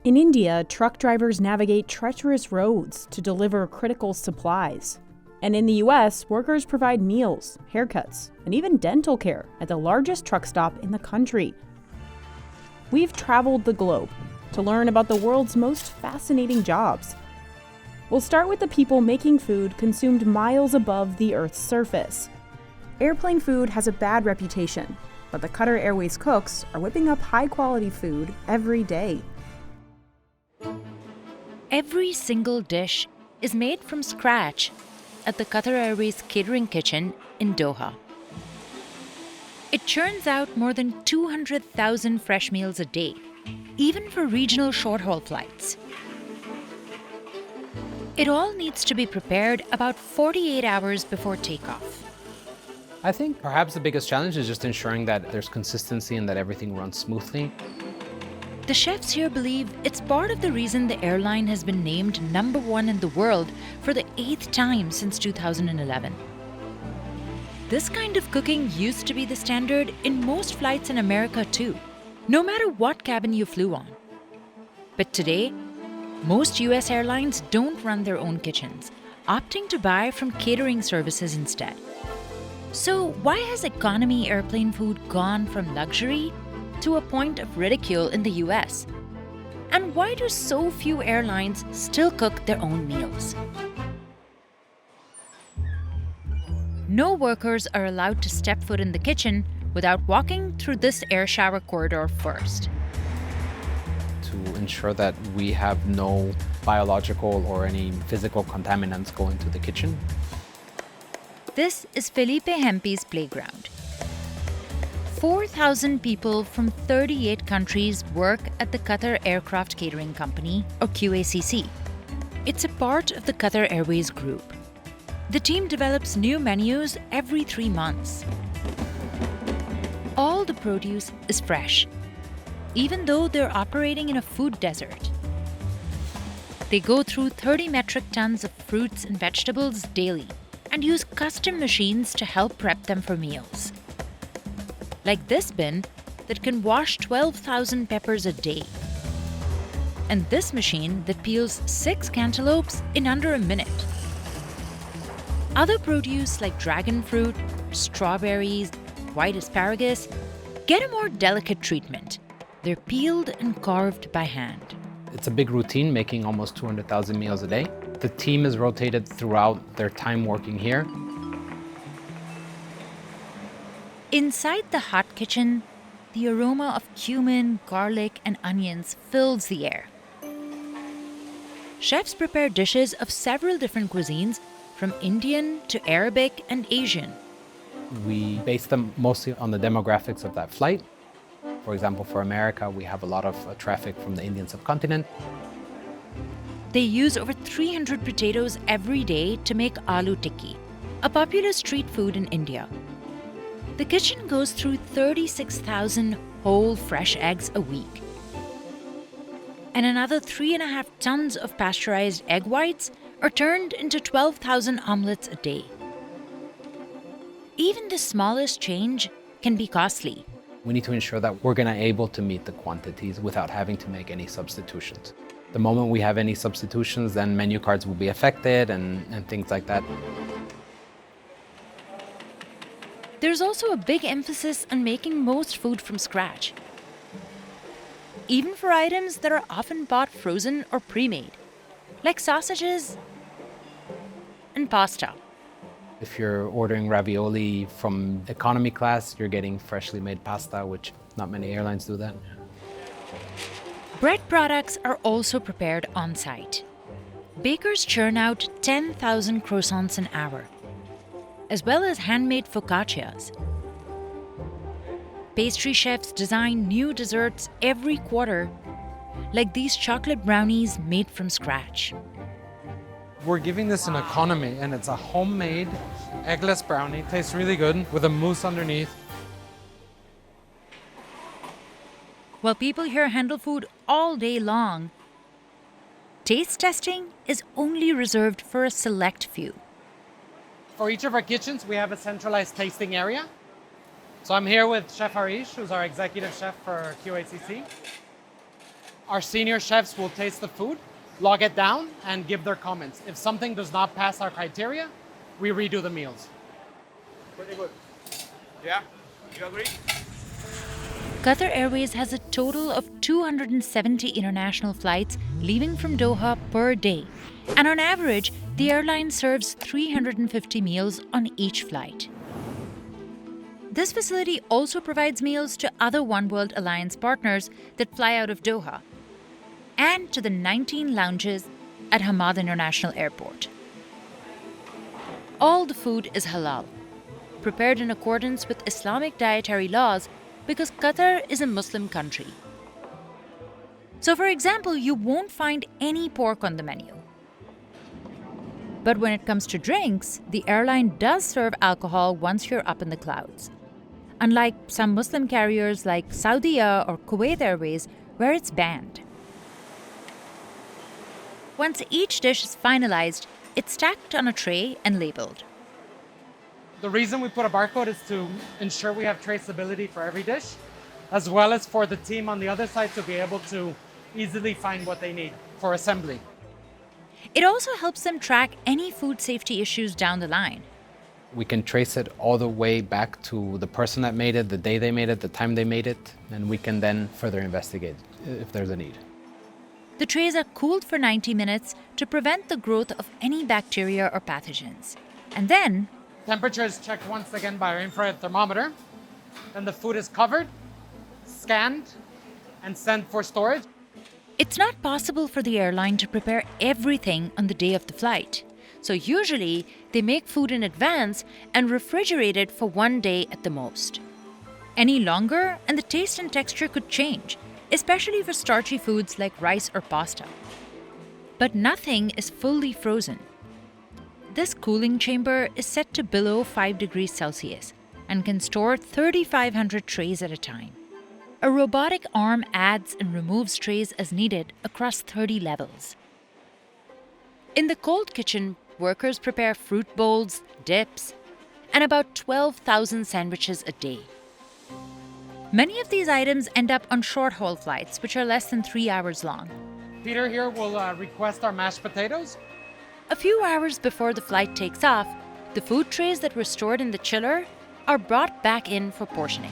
In India, truck drivers navigate treacherous roads to deliver critical supplies. And in the US, workers provide meals, haircuts, and even dental care at the largest truck stop in the country. We've traveled the globe to learn about the world's most fascinating jobs. We'll start with the people making food consumed miles above the Earth's surface. Airplane food has a bad reputation, but the Qatar Airways cooks are whipping up high-quality food every day. Every single dish is made from scratch at the Qatar Airways catering kitchen in Doha. It churns out more than 200,000 fresh meals a day, even for regional short-haul flights. It all needs to be prepared about 48 hours before takeoff. I think perhaps the biggest challenge is just ensuring that there's consistency and that everything runs smoothly. The chefs here believe it's part of the reason the airline has been named #1 in the world for the 8th time since 2011. This kind of cooking used to be the standard in most flights in America too, no matter what cabin you flew on. But today, most US airlines don't run their own kitchens, opting to buy from catering services instead. So why has economy airplane food gone from luxury to a point of ridicule in the US? And why do so few airlines still cook their own meals? No workers are allowed to step foot in the kitchen without walking through this air shower corridor first. To ensure that we have no biological or any physical contaminants go into the kitchen. This is Felipe Hempe's playground. 4,000 people from 38 countries work at the Qatar Aircraft Catering Company, or QACC. It's a part of the Qatar Airways group. The team develops new menus every 3 months. All the produce is fresh, even though they're operating in a food desert. They go through 30 metric tons of fruits and vegetables daily and use custom machines to help prep them for meals. Like this bin that can wash 12,000 peppers a day. And this machine that peels 6 cantaloupes in under a minute. Other produce like dragon fruit, strawberries, white asparagus get a more delicate treatment. They're peeled and carved by hand. It's a big routine, making almost 200,000 meals a day. The team is rotated throughout their time working here. Inside the hot kitchen, the aroma of cumin, garlic, and onions fills the air. Chefs prepare dishes of several different cuisines, from Indian to Arabic and Asian. We base them mostly on the demographics of that flight. For example, for America, we have a lot of traffic from the Indian subcontinent. They use over 300 potatoes every day to make aloo tikki, a popular street food in India. The kitchen goes through 36,000 whole fresh eggs a week. And another 3.5 tons of pasteurized egg whites are turned into 12,000 omelets a day. Even the smallest change can be costly. We need to ensure that we're going to be able to meet the quantities without having to make any substitutions. The moment we have any substitutions, then menu cards will be affected and things like that. There's also a big emphasis on making most food from scratch, even for items that are often bought frozen or pre-made, like sausages and pasta. If you're ordering ravioli from economy class, you're getting freshly made pasta, which not many airlines do that. Bread products are also prepared on site. Bakers churn out 10,000 croissants an hour, as well as handmade focaccias. Pastry chefs design new desserts every quarter, like these chocolate brownies made from scratch. We're giving this an economy, and it's a homemade eggless brownie. Tastes really good with a mousse underneath. While people here handle food all day long, taste testing is only reserved for a select few. For each of our kitchens, we have a centralized tasting area. So I'm here with Chef Harish, who's our executive chef for QACC. Our senior chefs will taste the food, log it down, and give their comments. If something does not pass our criteria, we redo the meals. Pretty good. Yeah, you agree? Qatar Airways has a total of 270 international flights leaving from Doha per day. And on average, the airline serves 350 meals on each flight. This facility also provides meals to other One World Alliance partners that fly out of Doha and to the 19 lounges at Hamad International Airport. All the food is halal, prepared in accordance with Islamic dietary laws because Qatar is a Muslim country. So, for example, you won't find any pork on the menu. But when it comes to drinks, the airline does serve alcohol once you're up in the clouds. Unlike some Muslim carriers like Saudia or Kuwait Airways, where it's banned. Once each dish is finalized, it's stacked on a tray and labeled. The reason we put a barcode is to ensure we have traceability for every dish, as well as for the team on the other side to be able to easily find what they need for assembly. It also helps them track any food safety issues down the line. We can trace it all the way back to the person that made it, the day they made it, the time they made it, and we can then further investigate if there's a need. The trays are cooled for 90 minutes to prevent the growth of any bacteria or pathogens. And then, Temperature is checked once again by our infrared thermometer. Then the food is covered, scanned, and sent for storage. it's not possible for the airline to prepare everything on the day of the flight. So usually, they make food in advance and refrigerate it for one day at the most. Any longer, and the taste and texture could change, especially for starchy foods like rice or pasta. But nothing is fully frozen. This cooling chamber is set to below 5 degrees Celsius and can store 3,500 trays at a time. A robotic arm adds and removes trays as needed across 30 levels. In the cold kitchen, workers prepare fruit bowls, dips, and about 12,000 sandwiches a day. Many of these items end up on short-haul flights, which are less than 3 hours long. Peter here will request our mashed potatoes. A few hours before the flight takes off, the food trays that were stored in the chiller are brought back in for portioning.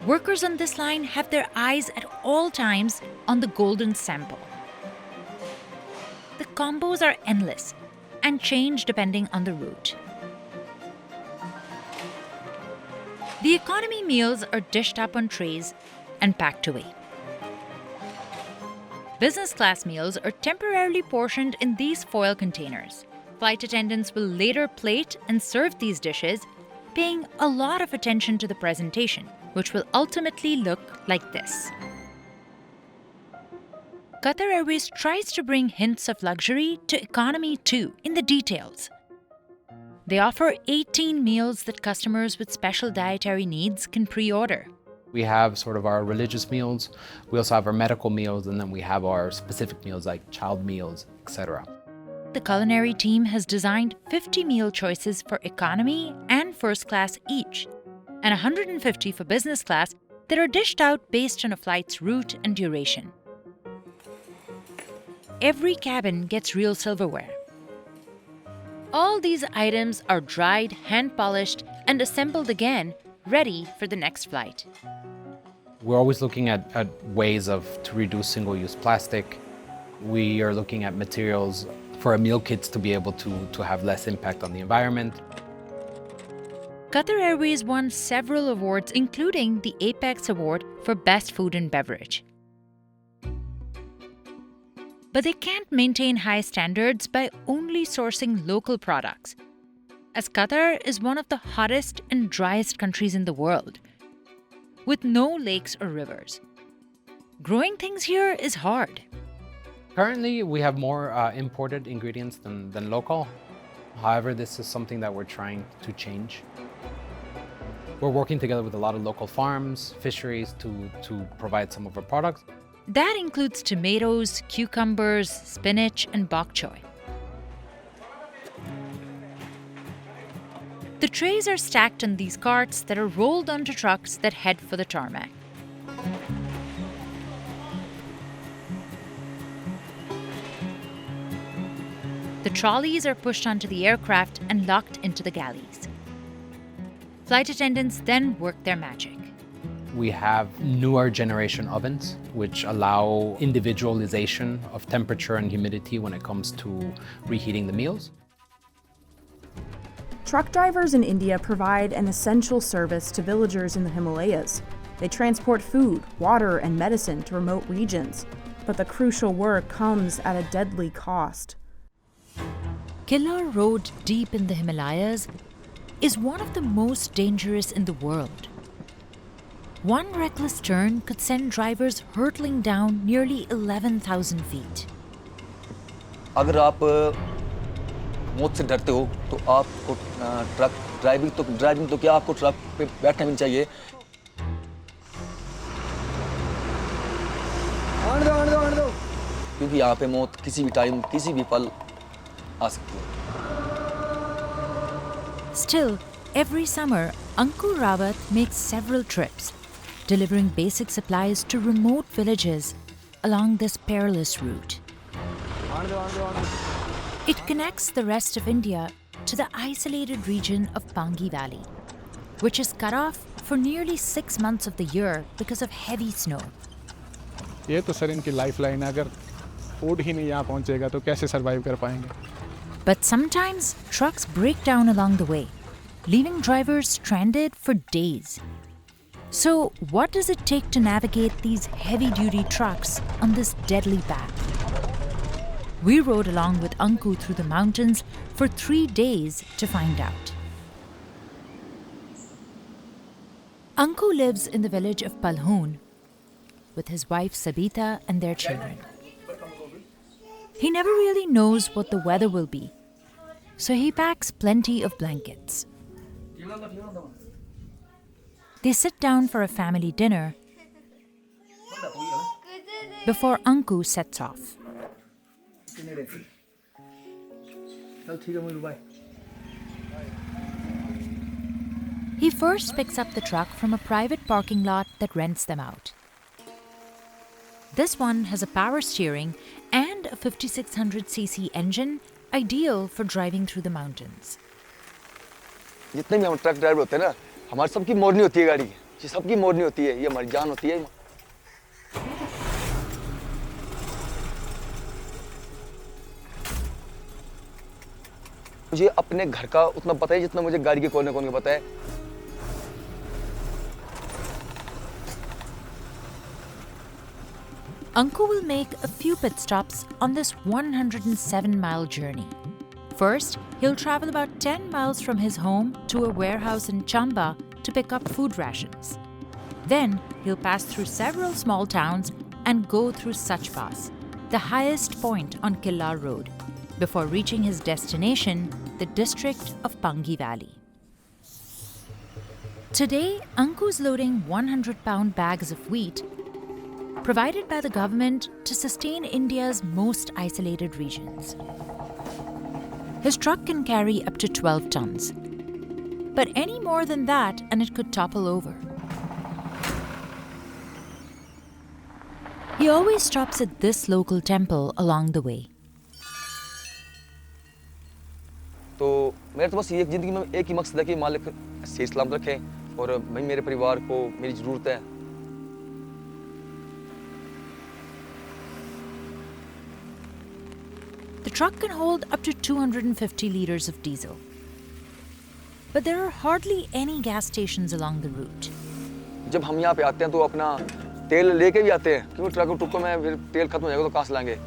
Workers on this line have their eyes at all times on the golden sample. The combos are endless and change depending on the route. The economy meals are dished up on trays and packed away. Business class meals are temporarily portioned in these foil containers. Flight attendants will later plate and serve these dishes, paying a lot of attention to the presentation, which will ultimately look like this. Qatar Airways tries to bring hints of luxury to economy too, in the details. They offer 18 meals that customers with special dietary needs can pre-order. We have sort of our religious meals, we also have our medical meals, and then we have our specific meals like child meals, etc. The culinary team has designed 50 meal choices for economy and first class each, and 150 for business class that are dished out based on a flight's route and duration. Every cabin gets real silverware. All these items are dried, hand-polished, and assembled again, ready for the next flight. We're always looking at ways to reduce single-use plastic. We are looking at materials for our meal kits to be able to have less impact on the environment. Qatar Airways won several awards, including the Apex Award for Best Food and Beverage. But they can't maintain high standards by only sourcing local products, as Qatar is one of the hottest and driest countries in the world, with no lakes or rivers. Growing things here is hard. Currently, we have more imported ingredients than local. However, this is something that we're trying to change. We're working together with a lot of local farms, fisheries to provide some of our products. That includes tomatoes, cucumbers, spinach, and bok choy. The trays are stacked on these carts that are rolled onto trucks that head for the tarmac. The trolleys are pushed onto the aircraft and locked into the galleys. Flight attendants then work their magic. We have newer generation ovens, which allow individualization of temperature and humidity when it comes to reheating the meals. Truck drivers in India provide an essential service to villagers in the Himalayas. They transport food, water, and medicine to remote regions. But the crucial work comes at a deadly cost. Killer Road deep in the Himalayas is one of the most dangerous in the world. One reckless turn could send drivers hurtling down nearly 11,000 feet. अगर आप मौत से डरते हो तो आपको truck driving तो क्या आपको ट्रक पे बैठना भी चाहिए. आने दो. क्योंकि यहाँ पे मौत किसी भी टाइम किसी भी पल आ सकती है. Still, every summer, Ankur Rawat makes several trips, delivering basic supplies to remote villages along this perilous route. It connects the rest of India to the isolated region of Pangi Valley, which is cut off for nearly 6 months of the year because of heavy snow. ये तो sir इनकी lifeline है. अगर food ही नहीं यहाँ पहुँचेगा तो कैसे सरवाइव कर पाएंगे? But sometimes trucks break down along the way, leaving drivers stranded for days. So, what does it take to navigate these heavy-duty trucks on this deadly path? We rode along with Anku through the mountains for 3 days to find out. Anku lives in the village of Palhun with his wife Sabita and their children. He never really knows what the weather will be, so he packs plenty of blankets. They sit down for a family dinner before Anku sets off. He first picks up the truck from a private parking lot that rents them out. This one has a power steering and a 5600cc engine, ideal for driving through the mountains. जितने भी हम truck driver होते हैं ना, हमारी सबकी मोड़नी होती है गाड़ी. ये सबकी मोड़नी होती है. ये हमारी जान होती है. मुझे अपने घर का उतना पता है जितना मुझे गाड़ी के कोने-कोने का पता है. Anku will make a few pit stops on this 107-mile journey. First, he'll travel about 10 miles from his home to a warehouse in Chamba to pick up food rations. Then, he'll pass through several small towns and go through Sach Pass, the highest point on Killar Road, before reaching his destination, the district of Pangi Valley. Today, Anku's loading 100-pound bags of wheat provided by the government to sustain India's most isolated regions. His truck can carry up to 12 tons. But any more than that and it could topple over. He always stops at this local temple along the way. तो मेरे तो बस ये जिंदगी में एक ही मकसद है कि मालिक सही सलामत रखे और मैं मेरे परिवार को मेरी ज़रूरत है. The truck can hold up to 250 liters of diesel. But there are hardly any gas stations along the route. जब हम यहाँ पे आते हैं तो अपना तेल लेके भी आते हैं क्योंकि ट्रक टुक्को में फिर तेल खत्म हो जाएगा तो कहाँ से लाएंगे.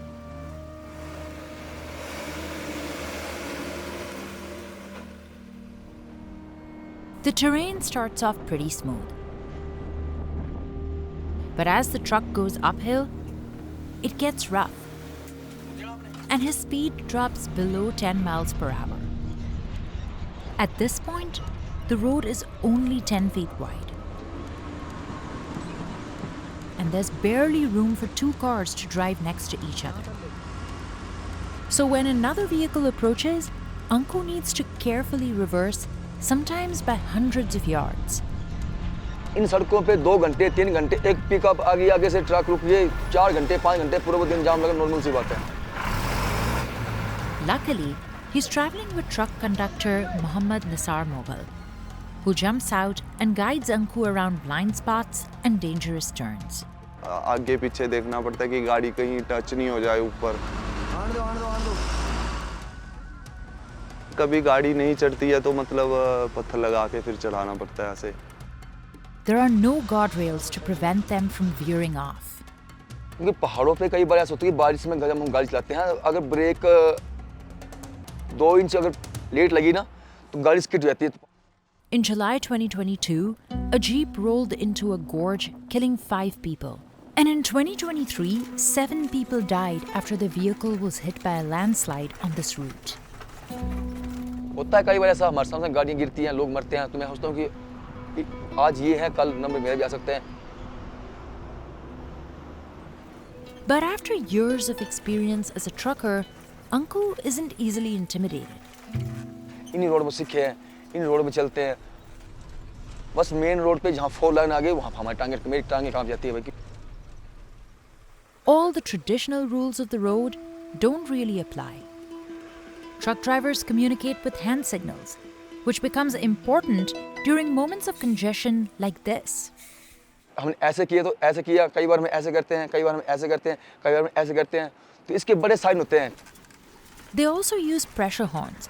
The terrain starts off pretty smooth. But as the truck goes uphill, it gets rough. And his speed drops below 10 miles per hour. At this point, the road is only 10 feet wide. And there's barely room for 2 cars to drive next to each other. So when another vehicle approaches, Anku needs to carefully reverse, sometimes by hundreds of yards. इन सड़कों पे 2 घंटे 3 घंटे एक pickup आगे से truck रुक गए 4 घंटे 5 घंटे पूरा दिन जाम लगा नॉर्मल सी बात है. Luckily, he's traveling with truck conductor Mohammad Nisar Mughal, who jumps out and guides Anku around blind spots and dangerous turns. आगे पीछे देखना पड़ता है कि गाड़ी कहीं टच नहीं हो जाए ऊपर। कभी गाड़ी नहीं चढ़ती है तो मतलब पत्थर लगा के फिर चढ़ाना पड़ता है ऐसे। There are no guardrails to prevent them from veering off. क्योंकि पहाड़ों पे कई बार ऐसा होता है कि बारिश में जब हम गाड़ी चलाते हैं, अगर ब्रेक 2 इंच अगर लेट लगी ना तो गाड़ी स्किड हो जाती है। In July 2022, a jeep rolled into a gorge, killing 5 people. And in 2023, 7 people died after the vehicle was hit by a landslide on this route. होता है कई बार ऐसा, हमारे सामने गाड़ियाँ गिरती हैं, लोग मरते हैं, तो मैं सोचता हूँ कि आज ये है, कल नंबर मेरे भी आ सकते हैं। But after years of experience as a trucker, Anku isn't easily intimidated. इन्हीं रोड में सीखे हैं, इन रोड में चलते हैं। बस मेन रोड पे जहाँ 4 लाइन आ गई वहाँ हमारी टांगे, मेरी टांगे कांप जाती है भाई। All the traditional rules of the road don't really apply. Truck drivers communicate with hand signals, which becomes important during moments of congestion like this. हमने ऐसे किया तो ऐसे किया, कई बार हम ऐसे करते हैं, कई बार हम ऐसे करते हैं, कई बार हम ऐसे करते हैं, तो इसके बड़े साइन होते हैं। They also use pressure horns,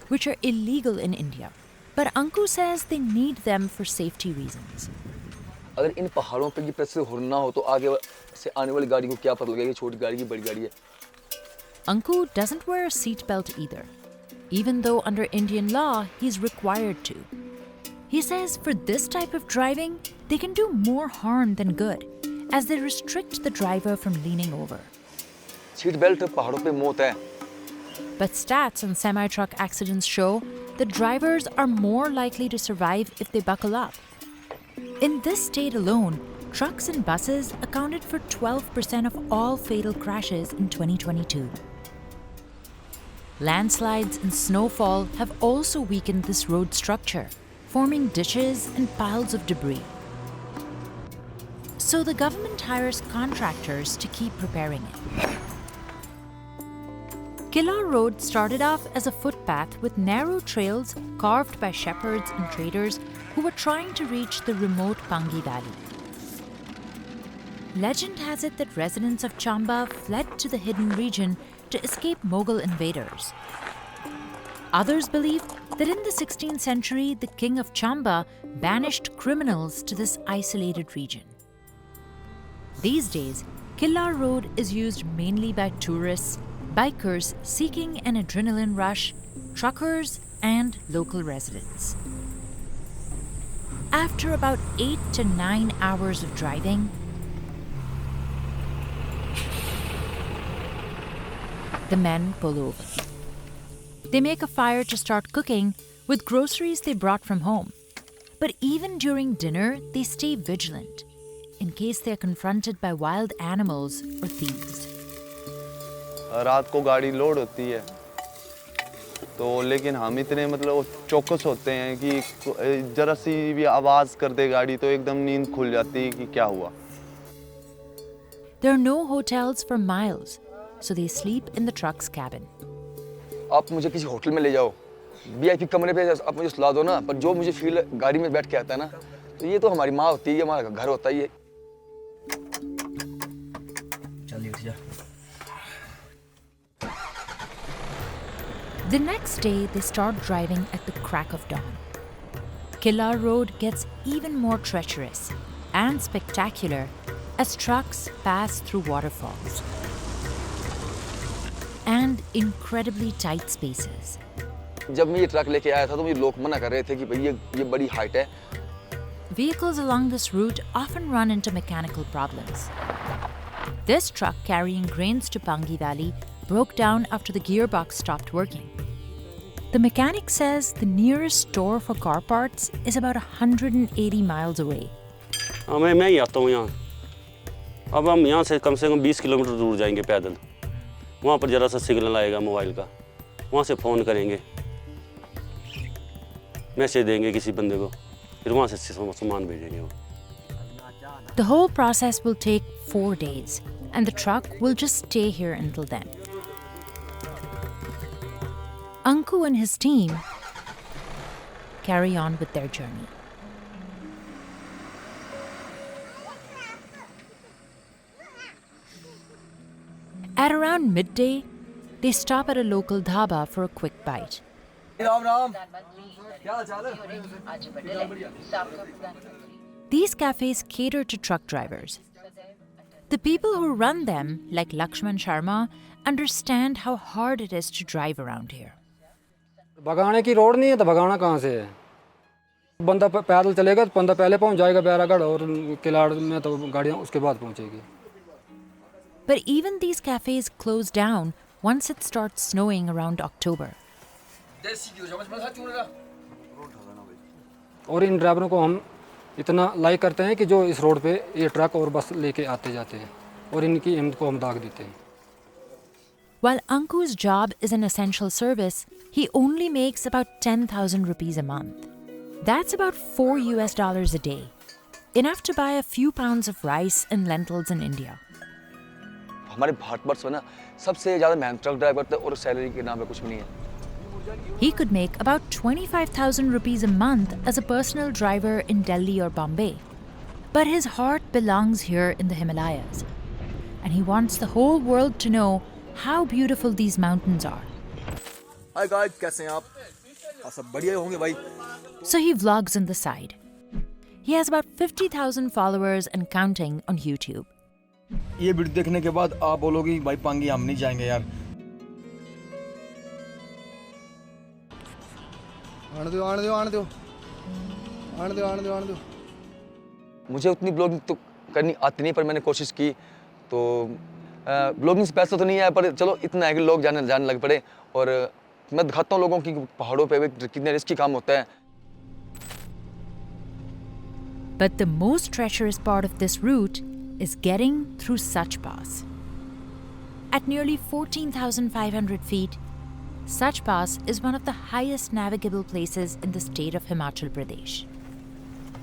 which are illegal in India. But Anku says they need them for safety reasons. अगर इन पहाड़ों पे ये प्रेशर हॉर्न ना हो तो आगे से आने वाली गाड़ी को क्या पता लगेगा, छोटी गाड़ी की बड़ी गाड़ी है। Anku doesn't wear a seatbelt either, even though under Indian law he's required to. He says for this type of driving, they can do more harm than good, as they restrict the driver from leaning over. Seat belt पहाड़ों पे मौत है। But stats on semi-truck accidents show that drivers are more likely to survive if they buckle up. In this state alone, trucks and buses accounted for 12% of all fatal crashes in 2022. Landslides and snowfall have also weakened this road structure, forming ditches and piles of debris. So the government hires contractors to keep repairing it. Qilla Road started off as a footpath with narrow trails carved by shepherds and traders who were trying to reach the remote Pangi Valley. Legend has it that residents of Chamba fled to the hidden region to escape Mughal invaders. Others believe that in the 16th century, the king of Chamba banished criminals to this isolated region. These days, Qilla Road is used mainly by tourists, bikers seeking an adrenaline rush, truckers, and local residents. After about 8 to 9 hours of driving, the men pull over. They make a fire to start cooking with groceries they brought from home. But even during dinner, they stay vigilant in case they are confronted by wild animals or thieves. रात को गाड़ी load होती है तो लेकिन हम इतने मतलब चौकस होते हैं कि जरा सी भी आवाज कर दे गाड़ी तो एकदम नींद खुल जाती है कि क्या हुआ। There are no hotels for miles, so they sleep in the truck's cabin. आप मुझे किसी होटल में ले जाओ, VIP कमरे पे आप मुझे सुला दो ना, पर जो मुझे फील गाड़ी में बैठ के आता है ना, तो ये तो हमारी माँ होती है, हमारा घर होता है ये। चलिए उठ जा। The next day, they start driving at the crack of dawn. Qilla Road gets even more treacherous and spectacular as trucks pass through waterfalls and incredibly tight spaces. जब मैं ये ट्रक लेके आया था तो मुझे लोग मना कर रहे थे कि भाई ये बड़ी हाइट है। Vehicles along this route often run into mechanical problems. This truck carrying grains to Pangi Valley broke down after the gearbox stopped working. The mechanic says the nearest store for car parts is about 180 miles away. मैं ही आता हूँ यहाँ। अब हम यहाँ से कम 20 kilometre दूर जाएंगे पैदल। वहाँ पर जरा सा सिग्नल आएगा मोबाइल का, वहाँ से फ़ोन करेंगे, मैसेज देंगे किसी बंदे को, फिर वहाँ से सामान भेजेंगे वो। The whole process will take 4 days, and the truck will just stay here until then. Anku and his team carry on with their journey. At around midday, they stop at a local dhaba for a quick bite. These cafes cater to truck drivers. The people who run them, like Lakshman Sharma, understand how hard it is to drive around here. भगाने की road नहीं है तो भगाना कहाँ से है? बंदा पैदल चलेगा तो बंदा पहले पहुँच जाएगा बैरागढ़ और किलाड़ में तो गाड़ियाँ उसके बाद पहुँचेगी. But even these cafes close down once it starts snowing around October. और इन ड्राइवरों को हम इतना लाइक करते हैं कि जो इस रोड पे ये ट्रक और बस लेके आते जाते हैं और इनकी हिम्मत को हम दाग देते हैं. While Anku's job is an essential service, he only makes about 10,000 rupees a month. That's about $4 a day, enough to buy a few pounds of rice and lentils in India. हमारे भारतवर्ष में ना सबसे ज़्यादा मेहनत ट्रक ड्राइवर थे और salary के नाम पे कुछ भी नहीं है. He could make about 25,000 rupees a month as a personal driver in Delhi or Bombay. But his heart belongs here in the Himalayas. And he wants the whole world to know how beautiful these mountains are. Hi guys, कैसे हैं आप? सब बढ़िया होंगे भाई. So he vlogs on the side. He has about 50,000 followers and counting on YouTube. ये video देखने के बाद आप बोलोगे भाई पांगी हम नहीं जाएंगे यार. आने दो. मुझे उतनी ब्लॉगिंग तो करनी आती नहीं पर मैंने कोशिश की तो ब्लॉगिंग से पैसा तो नहीं आया पर चलो इतना है कि लोग जाने लग पड़े और मैं दिखाता हूँ लोगों की पहाड़ों पे कितने रिस्की काम होता है. But the most treacherous part of this route is getting through Sach Pass. At nearly 14,500 feet, Sach Pass is one of the highest navigable places in the state of Himachal Pradesh.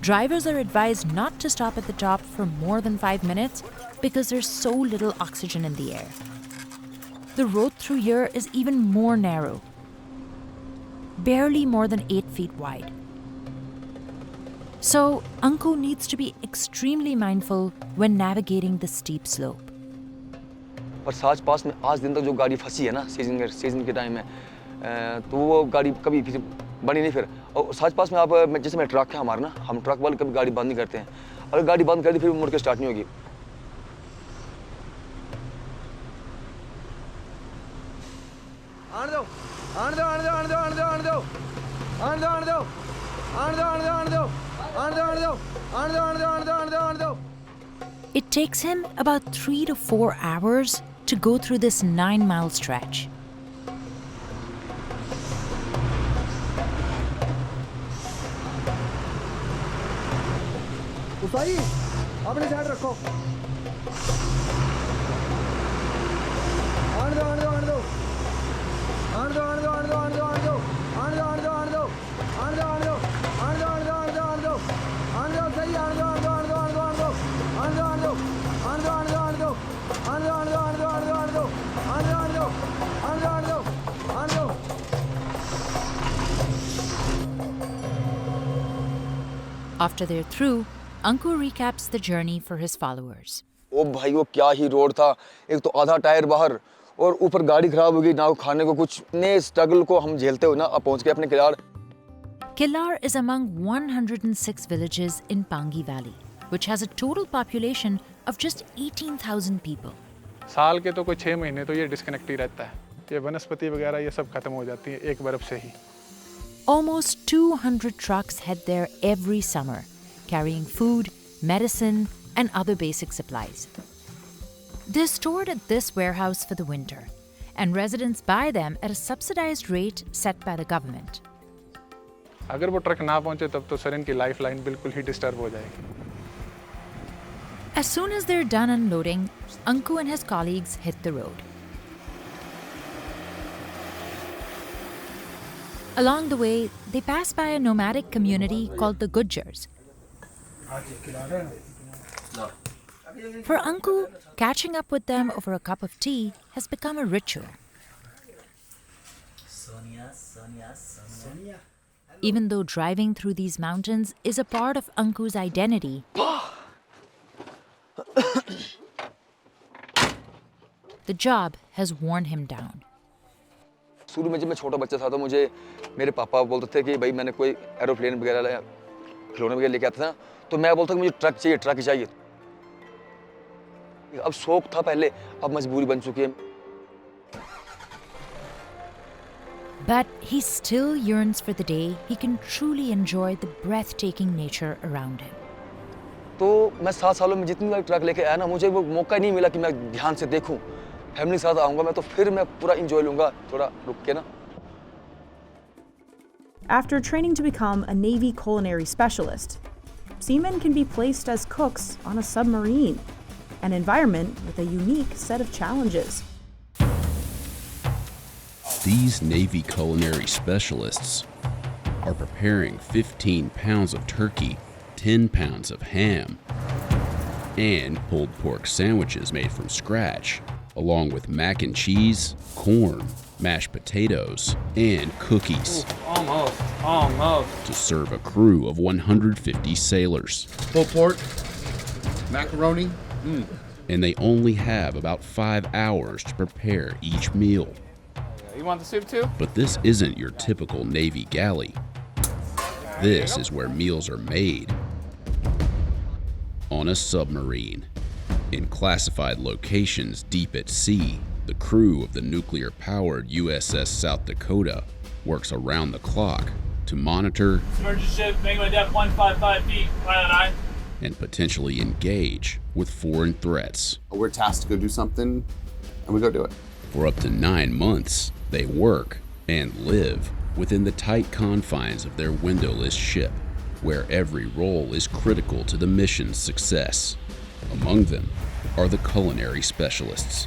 Drivers are advised not to stop at the top for more than 5 minutes because there's so little oxygen in the air. The road through here is even more narrow, barely more than 8 feet wide. So, Anku needs to be extremely mindful when navigating the steep slope. पर साच पास में आज दिन तक जो गाड़ी फंसी है ना सीजन के टाइम में तो वो गाड़ी कभी फिर बनी नहीं फिर. और साच पास में आप जैसे मैं ट्रक है हमारा ना हम ट्रक वाले कभी गाड़ी बंद नहीं करते हैं. अगर गाड़ी बंद कर दी फिर मुड़ के स्टार्ट नहीं होगी. It takes him about 3 to 4 hours to go through this 9-mile stretch. उसाई अपने साइड रखो. After they're through, Anku recaps the journey for his followers. ओ भाई वो क्या ही रोड था. एक तो आधा टायर बाहर और ऊपर गाड़ी खराब हो गई ना खाने को कुछ. इतने स्ट्रगल को हम झेलते हुए ना अब पहुंच गए अपने Kilar. Kilar is among 106 villages in Pangi Valley, which has a total population of just 18,000 people. साल के तो कोई 6 महीने तो ये डिस्कनेक्ट ही रहता है. ये वनस्पति वगैरह ये सब खत्म हो जाती है एक बर्फ से ही. Almost 200 trucks head there every summer, carrying food, medicine, and other basic supplies. They're stored at this warehouse for the winter, and residents buy them at a subsidized rate set by the government. अगर वो truck ना पहुंचे तब तो sir इनकी life line बिल्कुल ही disturb हो जाएगी. As soon as they're done unloading, Anku and his colleagues hit the road. Along the way, they pass by a nomadic community called the Gujars. For Anku, catching up with them over a cup of tea has become a ritual. Even though driving through these mountains is a part of Anku's identity, the job has worn him down. शुरू में जब मैं छोटा बच्चा था तो मुझे मेरे पापा बोलते थे कि भाई मैंने कोई एरोप्लेन वगैरह खिलौने वगैरह लेके आता था तो मैं बोलता कि मुझे ट्रक ही चाहिए अब शौक था पहले अब मजबूरी बन चुकी है. But he still yearns for the day he can truly enjoy the breathtaking nature around him. तो मैं 7 सालों में जितनी बार ट्रक लेके आया ना मुझे वो मौका नहीं मिला कि मैं ध्यान से देखूं. फैमिली साथ आऊंगा मैं तो फिर मैं पूरा एंजॉय लूंगा थोड़ा रुक के ना. After training to become a Navy culinary specialist, seamen can be placed as cooks on a submarine, an environment with a unique set of challenges. These Navy culinary specialists are preparing 15 pounds of turkey, 10 pounds of ham, and pulled pork sandwiches made from scratch, along with mac and cheese, corn, mashed potatoes, and cookies. Almost. To serve a crew of 150 sailors. Pulled pork, macaroni. And they only have about 5 hours to prepare each meal. You want the soup too? But this isn't your typical Navy galley. This is where meals are made. On a submarine. In classified locations deep at sea, the crew of the nuclear-powered USS South Dakota works around the clock to monitor emergency ship, making depth 155 feet, right. And potentially engage with foreign threats. We're tasked to go do something, and we go do it. For up to 9 months, they work and live within the tight confines of their windowless ship, where every role is critical to the mission's success. Among them are the culinary specialists.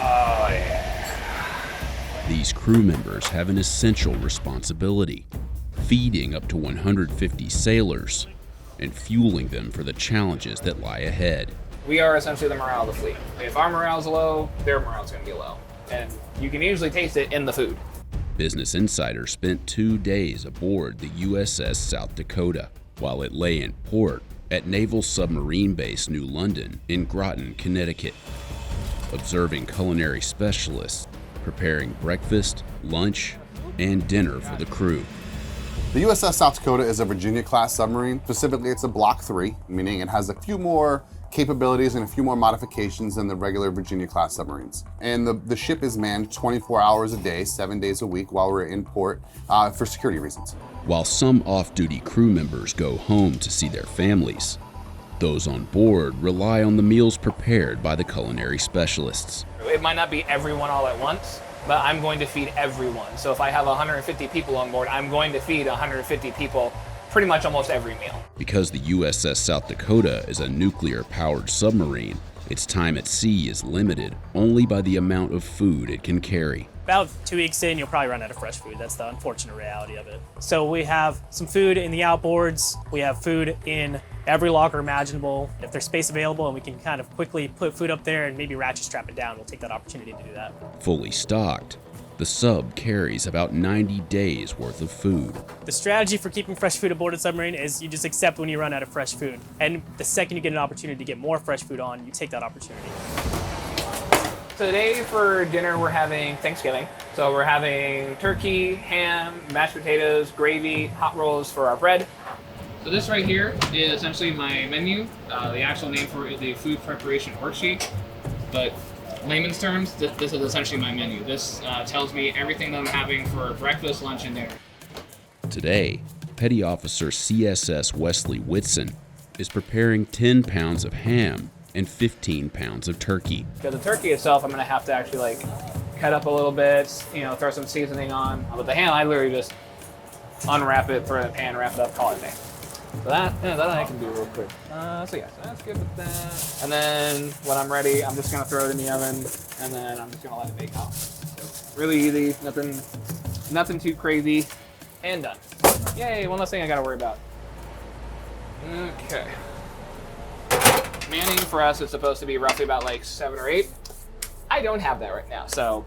Oh, yeah. These crew members have an essential responsibility, feeding up to 150 sailors and fueling them for the challenges that lie ahead. We are essentially the morale of the fleet. If our morale's low, their morale's going to be low. And you can usually taste it in the food. Business Insider spent 2 days aboard the USS South Dakota while it lay in port at Naval Submarine Base New London in Groton, Connecticut, observing culinary specialists preparing breakfast, lunch, and dinner for the crew. The USS South Dakota is a Virginia-class submarine. Specifically, it's a Block 3, meaning it has a few more capabilities and a few more modifications than the regular Virginia-class submarines. And the ship is manned 24 hours a day, 7 days a week while we're in port for security reasons. While some off-duty crew members go home to see their families, those on board rely on the meals prepared by the culinary specialists. It might not be everyone all at once, but I'm going to feed everyone. So if I have 150 people on board, I'm going to feed 150 people pretty much almost every meal. Because the USS South Dakota is a nuclear-powered submarine, its time at sea is limited only by the amount of food it can carry. About 2 weeks in, you'll probably run out of fresh food. That's the unfortunate reality of it. So we have some food in the outboards. We have food in every locker imaginable. If there's space available and we can kind of quickly put food up there and maybe ratchet strap it down, we'll take that opportunity to do that. Fully stocked, the sub carries about 90 days worth of food. The strategy for keeping fresh food aboard a submarine is you just accept when you run out of fresh food. And the second you get an opportunity to get more fresh food on, you take that opportunity. Today for dinner, we're having Thanksgiving. So we're having turkey, ham, mashed potatoes, gravy, hot rolls for our bread. So this right here is essentially my menu. The actual name for it is the food preparation worksheet. But layman's terms, this is essentially my menu. This tells me everything that I'm having for breakfast, lunch, and dinner. Today, Petty Officer CSS Wesley Whitson is preparing 10 pounds of ham and 15 pounds of turkey. Because the turkey itself, I'm gonna have to actually like cut up a little bit, throw some seasoning on. But the ham, I literally just unwrap it, throw it in a pan, wrap it up, call it a day. So that I can do real quick. So that's good with that. And then when I'm ready, I'm just gonna throw it in the oven, and then I'm just gonna let it bake out. So really easy, nothing too crazy, and done. Yay! One less thing I gotta worry about. Okay. manning for us is supposed to be roughly about like 7 or 8. I don't have that right now, so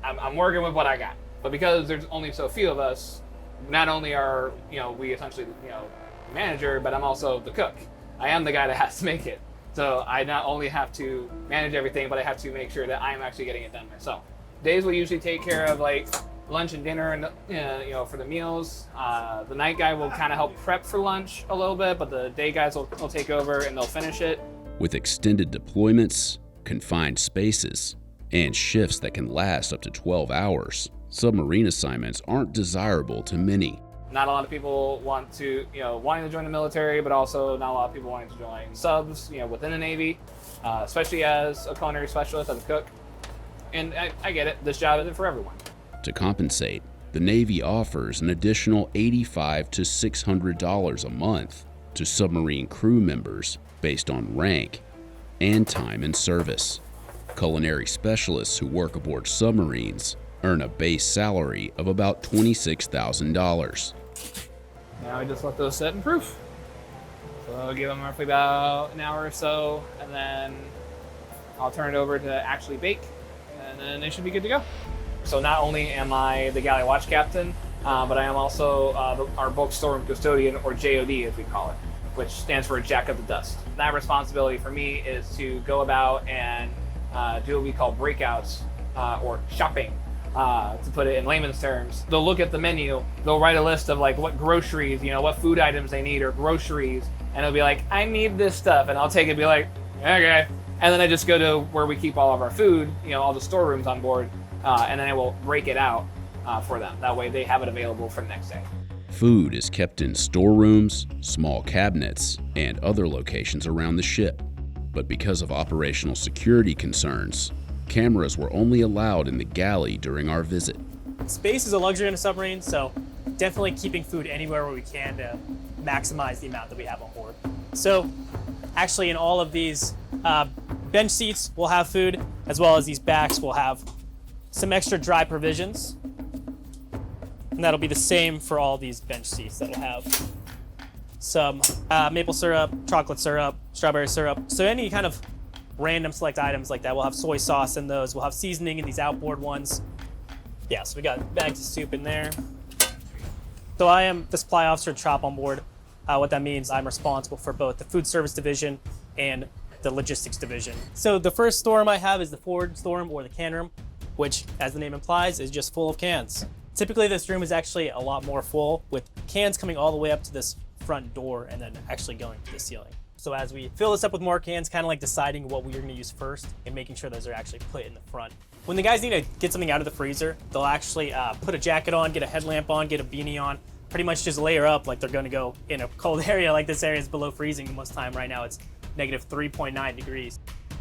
I'm working with what I got. But because there's only so few of us, not only are we essentially the manager, but I'm also the cook. I am the guy that has to make it. So I not only have to manage everything, but I have to make sure that I'm actually getting it done myself. Days will usually take care of like lunch and dinner and for the meals. The night guy will kind of help prep for lunch a little bit, but the day guys will take over and they'll finish it. With extended deployments, confined spaces, and shifts that can last up to 12 hours, submarine assignments aren't desirable to many. Not a lot of people want to, wanting to join the military, but also not a lot of people wanting to join subs, within the Navy, especially as a culinary specialist, as a cook. And I get it, this job isn't for everyone. To compensate, the Navy offers an additional $85 to $600 a month to submarine crew members based on rank and time in service. Culinary specialists who work aboard submarines earn a base salary of about $26,000. Now I just let those set and proof. So I'll give them roughly about an hour or so, and then I'll turn it over to actually bake, and then they should be good to go. So not only am I the galley watch captain, but I am also our bulk storeroom custodian, or JOD as we call it, which stands for Jack of the Dust. That responsibility for me is to go about and do what we call breakouts, or shopping, to put it in layman's terms. They'll look at the menu, they'll write a list of like what groceries, what food items they need or groceries, and it'll be like, I need this stuff, and I'll take it and be like, okay. And then I just go to where we keep all of our food, all the storerooms on board, and then I will break it out for them. That way they have it available for the next day. Food is kept in storerooms, small cabinets, and other locations around the ship. But because of operational security concerns, cameras were only allowed in the galley during our visit. Space is a luxury in a submarine, so definitely keeping food anywhere where we can to maximize the amount that we have on board. So actually in all of these bench seats we'll have food, as well as these backs we'll have some extra dry provisions. And that'll be the same for all these bench seats. That'll have some maple syrup, chocolate syrup, strawberry syrup. So any kind of random select items like that. We'll have soy sauce in those. We'll have seasoning in these outboard ones. Yeah, so we got bags of soup in there. So I am the supply officer to CHOP on board. What that means, I'm responsible for both the food service division and the logistics division. So the first storeroom I have is the forward storeroom, or the can room, which, as the name implies, is just full of cans. Typically this room is actually a lot more full, with cans coming all the way up to this front door and then actually going to the ceiling. So as we fill this up with more cans, kind of like deciding what we're gonna use first and making sure those are actually put in the front. When the guys need to get something out of the freezer, they'll actually put a jacket on, get a headlamp on, get a beanie on, pretty much just layer up like they're gonna go in a cold area. Like this area is below freezing most of the time. Right now it's negative 3.9 degrees.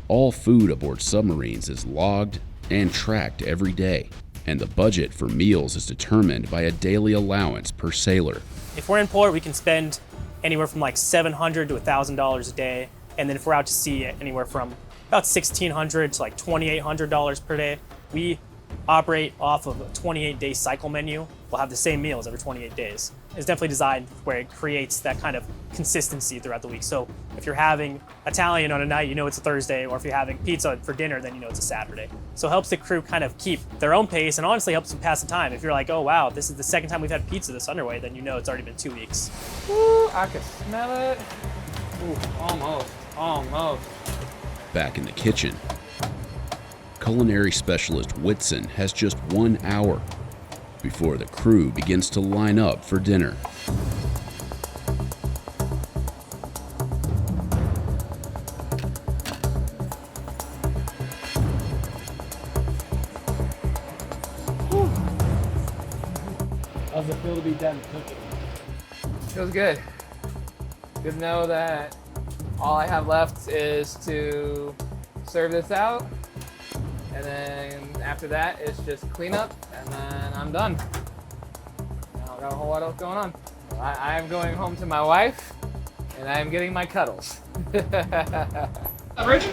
All food aboard submarines is logged and tracked every day, and the budget for meals is determined by a daily allowance per sailor. If we're in port, we can spend anywhere from like $700 to $1,000 a day. And then if we're out to sea, anywhere from about $1,600 to like $2,800 per day. We operate off of a 28-day cycle menu. We'll have the same meals every 28 days. It's definitely designed where it creates that kind of consistency throughout the week. So if you're having Italian on a night, you know it's a Thursday, or if you're having pizza for dinner, then you know it's a Saturday. So it helps the crew kind of keep their own pace, and honestly helps them pass the time. If you're like, oh wow, this is the second time we've had pizza this underway, then you know it's already been 2 weeks. Ooh, I can smell it. Ooh, almost. Back in the kitchen, culinary specialist Whitson has just 1 hour before the crew begins to line up for dinner. How's it feel to be done cooking? Feels good. Good to know that all I have left is to serve this out. And then after that, it's just clean up, and then I'm done. I don't got a whole lot else going on. I am going home to my wife, and I am getting my cuddles. Bridget?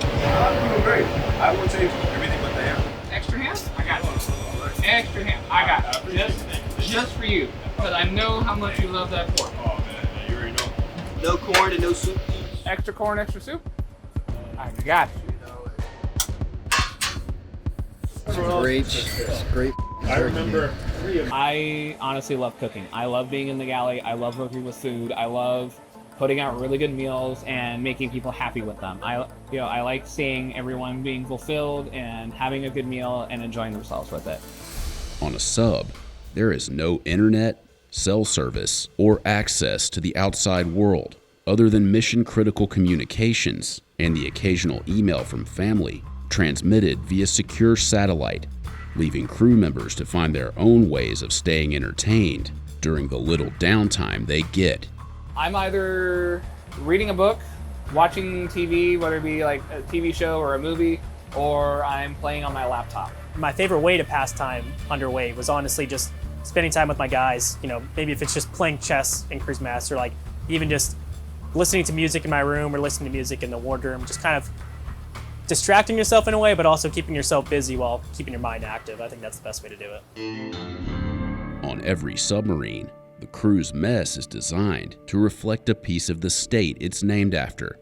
I'm doing great. I will take everything but the ham. Extra ham? I got it. Extra ham. I got it. Just for you, because I know how much you love that pork. Oh man, you already know. No corn and no soup. Extra corn, extra soup? I got you. Great. I remember. I honestly love cooking. I love being in the galley. I love working with food. I love putting out really good meals and making people happy with them. I like seeing everyone being fulfilled and having a good meal and enjoying themselves with it. On a sub, there is no internet, cell service, or access to the outside world other than mission-critical communications and the occasional email from family transmitted via secure satellite, leaving crew members to find their own ways of staying entertained during the little downtime they get. I'm either reading a book, watching TV, whether it be like a TV show or a movie, or I'm playing on my laptop. My favorite way to pass time underway was honestly just spending time with my guys. Maybe if it's just playing chess in Cruise Master, like even just listening to music in my room or listening to music in the wardroom, just kind of distracting yourself in a way, but also keeping yourself busy while keeping your mind active. I think that's the best way to do it. On every submarine, the crew's mess is designed to reflect a piece of the state it's named after.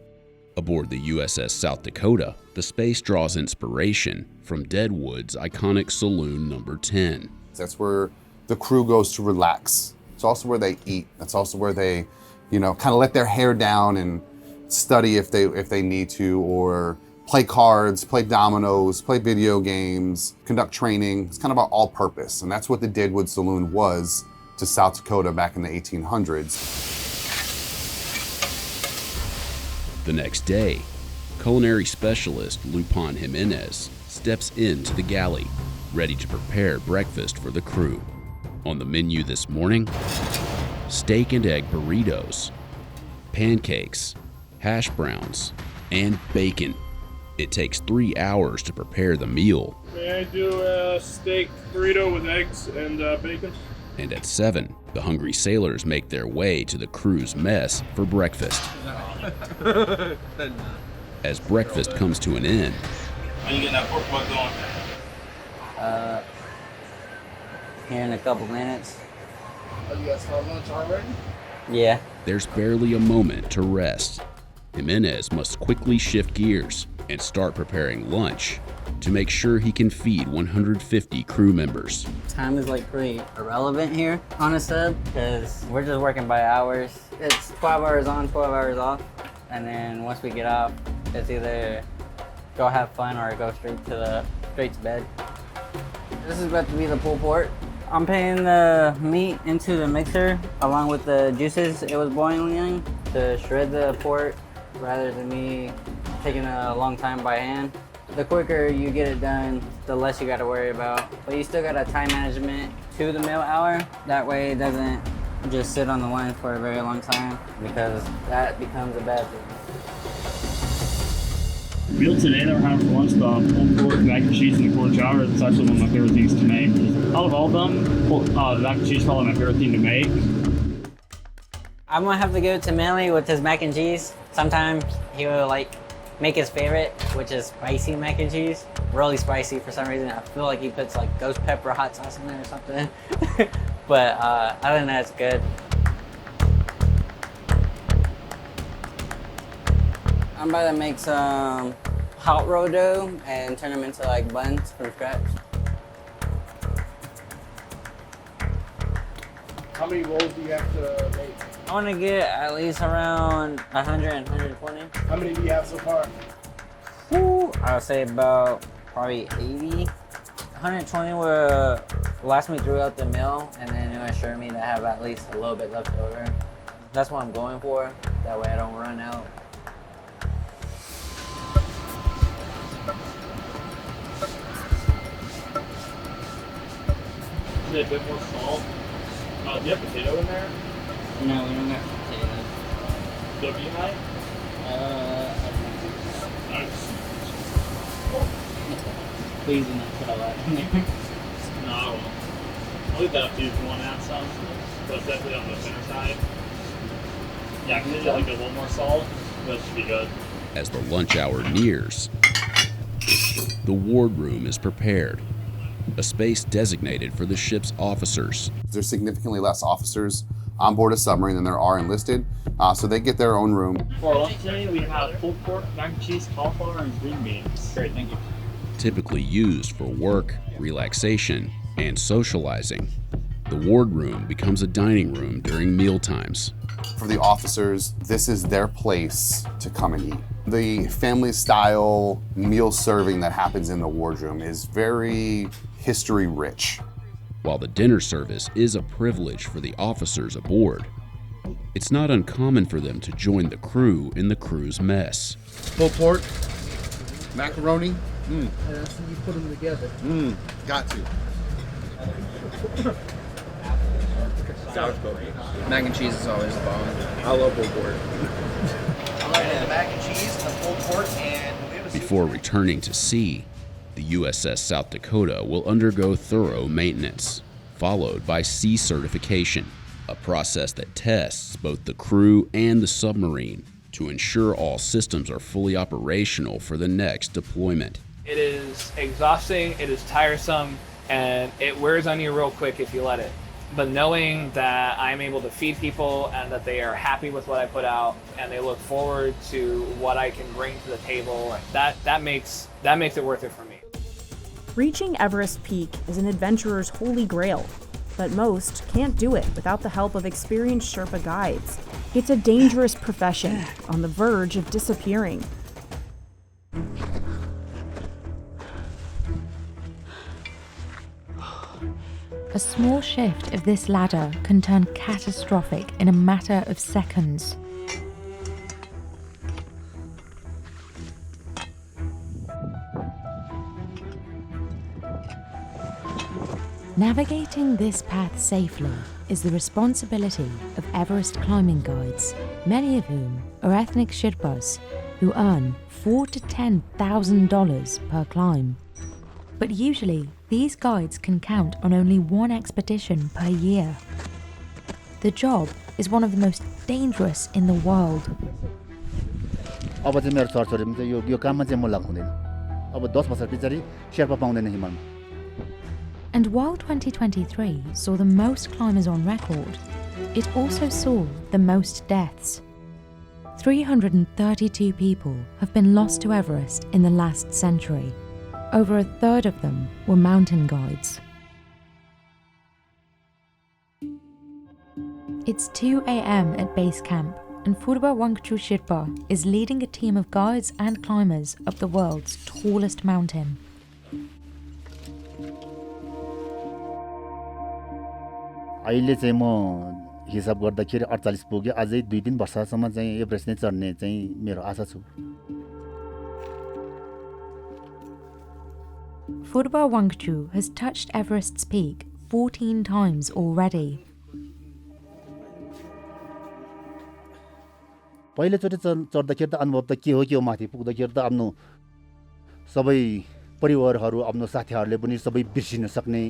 Aboard the USS South Dakota, the space draws inspiration from Deadwood's iconic Saloon Number 10. That's where the crew goes to relax. It's also where they eat. That's also where they, kind of let their hair down and study if they need to, or play cards, play dominoes, play video games, conduct training. It's kind of about all purpose. And that's what the Deadwood Saloon was to South Dakota back in the 1800s. The next day, culinary specialist Lupin Jimenez steps into the galley, ready to prepare breakfast for the crew. On the menu this morning, steak and egg burritos, pancakes, hash browns, and bacon. It takes 3 hours to prepare the meal. May I do a steak burrito with eggs and bacon? And at 7, the hungry sailors make their way to the crew's mess for breakfast. As breakfast comes to an end, When you getting that pork butt going? Here in a couple minutes. Are you guys starting lunch already? Yeah. there's barely a moment to rest. Jimenez must quickly shift gears and start preparing lunch to make sure he can feed 150 crew members. Time is like pretty irrelevant here on a sub because we're just working by hours. It's 12 hours on, 12 hours off. And then once we get off, it's either go have fun or go straight to bed. This is about to be the pulled pork. I'm putting the meat into the mixer along with the juices it was boiling in to shred the pork rather than me taking a long time by hand. The quicker you get it done, the less you got to worry about. But you still got a time management to the meal hour. That way it doesn't just sit on the line for a very long time because that becomes a bad thing. Meal today that we're having for lunch, the pulled pork, mac and cheese, and the corn chowder. It's actually one of my favorite things to make. Out of all of them, the mac and cheese is probably my favorite thing to make. I'm gonna have to give it to Millie with his mac and cheese. Sometimes he will make his favorite, which is spicy mac and cheese. Really spicy for some reason. I feel like he puts ghost pepper hot sauce in there or something. But other than that, it's good. I'm about to make some hot roll dough and turn them into buns from scratch. How many rolls do you have to make? I want to get at least around 100 and 120. How many do you have so far? I would say about probably 80. 120 will last me throughout the meal, and then it'll assure me to have at least a little bit left over. That's what I'm going for. That way I don't run out. A bit more salt. Do you have potato in there? No, we don't got potato. So do you have? Please do not put all that in there. No, I won't. I'll leave that up to you if you want to add some. But it's definitely on the center side. Yeah, I can get a little more salt. That should be good. As the lunch hour nears, the wardroom is prepared, a space designated for the ship's officers. There's significantly less officers on board a submarine than there are enlisted, so they get their own room. For lunch today, we have pulled pork, mac and cheese, cauliflower, and green beans. Great, thank you. Typically used for work, relaxation, and socializing, the wardroom becomes a dining room during meal times. For the officers, this is their place to come and eat. The family-style meal serving that happens in the wardroom is very history-rich. While the dinner service is a privilege for the officers aboard, it's not uncommon for them to join the crew in the crew's mess. Pulled pork, macaroni. Yeah, so you put them together. Got to. Mac and cheese is always the bomb. I love pulled pork. I like the mac and cheese, the pulled pork, and Before returning to sea, the USS South Dakota will undergo thorough maintenance, followed by sea certification, a process that tests both the crew and the submarine to ensure all systems are fully operational for the next deployment. It is exhausting, it is tiresome, and it wears on you real quick if you let it. But knowing that I'm able to feed people and that they are happy with what I put out and they look forward to what I can bring to the table, that makes it worth it for me. Reaching Everest Peak is an adventurer's holy grail, but most can't do it without the help of experienced Sherpa guides. It's a dangerous profession on the verge of disappearing. A small shift of this ladder can turn catastrophic in a matter of seconds. Navigating this path safely is the responsibility of Everest climbing guides, many of whom are ethnic Sherpas who earn $4,000 to $10,000 per climb. But usually, these guides can count on only one expedition per year. The job is one of the most dangerous in the world. अब चाहिँ मेरो छोराछोरीमा चाहिँ यो काममा चाहिँ म लाग्नु हुँदैन. अब 10 वर्ष पछाडि शेर्पा पाउँदैन हिमालमा. And while 2023 saw the most climbers on record, it also saw the most deaths. 332 people have been lost to Everest in the last century. Over a third of them were mountain guides. It's 2 a.m. at base camp, and Furba Wangchu Sherpa is leading a team of guides and climbers up the world's tallest mountain. अहिले चाहिँ म हिसाब गर्दाखेरि 48 पुगे अझै 2-3 वर्षसम्म चाहिँ Everest नै चढ्ने चाहिँ मेरो आशा छु. Furba Wangchu has touched Everest's peak 14 times already. पहिलोचोटि चढ्दाखेरि त अनुभव त के हो माथि पुग्दाखेरि त आफ्नो सबै परिवारहरू आफ्नो साथीहरूले पनि सबै बिर्सिन सक्ने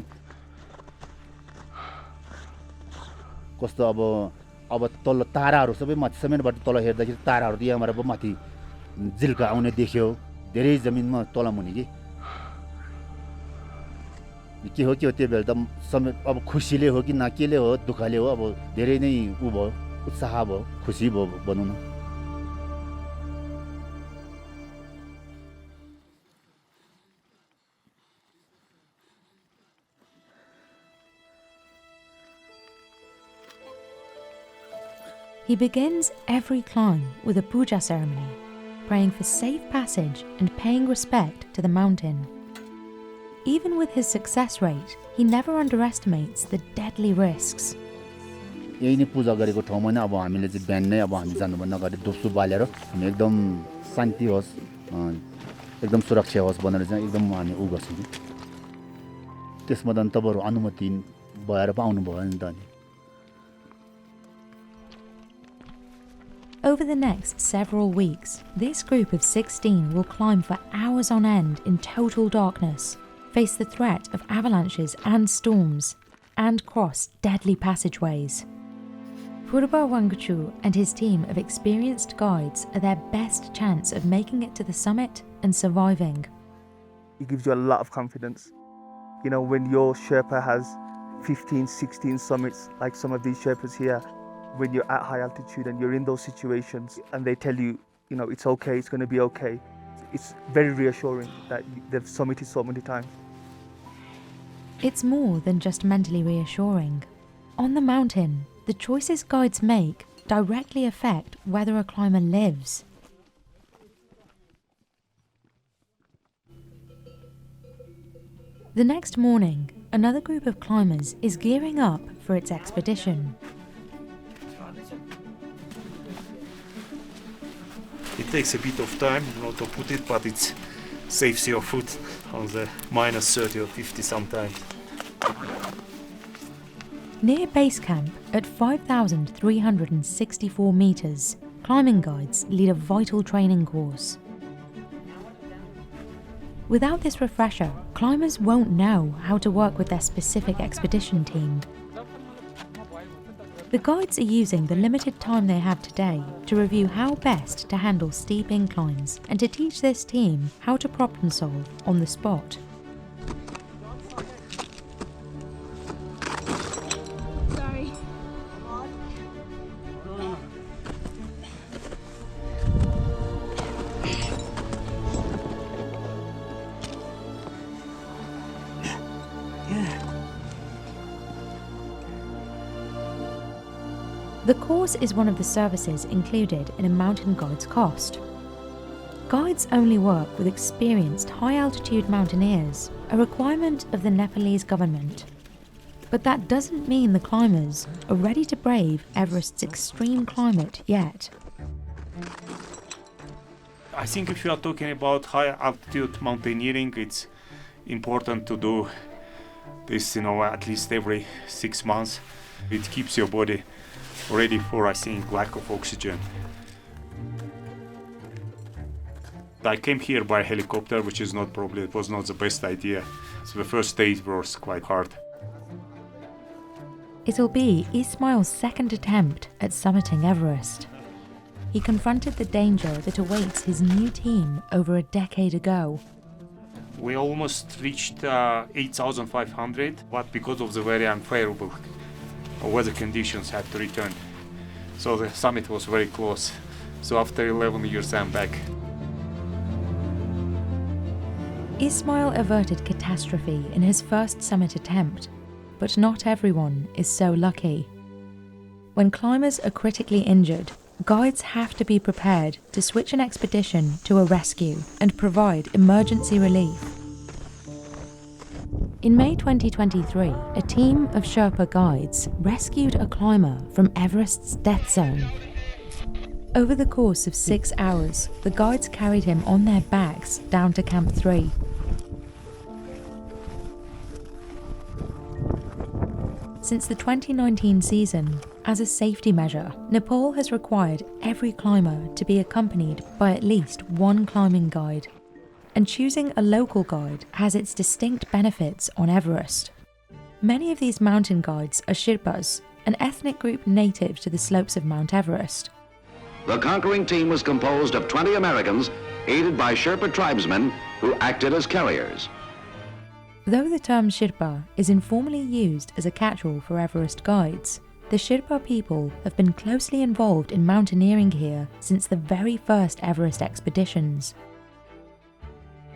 कस्तो अब तल ताराहरू सबै माथि समेतबाट तल हेर्दाखेरि ताराहरू यहाँबाट पो माथि जिल्का आउने देख्यो धेरै जमिनमा तल मुनि के हो त्यो बेला त समेत अब खुसीले हो कि न केले हो दुःखले हो अब धेरै नै उ भयो उत्साह भयो खुसी भयो भनौँ न. He begins every climb with a puja ceremony, praying for safe passage and paying respect to the mountain. Even with his success rate, he never underestimates the deadly risks. यही नै पूजा गरेको ठाउँमा नै अब हामीले चाहिँ बिहान नै अब हामी जानुभन्दा अगाडि धुपसुप बालेर हामी एकदम शान्ति होस् एकदम सुरक्षा होस् भनेर चाहिँ एकदम हामी उ गर्छौँ. त्यसमा त तपाईँहरू अनुमति भएर पो आउनु भयो नि त अनि. Over the next several weeks, this group of 16 will climb for hours on end in total darkness, face the threat of avalanches and storms, and cross deadly passageways. Furba Wangchu and his team of experienced guides are their best chance of making it to the summit and surviving. It gives you a lot of confidence. You know, when your Sherpa has 15, 16 summits, like some of these Sherpas here, when you're at high altitude and you're in those situations and they tell you, you know, it's okay, it's going to be okay. It's very reassuring that they've summited so many times. It's more than just mentally reassuring. On the mountain, the choices guides make directly affect whether a climber lives. The next morning, another group of climbers is gearing up for its expedition. It takes a bit of time, you know, to put it, but it saves your foot on the minus 30 or 50 sometimes. Near base camp at 5,364 meters, climbing guides lead a vital training course. Without this refresher, climbers won't know how to work with their specific expedition team. The guides are using the limited time they have today to review how best to handle steep inclines and to teach this team how to problem solve on the spot. Sorry. The course is one of the services included in a mountain guide's cost. Guides only work with experienced high-altitude mountaineers, a requirement of the Nepalese government. But that doesn't mean the climbers are ready to brave Everest's extreme climate yet. I think if you are talking about high altitude mountaineering, it's important to do this, you know, at least every 6 months. It keeps your body ready for, I think, lack of oxygen. I came here by helicopter, which is not probably, it was not the best idea. So the first day was quite hard. It'll be Ismail's second attempt at summiting Everest. He confronted the danger that awaits his new team over a decade ago. We almost reached 8,500, but because of the very unfavorable weather conditions, had to return. So the summit was very close. So after 11 years, I'm back. Ismail averted catastrophe in his first summit attempt, but not everyone is so lucky. When climbers are critically injured, guides have to be prepared to switch an expedition to a rescue and provide emergency relief. In May 2023, a team of Sherpa guides rescued a climber from Everest's death zone. Over the course of 6 hours, the guides carried him on their backs down to Camp 3. Since the 2019 season, as a safety measure, Nepal has required every climber to be accompanied by at least one climbing guide. And choosing a local guide has its distinct benefits on Everest. Many of these mountain guides are Sherpas, an ethnic group native to the slopes of Mount Everest. The conquering team was composed of 20 Americans, aided by Sherpa tribesmen who acted as carriers. Though the term Sherpa is informally used as a catch-all for Everest guides, the Sherpa people have been closely involved in mountaineering here since the very first Everest expeditions.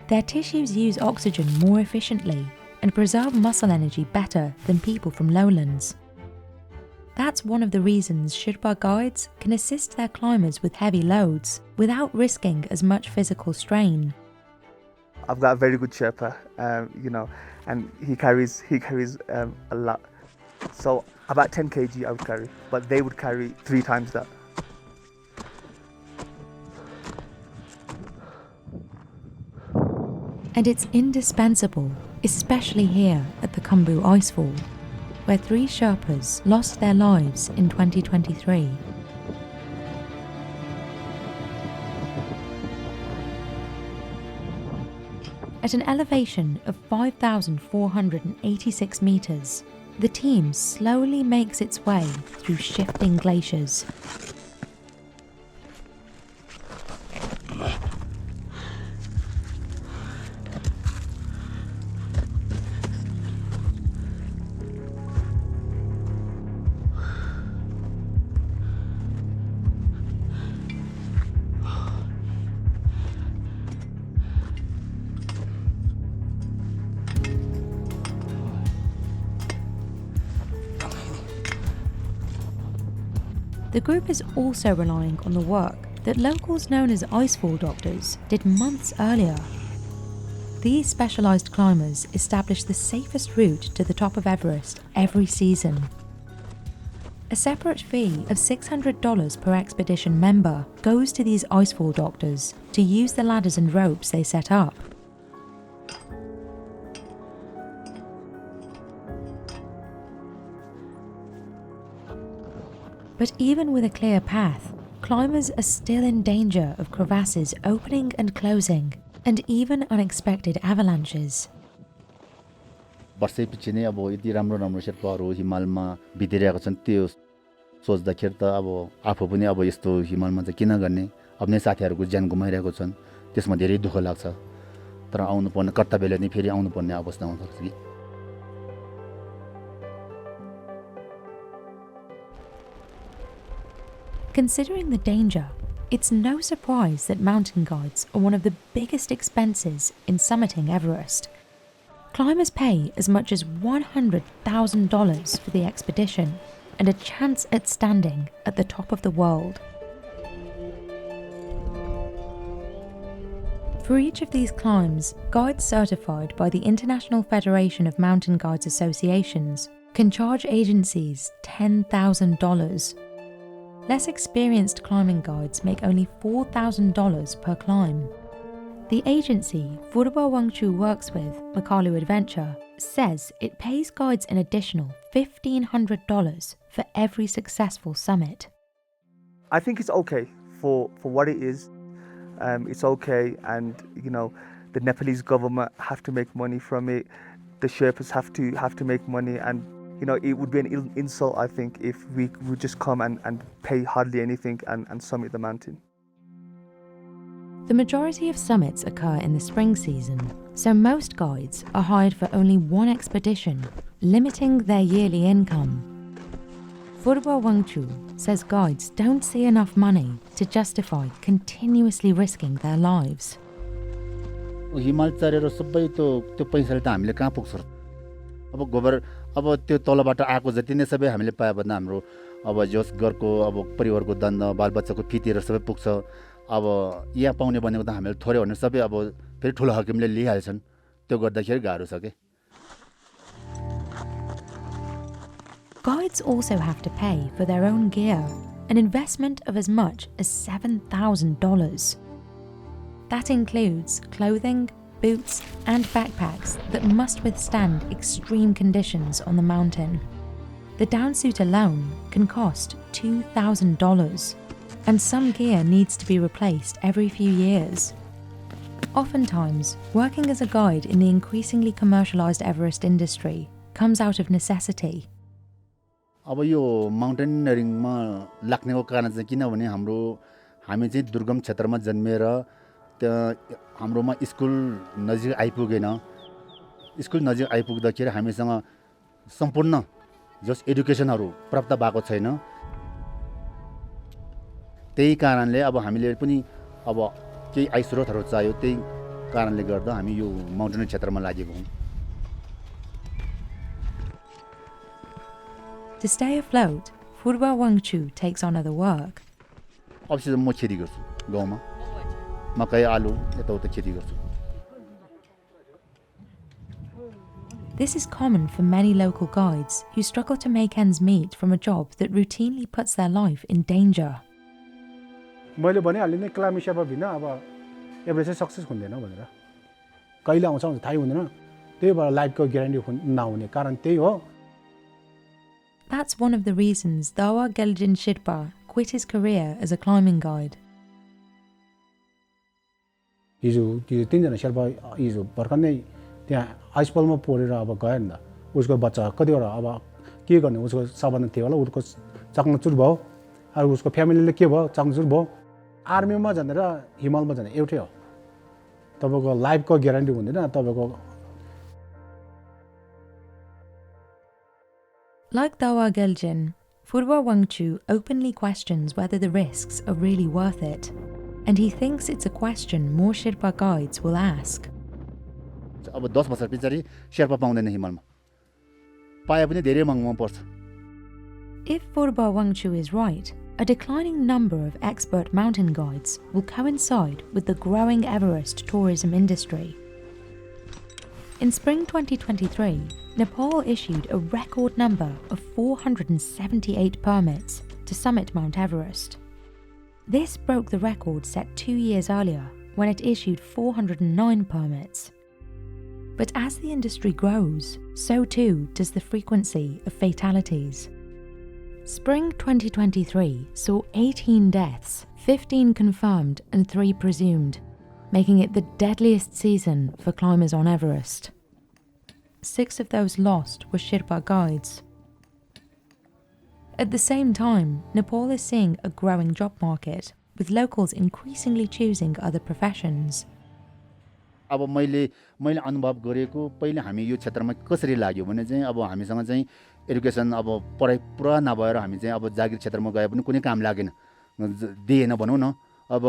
Their tissues use oxygen more efficiently and preserve muscle energy better than people from lowlands. That's one of the reasons Sherpa guides can assist their climbers with heavy loads without risking as much physical strain. I've got a very good Sherpa, you know, and he carries a lot. So about 10 kg I would carry, but they would carry 3 times that. And it's indispensable, especially here at the Khumbu Icefall, where 3 Sherpas lost their lives in 2023. At an elevation of 5,486 meters, the team slowly makes its way through shifting glaciers. The group is also relying on the work that locals known as icefall doctors did months earlier. These specialised climbers establish the safest route to the top of Everest every season. A separate fee of $600 per expedition member goes to these icefall doctors to use the ladders and ropes they set up. But even with a clear path, climbers are still in danger of crevasses opening and closing, and even unexpected avalanches. वर्षैपछि नै अब यति राम्रो राम्रो शेर्पाहरू हिमालमा बितिरहेका छन् त्यो सोच्दाखेरि त अब आफू पनि अब यस्तो हिमालमा चाहिँ किन गर्ने आफ्नै साथीहरूको ज्यान गुमाइरहेको छन् त्यसमा धेरै दुःख लाग्छ तर आउनु पर्ने कर्तव्यले नै फेरि आउनु पर्ने अवस्था आउँछ कि Considering the danger, it's no surprise that mountain guides are one of the biggest expenses in summiting Everest. Climbers pay as much as $100,000 for the expedition and a chance at standing at the top of the world. For each of these climbs, guides certified by the International Federation of Mountain Guides Associations can charge agencies $10,000. Less experienced climbing guides make only $4,000 per climb. The agency Furba Wangchu works with, Makalu Adventure, says it pays guides an additional $1,500 for every successful summit. I think it's okay for what it is. It's okay, and you know, the Nepalese government have to make money from it. The Sherpas have to make money, and you know, it would be an insult, I think, if we would just come and pay hardly anything and summit the mountain. The majority of summits occur in the spring season, so most guides are hired for only one expedition, limiting their yearly income. Furba Wangchu says guides don't see enough money to justify continuously risking their lives. हिमाल चढेर सबै त्यो पैसाले त हामीले कहाँ पुग्छ अब गोबर अब त्यो तलबाट आएको जति नै सबै हामीले पाए भने हाम्रो अब जस घरको अब परिवारको दण्ड बालबच्चाको फीतिर सबै पुग्छ अब यहाँ पाउने भनेको त हामीले थोरै भने सबै अब फेरि ठुलो हकिमले लिइहाल्छन् त्यो गर्दाखेरि गाह्रो छ के Guides also have to pay for their own gear, an investment of as much as $7,000. That includes clothing, boots, and backpacks that must withstand extreme conditions on the mountain. The downsuit alone can cost $2,000, and some gear needs to be replaced every few years. Oftentimes, working as a guide in the increasingly commercialized Everest industry comes out of necessity. अब यो माउन्टेनियरिङमा लाग्नेको कारण चाहिँ किनभने हामी चाहिँ दुर्गम क्षेत्रमा जन्मेर त्यहाँ हाम्रोमा स्कुल नजिक आइपुगेन स्कुल नजिक आइपुग्दाखेरि हामीसँग सम्पूर्ण जस एजुकेसनहरु प्राप्त भएको छैन त्यही कारणले अब हामीले पनि अब केही आय स्रोतहरु चाहियो त्यही कारणले गर्दा हामी यो माउन्टेन क्षेत्रमा लागेको हौं To stay afloat, Furba Wangchu takes on other work. अब चाहिँ म खेती गर्छु गाउँमा मकै आलु यताउता खेती गर्छु This is common for many local guides who struggle to make ends meet from a job that routinely puts their life in danger. मैले भने हाल्ने नै क्लाइम्बिङ शेर्पा बिना अब एभरेस्ट सक्सेस हुँदैन भनेर कहिले आउँछ भने थाहै हुँदैन त्यही भएर लाइफको ग्यारेन्टी नहुने कारण त्यही हो That's one of the reasons Dawa Geljin Sherpa quit his career as a climbing guide. हिजो तीनजना शेर्पा हिजो भर्खरै त्यहाँ आइसफलमा परेर अब गयो नि त उसको बच्चा कतिवटा अब के गर्ने उसको सावधान थियो होला उसको चकनाचुर भयो अरु उसको फ्यामिलीले के भयो चकनाचुर भयो आर्मीमा जानेर हिमालमा जाने एउटै हो तपाईको लाइफको ग्यारेन्टी हुँदैन तपाईको Like Dawa Geljin, Furba Wangchu openly questions whether the risks are really worth it, and he thinks it's a question more Sherpa guides will ask. अब 10 वर्ष पछाडी शेर्पा पाउँदैन हिमालमा पाए पनि धेरै महँगो पर्छ If Furba Wangchu is right, a declining number of expert mountain guides will coincide with the growing Everest tourism industry. In spring 2023, Nepal issued a record number of 478 permits to summit Mount Everest. This broke the record set 2 years earlier when it issued 409 permits. But as the industry grows, so too does the frequency of fatalities. Spring 2023 saw 18 deaths, 15 confirmed and 3 presumed, making it the deadliest season for climbers on Everest. 6 of those lost were Sherpa guides. At the same time, Nepal is seeing a growing job market, with locals increasingly choosing other professions. अब मैले अनुभव गरेको पहिले हामी यो क्षेत्रमा कसरी लाग्यो भने चाहिँ अब हामीसँग चाहिँ एजुकेसन अब पढाइ पुरा नभएर हामी चाहिँ अब जागिर क्षेत्रमा गए पनि कुनै काम लागेन दिएन भनौं न अब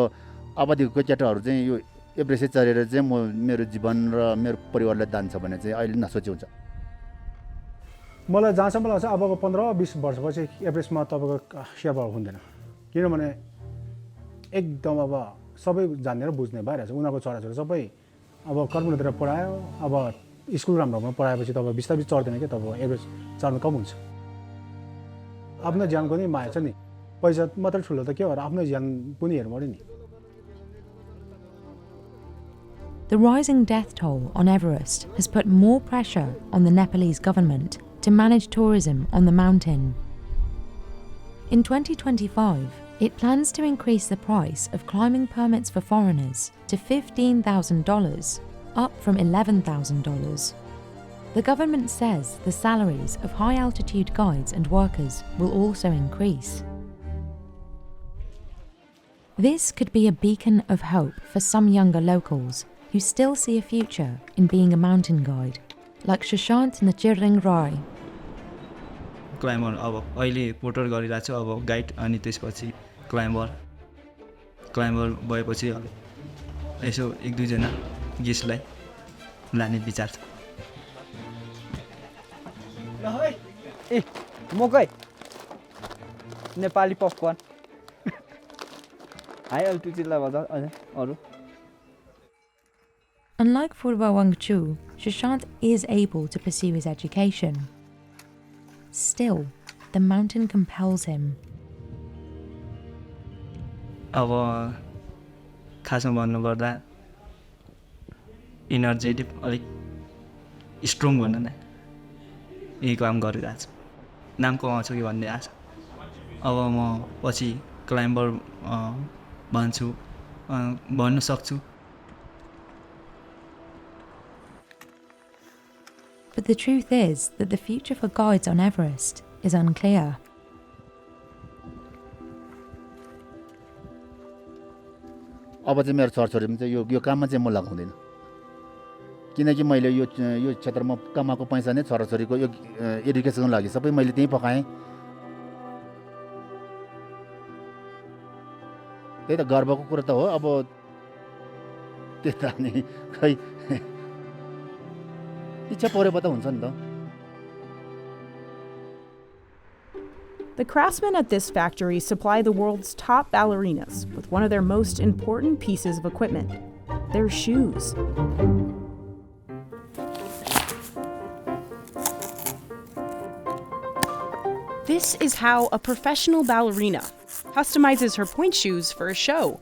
अवधिको केटाहरु चाहिँ यो एभरेस्ट चढेर चाहिँ म मेरो जीवन र मेरो परिवारलाई दान्छ भने चाहिँ अहिले नसोचे हुन्छ मलाई जहाँसम्म लाग्छ अबको 15-20 वर्षपछि एभरेस्टमा तपाईको शेर्पा हुँदैन किनभने एकदम अब सबै जान्ने र बुझ्ने भइरहेछ उनीहरुको छोराछोरी सबै अब कर्मतिर पढायो अब स्कुल राम्रोमा पढाएपछि तब बिस्तारै चढ्दैन के तब एभरेज चढ्न कम हुन्छ आफ्नो ज्यानको नि माया छ नि पैसा मात्र ठुलो त के हो र आफ्नो ज्यान पनि हेर्नु पर्यो नि The rising death toll on Everest has put more pressure on the Nepalese government to manage tourism on the mountain. In 2025, it plans to increase the price of climbing permits for foreigners to $15,000, up from $11,000. The government says the salaries of high-altitude guides and workers will also increase. This could be a beacon of hope for some younger locals who still see a future in being a mountain guide, like Shashant Nachirring Rai. Climber अब अहिले porter गरिरहेको छु अब guide अनि त्यसपछि climber भएपछि अब यसो 1-2 जना गेस्टलाई लाने विचार छ ल है ए मकै नेपाली पपकर्न हाई अल्टिट्युडलाई बजा अरु Unlike Purva Wangchu, Shashant is able to pursue his education. Still, the mountain compels him. अब खासमा भन्नुपर्दा एनर्जेटिक अलिक स्ट्रङ भन्न न यही काम गरिरहेको छु नाम कमाउँछु कि भन्ने आशा अब म पछि क्लाइम्बर भन्छु भन्न सक्छु But the truth is that the future for guides on Everest is unclear. अब चाहिँ मेरो छोराछोरीमा चाहिँ यो काममा चाहिँ म लगाउँदैन किनकि मैले यो क्षेत्रमा कमाएको पैसा नै छोराछोरीको यो एजुकेसनको लागि सबै मैले त्यही पकाएँ त्यही त गर्वको कुरा त हो अब त्यता नि खै इच्छा परे पता हुन्छ नि त The craftsmen at this factory supply the world's top ballerinas with one of their most important pieces of equipment, their shoes. This is how a professional ballerina customizes her point shoes for a show.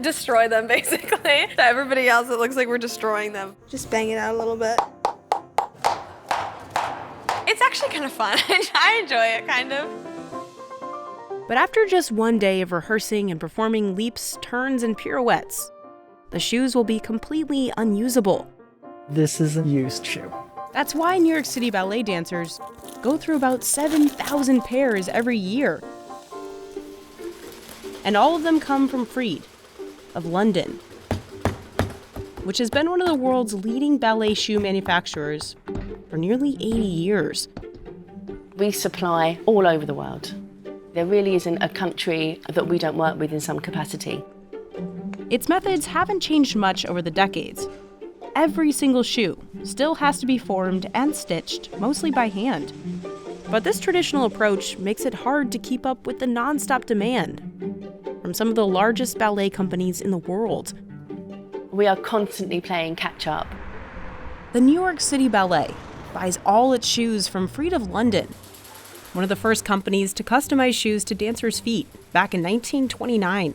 Destroy them, basically. To everybody else, it looks like we're destroying them. Just bang it out a little bit. It's actually kind of fun. I enjoy it, kind of. But after just one day of rehearsing and performing leaps, turns, and pirouettes, the shoes will be completely unusable. This is a used shoe. That's why New York City ballet dancers go through about 7,000 pairs every year. And all of them come from Freed, of London, which has been one of the world's leading ballet shoe manufacturers for nearly 80 years. We supply all over the world. There really isn't a country that we don't work with in some capacity. Its methods haven't changed much over the decades. Every single shoe still has to be formed and stitched, mostly by hand. But this traditional approach makes it hard to keep up with the nonstop demand from some of the largest ballet companies in the world. We are constantly playing catch up. The New York City Ballet buys all its shoes from Freed of London, one of the first companies to customize shoes to dancers' feet back in 1929.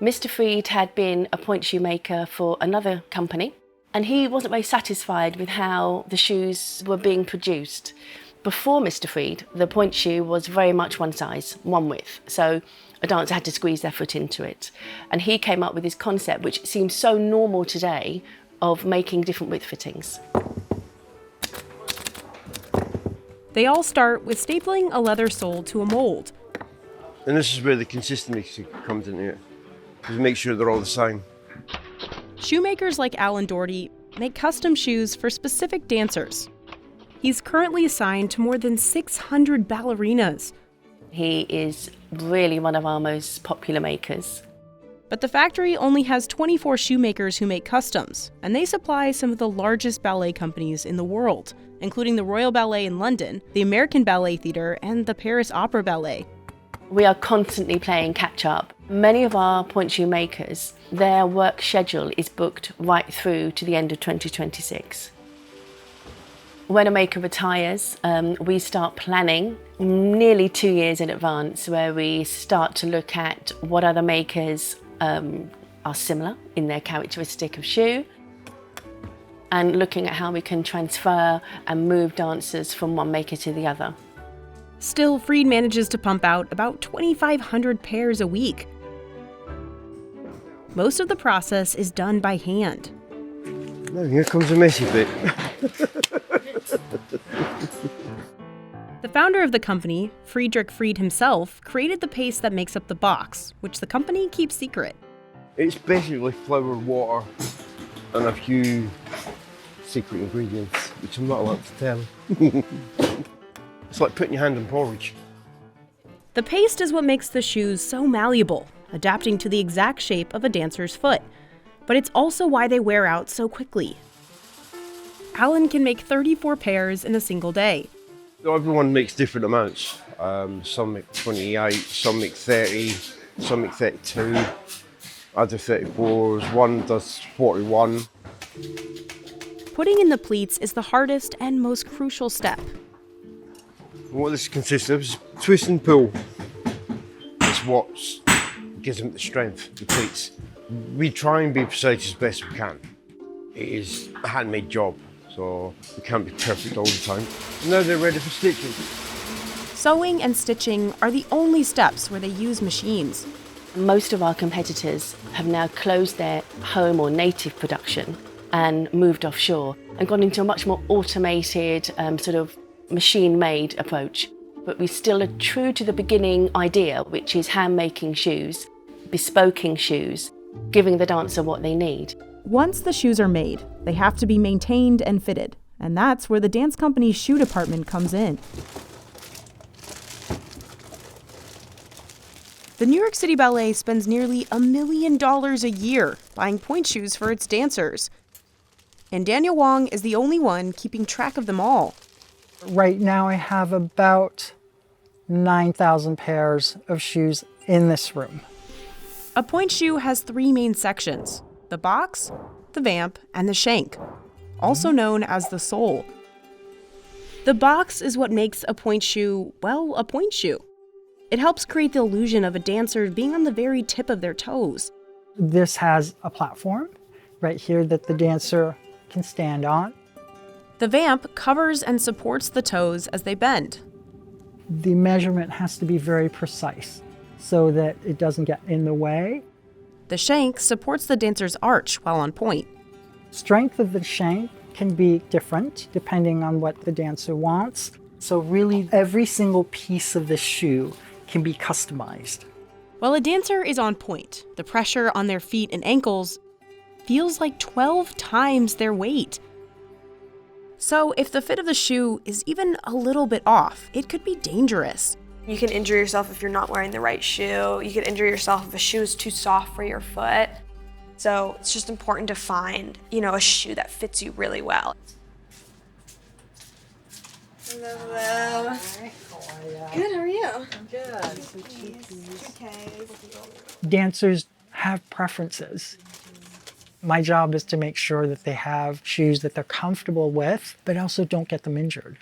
Mr. Freed had been a point shoe maker for another company, and he wasn't very satisfied with how the shoes were being produced. Before Mr. Freed, the point shoe was very much one size, one width, so a dancer had to squeeze their foot into it. And he came up with this concept, which seems so normal today, of making different width fittings. They all start with stapling a leather sole to a mold. And this is where the consistency comes into it. Just make sure they're all the same. Shoemakers like Alan Doherty make custom shoes for specific dancers. He's currently assigned to more than 600 ballerinas. He is really one of our most popular makers. But the factory only has 24 shoemakers who make customs, and they supply some of the largest ballet companies in the world, including the Royal Ballet in London, the American Ballet Theatre, and the Paris Opera Ballet. We are constantly playing catch up. Many of our point shoe makers, their work schedule is booked right through to the end of 2026. When a maker retires, we start planning nearly 2 years in advance, where we start to look at what other makers are similar in their characteristic of shoe, and looking at how we can transfer and move dancers from one maker to the other. Still, Freed manages to pump out about 2,500 pairs a week. Most of the process is done by hand. No, here comes the messy bit. The founder of the company, Friedrich Freed himself, created the paste that makes up the box, which the company keeps secret. It's basically flour, water, and a few secret ingredients, which I'm not allowed to tell. It's like putting your hand in porridge. The paste is what makes the shoes so malleable, adapting to the exact shape of a dancer's foot. But it's also why they wear out so quickly. Alan can make 34 pairs in a single day. So everyone makes different amounts. Some make 28, some make 30, some make 32, other 34s, one does 41. Putting in the pleats is the hardest and most crucial step. What this consists of is twist and pull. It's what gives them the strength, the pleats. We try and be precise as best we can. It is a handmade job, so we can't be perfect all the time. Now they're ready for stitching. Sewing and stitching are the only steps where they use machines. Most of our competitors have now closed their home or native production and moved offshore and gone into a much more automated sort of machine-made approach. But we still are true to the beginning idea, which is hand-making shoes, bespoking shoes, giving the dancer what they need. Once the shoes are made, they have to be maintained and fitted, and that's where the dance company's shoe department comes in. The New York City Ballet spends nearly $1 million a year buying point shoes for its dancers. And Daniel Wong is the only one keeping track of them all. Right now I have about 9,000 pairs of shoes in this room. A point shoe has 3 main sections: the box, the vamp, and the shank, also known as the sole. The box is what makes a point shoe, well, a point shoe. It helps create the illusion of a dancer being on the very tip of their toes. This has a platform right here that the dancer can stand on. The vamp covers and supports the toes as they bend. The measurement has to be very precise so that it doesn't get in the way. The shank supports the dancer's arch while on point. Strength of the shank can be different depending on what the dancer wants. So really every single piece of the shoe can be customized. While a dancer is on point, the pressure on their feet and ankles feels like 12 times their weight. So if the fit of the shoe is even a little bit off, it could be dangerous. You can injure yourself if you're not wearing the right shoe. You can injure yourself if a shoe is too soft for your foot. So it's just important to find, a shoe that fits you really well. Hello. Good, how are you? I'm good. Dancers have preferences. My job is to make sure that they have shoes that they're comfortable with, but also don't get them injured.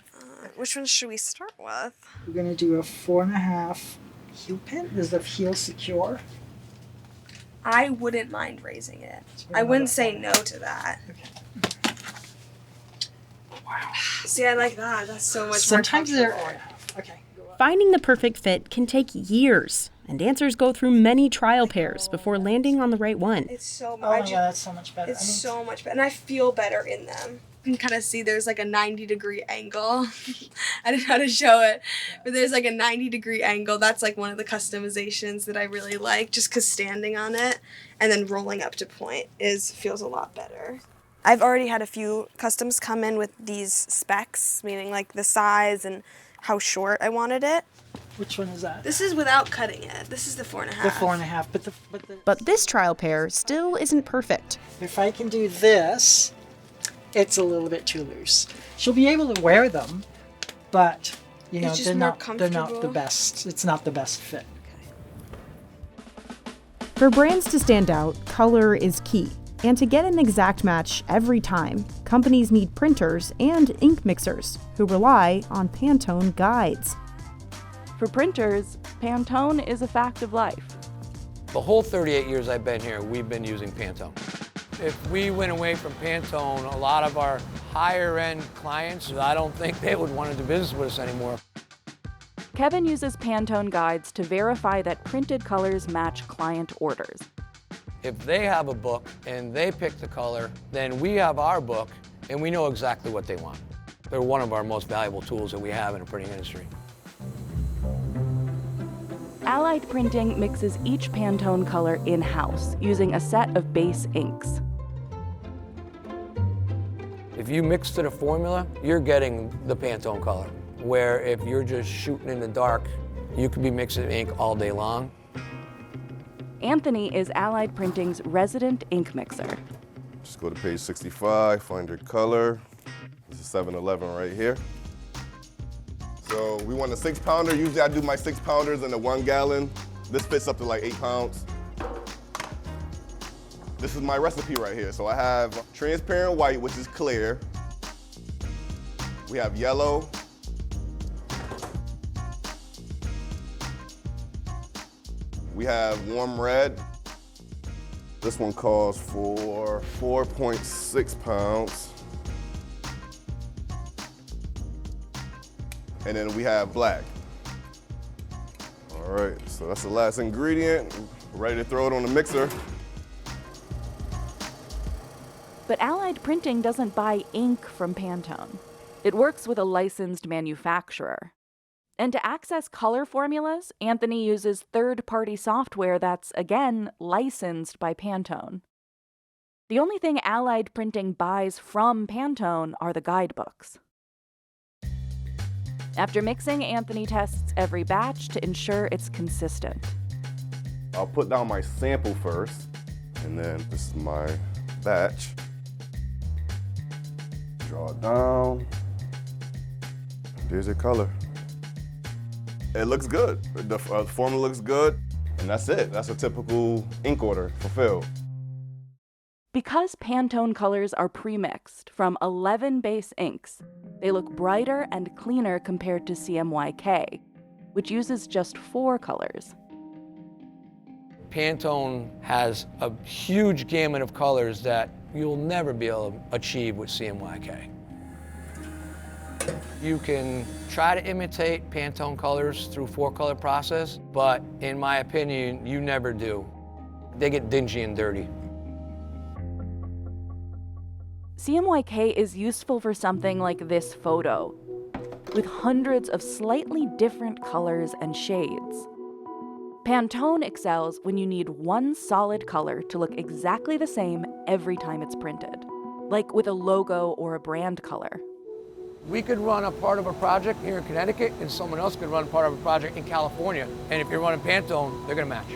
Which one should we start with? We're going to do a 4.5 heel pin. Is the heel secure? I wouldn't mind raising it. I wouldn't say no to that. Okay. Wow. See, I like that. That's so much Sometimes more comfortable. Okay. Finding the perfect fit can take years, and dancers go through many trial pairs before landing on the right one. It's so Oh my God, that's so much better. It's so much better, and I feel better in them. You can kind of see there's like a 90-degree angle. I don't know how to show it, but there's like a 90-degree angle. That's like one of the customizations that I really like, just because standing on it and then rolling up to point feels a lot better. I've already had a few customs come in with these specs, meaning like the size and how short I wanted it. Which one is that? This is without cutting it. This is the 4.5. The 4.5, But this trial pair still isn't perfect. If I can do this, it's a little bit too loose. She'll be able to wear them, but you know, It's just they're more not the comfortable. best. It's not the best fit. For brands to stand out, color is key. And to get an exact match every time, companies need printers and ink mixers who rely on Pantone guides. For printers, Pantone is a fact of life. The whole 38 years I've been here, we've been using Pantone. If we went away from Pantone, a lot of our higher-end clients, I don't think they would want to do business with us anymore. Kevin uses Pantone guides to verify that printed colors match client orders. If they have a book and they pick the color, then we have our book and we know exactly what they want. They're one of our most valuable tools that we have in the printing industry. Allied Printing mixes each Pantone color in-house using a set of base inks. If you mix to the formula, you're getting the Pantone color. Where if you're just shooting in the dark, you could be mixing ink all day long. Anthony is Allied Printing's resident ink mixer. Just go to page 65, find your color. This is 7-Eleven right here. So we want a 6-pounder. Usually I do my 6-pounders in a 1 gallon. This fits up to like 8 pounds. This is my recipe right here. So I have transparent white, which is clear. We have yellow. We have warm red. This one calls for 4.6 pounds. And then we have black. All right, so that's the last ingredient. Ready to throw it on the mixer. But Allied Printing doesn't buy ink from Pantone. It works with a licensed manufacturer. And to access color formulas, Anthony uses third-party software that's, again, licensed by Pantone. The only thing Allied Printing buys from Pantone are the guidebooks. After mixing, Anthony tests every batch to ensure it's consistent. I'll put down my sample first, and then this is my batch. Draw it down. There's your color. It looks good. The formula looks good, and that's it. That's a typical ink order fulfilled. Because Pantone colors are pre-mixed from 11 base inks, they look brighter and cleaner compared to CMYK, which uses just 4 colors. Pantone has a huge gamut of colors that you'll never be able to achieve with CMYK. You can try to imitate Pantone colors through 4-color process, but in my opinion, you never do. They get dingy and dirty. CMYK is useful for something like this photo, with hundreds of slightly different colors and shades. Pantone excels when you need one solid color to look exactly the same every time it's printed, like with a logo or a brand color. We could run a part of a project here in Connecticut, and someone else could run part of a project in California. And if you're running Pantone, they're gonna match.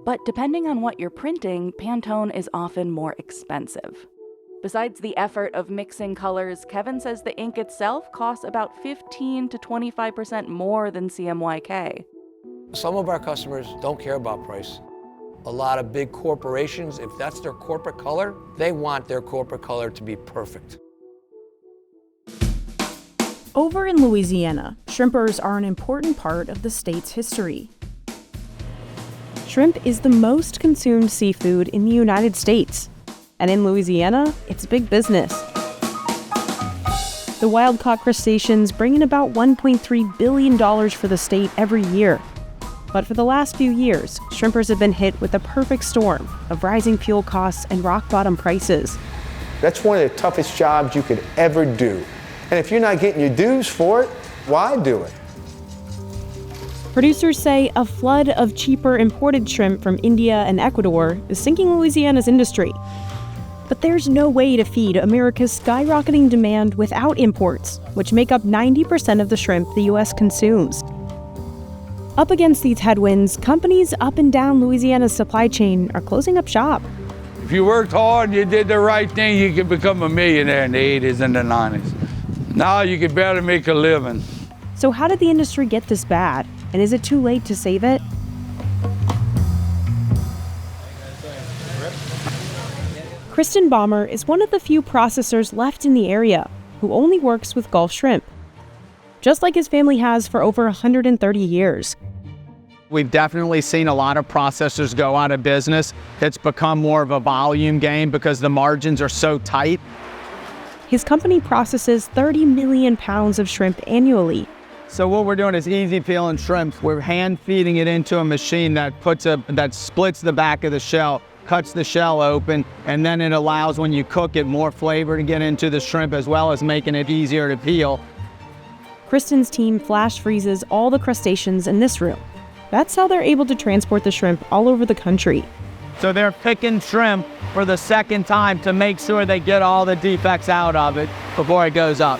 But depending on what you're printing, Pantone is often more expensive. Besides the effort of mixing colors, Kevin says the ink itself costs about 15 to 25% more than CMYK. Some of our customers don't care about price. A lot of big corporations, if that's their corporate color, they want their corporate color to be perfect. Over in Louisiana, shrimpers are an important part of the state's history. Shrimp is the most consumed seafood in the United States. And in Louisiana, it's big business. The wild-caught crustaceans bring in about $1.3 billion for the state every year. But for the last few years, shrimpers have been hit with a perfect storm of rising fuel costs and rock-bottom prices. That's one of the toughest jobs you could ever do. And if you're not getting your dues for it, why do it? Producers say a flood of cheaper imported shrimp from India and Ecuador is sinking Louisiana's industry. But there's no way to feed America's skyrocketing demand without imports, which make up 90% of the shrimp the U.S. consumes. Up against these headwinds, companies up and down Louisiana's supply chain are closing up shop. If you worked hard and you did the right thing, you could become a millionaire in the 80s and the 90s. Now you could barely make a living. So how did the industry get this bad? And is it too late to save it? Kristen Baumer is one of the few processors left in the area who only works with Gulf shrimp, just like his family has for over 130 years. We've definitely seen a lot of processors go out of business. It's become more of a volume game because the margins are so tight. His company processes 30 million pounds of shrimp annually. So what we're doing is easy peeling shrimp. We're hand feeding it into a machine that splits the back of the shell, cuts the shell open, and then it allows, when you cook it, more flavor to get into the shrimp as well as making it easier to peel. Kristen's team flash freezes all the crustaceans in this room. That's how they're able to transport the shrimp all over the country. So they're picking shrimp for the second time to make sure they get all the defects out of it before it goes up.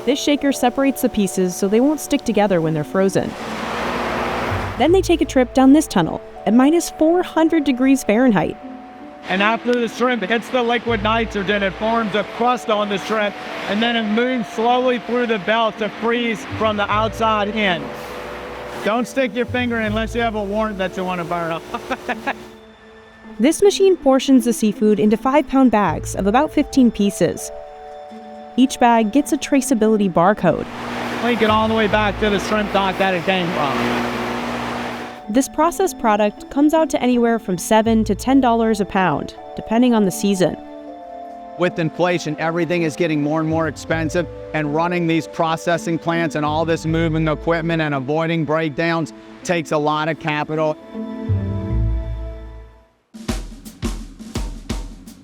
This shaker separates the pieces so they won't stick together when they're frozen. Then they take a trip down this tunnel at minus 400 degrees Fahrenheit. And after the shrimp hits the liquid nitrogen, it forms a crust on the shrimp, and then it moves slowly through the belt to freeze from the outside in. Don't stick your finger in unless you have a warrant that you want to burn up. This machine portions the seafood into 5-pound bags of about 15 pieces. Each bag gets a traceability barcode. Link it all the way back to the shrimp dock that it came from. This processed product comes out to anywhere from $7 to $10 a pound, depending on the season. With inflation, everything is getting more and more expensive, and running these processing plants and all this moving equipment and avoiding breakdowns takes a lot of capital.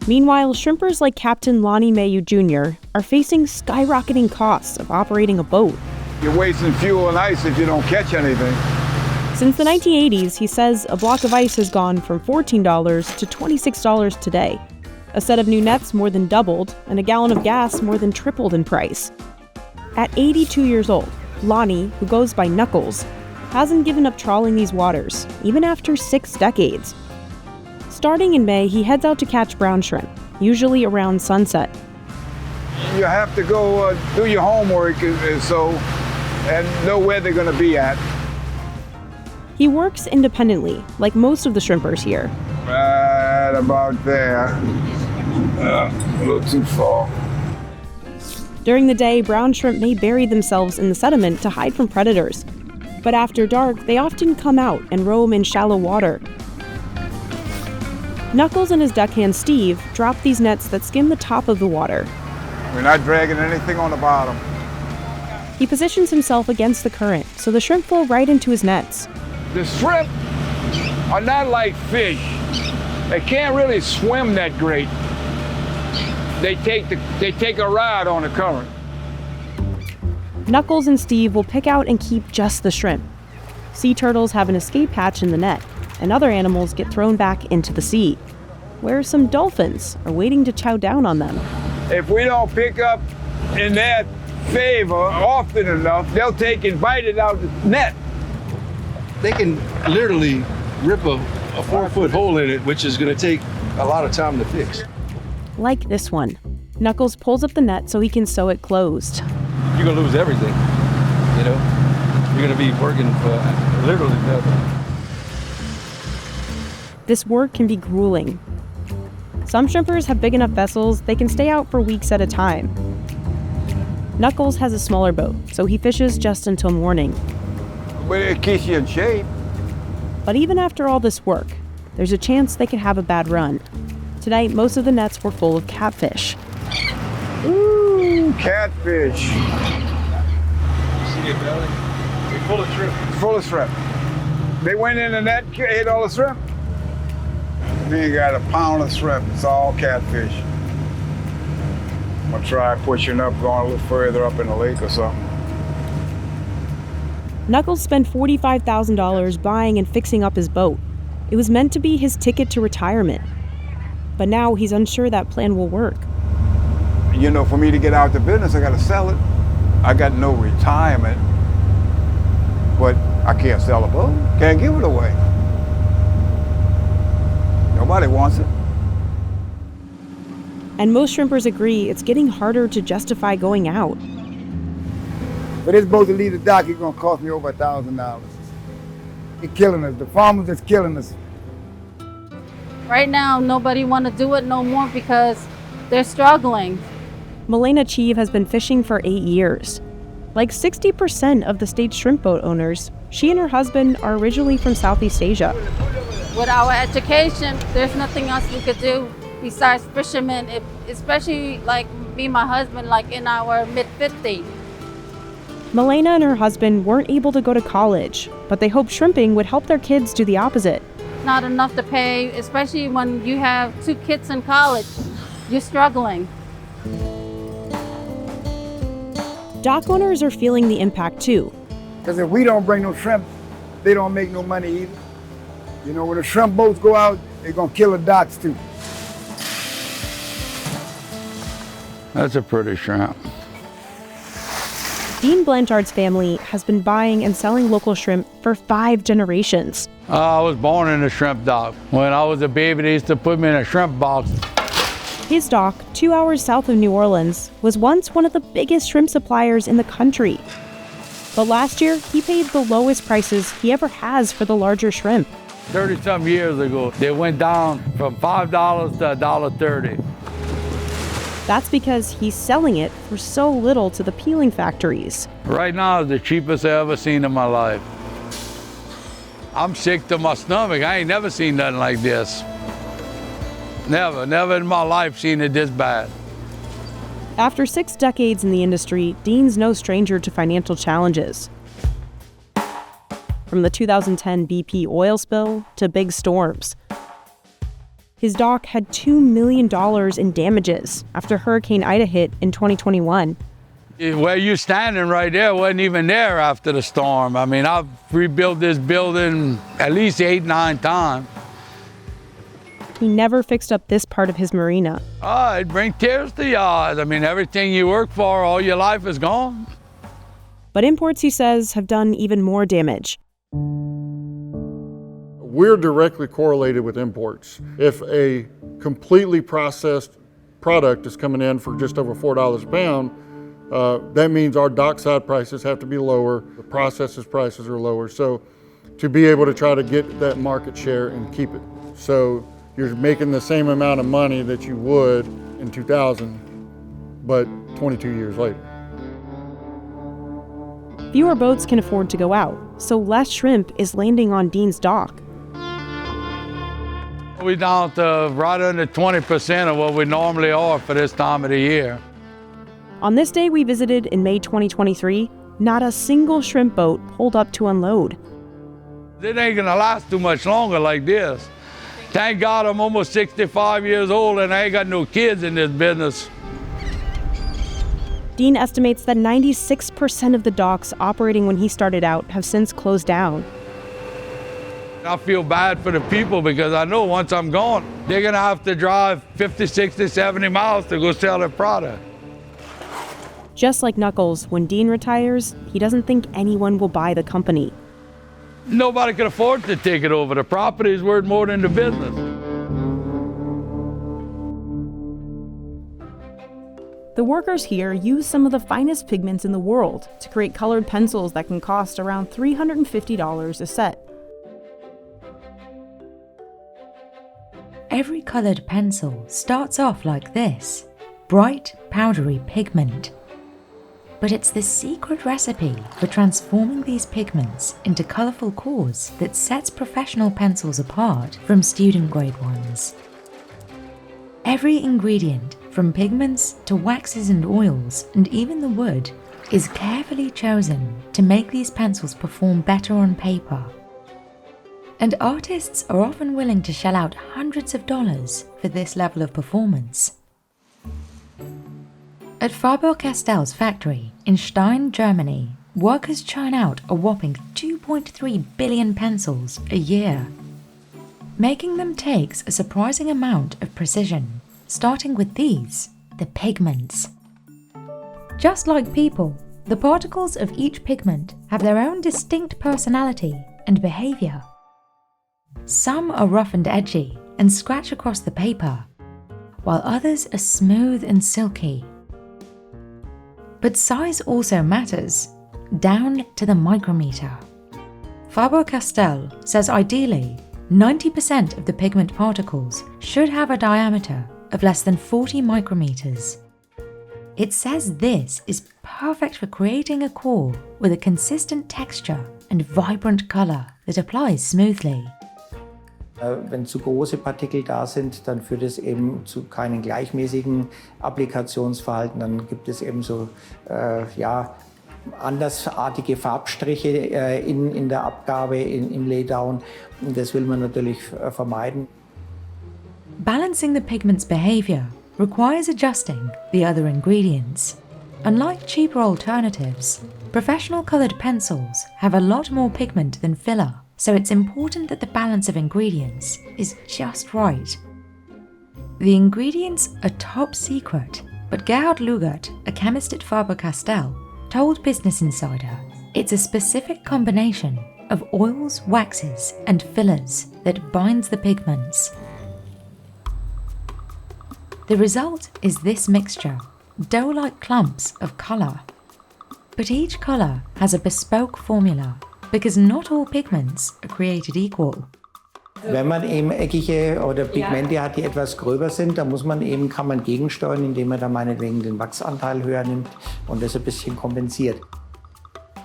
Meanwhile, shrimpers like Captain Lonnie Mayu Jr. are facing skyrocketing costs of operating a boat. You're wasting fuel and ice if you don't catch anything. Since the 1980s, he says a block of ice has gone from $14 to $26 today. A set of new nets more than doubled, and a gallon of gas more than tripled in price. At 82 years old, Lonnie, who goes by Knuckles, hasn't given up trawling these waters, even after 6 decades. Starting in May, he heads out to catch brown shrimp, usually around sunset. You have to go do your homework and know where they're going to be at. He works independently, like most of the shrimpers here. Right about there. A little too far. During the day, brown shrimp may bury themselves in the sediment to hide from predators. But after dark, they often come out and roam in shallow water. Knuckles and his deckhand Steve drop these nets that skim the top of the water. We're not dragging anything on the bottom. He positions himself against the current, so the shrimp fall right into his nets. The shrimp are not like fish. They can't really swim that great. They take a ride on the current. Knuckles and Steve will pick out and keep just the shrimp. Sea turtles have an escape hatch in the net, and other animals get thrown back into the sea, where some dolphins are waiting to chow down on them. If we don't pick up in their favor often enough, they'll take and bite it out of the net. They can literally rip a 4-foot hole in it, which is going to take a lot of time to fix. like this one. Knuckles pulls up the net so he can sew it closed. You're gonna lose everything, you know? You're gonna be working for literally nothing. This work can be grueling. Some shrimpers have big enough vessels they can stay out for weeks at a time. Knuckles has a smaller boat, so he fishes just until morning. But it keeps you in shape. But even after all this work, there's a chance they could have a bad run. Tonight, most of the nets were full of catfish. Ooh, catfish. See it, Belly? It's full of shrimp. Full of shrimp. They went in the net, ate all the shrimp. We ain't got a pound of shrimp. It's all catfish. I'm gonna try pushing up, going a little further up in the lake or something. Knuckles spent $45,000 buying and fixing up his boat. It was meant to be his ticket to retirement. But now he's unsure that plan will work. You know, for me to get out the business, I gotta sell it. I got no retirement, but I can't sell a boat. Can't give it away. Nobody wants it. And most shrimpers agree it's getting harder to justify going out. For this boat to leave the dock, it's gonna cost me over $1,000. It's killing us. The farmers is killing us. Right now, nobody want to do it no more because they're struggling. Milena Cheeve has been fishing for 8 years. Like 60% of the state's shrimp boat owners, she and her husband are originally from Southeast Asia. With our education, there's nothing else we could do besides fishermen, especially like me and my husband, like in our mid-50s. Milena and her husband weren't able to go to college, but they hoped shrimping would help their kids do the opposite. Not enough to pay, especially when you have 2 kids in college. You're struggling. Dock owners are feeling the impact too. Because if we don't bring no shrimp, they don't make no money either. You know, when the shrimp boats go out, they're gonna kill the docks too. That's a pretty shrimp. Dean Blanchard's family has been buying and selling local shrimp for 5 generations. I was born in a shrimp dock. When I was a baby, they used to put me in a shrimp box. His dock, 2 hours south of New Orleans, was once one of the biggest shrimp suppliers in the country. But last year, he paid the lowest prices he ever has for the larger shrimp. 30-some years ago, they went down from $5 to $1.30. That's because he's selling it for so little to the peeling factories. Right now, it's the cheapest I ever seen in my life. I'm sick to my stomach. I ain't never seen nothing like this. Never in my life seen it this bad. After 6 decades in the industry, Dean's no stranger to financial challenges. From the 2010 BP oil spill to big storms. His dock had $2 million in damages after Hurricane Ida hit in 2021. Where you're standing right there wasn't even there after the storm. I mean, I've rebuilt this building at least 8-9 times. He never fixed up this part of his marina. It brings tears to your eyes. I mean, everything you work for all your life is gone. But imports, he says, have done even more damage. We're directly correlated with imports. If a completely processed product is coming in for just over $4 a pound, that means our dockside prices have to be lower, the processors' prices are lower. So to be able to try to get that market share and keep it. So you're making the same amount of money that you would in 2000, but 22 years later. Fewer boats can afford to go out, so less shrimp is landing on Dean's dock. We're down to right under 20% of what we normally are for this time of the year. On this day we visited in May 2023, not a single shrimp boat pulled up to unload. It ain't gonna last too much longer like this. Thank God I'm almost 65 years old and I ain't got no kids in this business. Dean estimates that 96% of the docks operating when he started out have since closed down. I feel bad for the people because I know once I'm gone, they're gonna have to drive 50, 60, 70 miles to go sell their product. Just like Knuckles, when Dean retires, he doesn't think anyone will buy the company. Nobody can afford to take it over. The property is worth more than the business. The workers here use some of the finest pigments in the world to create colored pencils that can cost around $350 a set. Every colored pencil starts off like this, bright, powdery pigment. But it's the secret recipe for transforming these pigments into colorful cores that sets professional pencils apart from student-grade ones. Every ingredient, from pigments to waxes and oils, and even the wood, is carefully chosen to make these pencils perform better on paper. And artists are often willing to shell out hundreds of dollars for this level of performance. At Faber-Castell's factory in Stein, Germany, workers churn out a whopping 2.3 billion pencils a year. Making them takes a surprising amount of precision, starting with these, the pigments. Just like people, the particles of each pigment have their own distinct personality and behavior. Some are rough and edgy and scratch across the paper, while others are smooth and silky. But size also matters, down to the micrometer. Faber-Castell says ideally, 90% of the pigment particles should have a diameter of less than 40 micrometers. It says this is perfect for creating a core with a consistent texture and vibrant color that applies smoothly. Wenn zu große Partikel da sind, dann führt es eben zu keinen gleichmäßigen Applikationsverhalten. Dann gibt es eben so andersartige Farbstriche in der Abgabe, im Laydown. Und das will man natürlich vermeiden. Balancing the pigment's behavior requires adjusting the other ingredients. Unlike cheaper alternatives, professional colored pencils have a lot more pigment than filler. So it's important that the balance of ingredients is just right. The ingredients are top secret, but Gerhard Lugert, a chemist at Faber-Castell, told Business Insider it's a specific combination of oils, waxes, and fillers that binds the pigments. The result is this mixture, dough-like clumps of colour. But each colour has a bespoke formula, because not all pigments are created equal. Wenn man eben eckige oder Pigmente hat, die etwas gröber sind, dann kann man gegensteuern, indem man da meinetwegen den Wachsanteil höher nimmt und das ein bisschen kompensiert.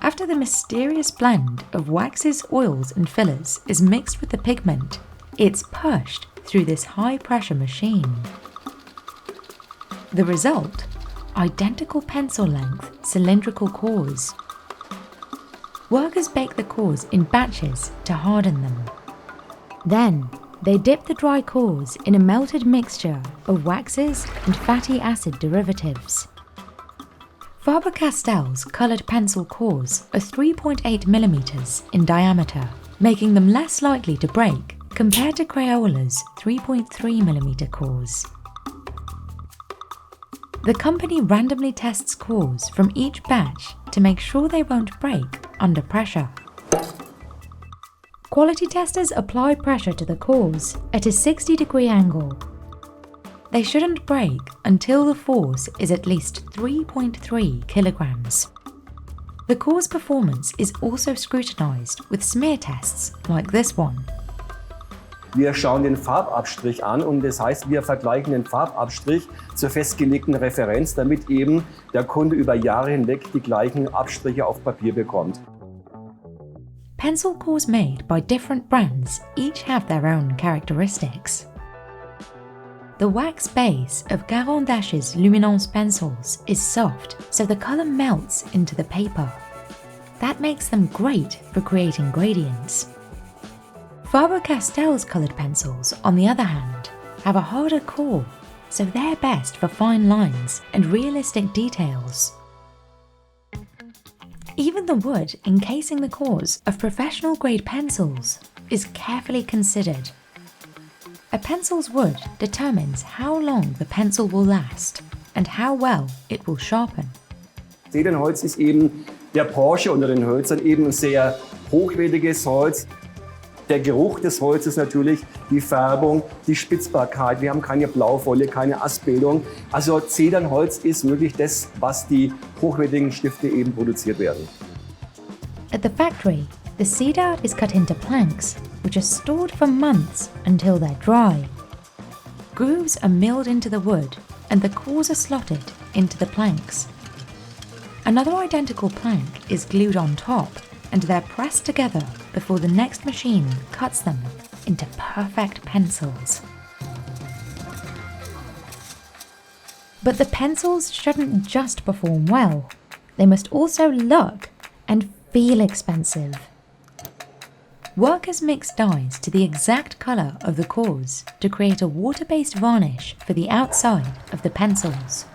After the mysterious blend of waxes, oils and fillers is mixed with the pigment, it's pushed through this high-pressure machine. The result? Identical pencil-length cylindrical cores. Workers bake the cores in batches to harden them. Then, they dip the dry cores in a melted mixture of waxes and fatty acid derivatives. Faber-Castell's coloured pencil cores are 3.8 millimeters in diameter, making them less likely to break compared to Crayola's 3.3 millimeter cores. The company randomly tests cores from each batch to make sure they won't break under pressure. Quality testers apply pressure to the cores at a 60-degree angle. They shouldn't break until the force is at least 3.3 kilograms. The core's performance is also scrutinized with smear tests like this one. Wir schauen den Farbabstrich an und das heißt, wir vergleichen den Farbabstrich zur festgelegten Referenz, damit eben der Kunde über Jahre hinweg die gleichen Abstriche auf Papier bekommt. Pencil cores made by different brands each have their own characteristics. The wax base of Caran d'Ache's Luminance pencils is soft, so the colour melts into the paper. That makes them great for creating gradients. Faber-Castell's coloured pencils, on the other hand, have a harder core, so they're best for fine lines and realistic details. Even the wood encasing the cores of professional-grade pencils is carefully considered. A pencil's wood determines how long the pencil will last and how well it will sharpen. Zedernholz ist eben der Porsche unter den Hölzern, eben ein sehr hochwertiges Holz. Der Geruch des Holzes natürlich die Färbung, die Spitzbarkeit. Wir haben keine Blaufolie, keine Astbildung. Also Zedernholz ist wirklich das, was die hochwertigen Stifte eben produziert werden. At the factory, the cedar is cut into planks, which are stored for months until they're dry. Grooves are milled into the wood, and the cores are slotted into the planks. Another identical plank is glued on top, and they're pressed together before the next machine cuts them into perfect pencils. But the pencils shouldn't just perform well. They must also look and feel expensive. Workers mix dyes to the exact colour of the cores to create a water-based varnish for the outside of the pencils.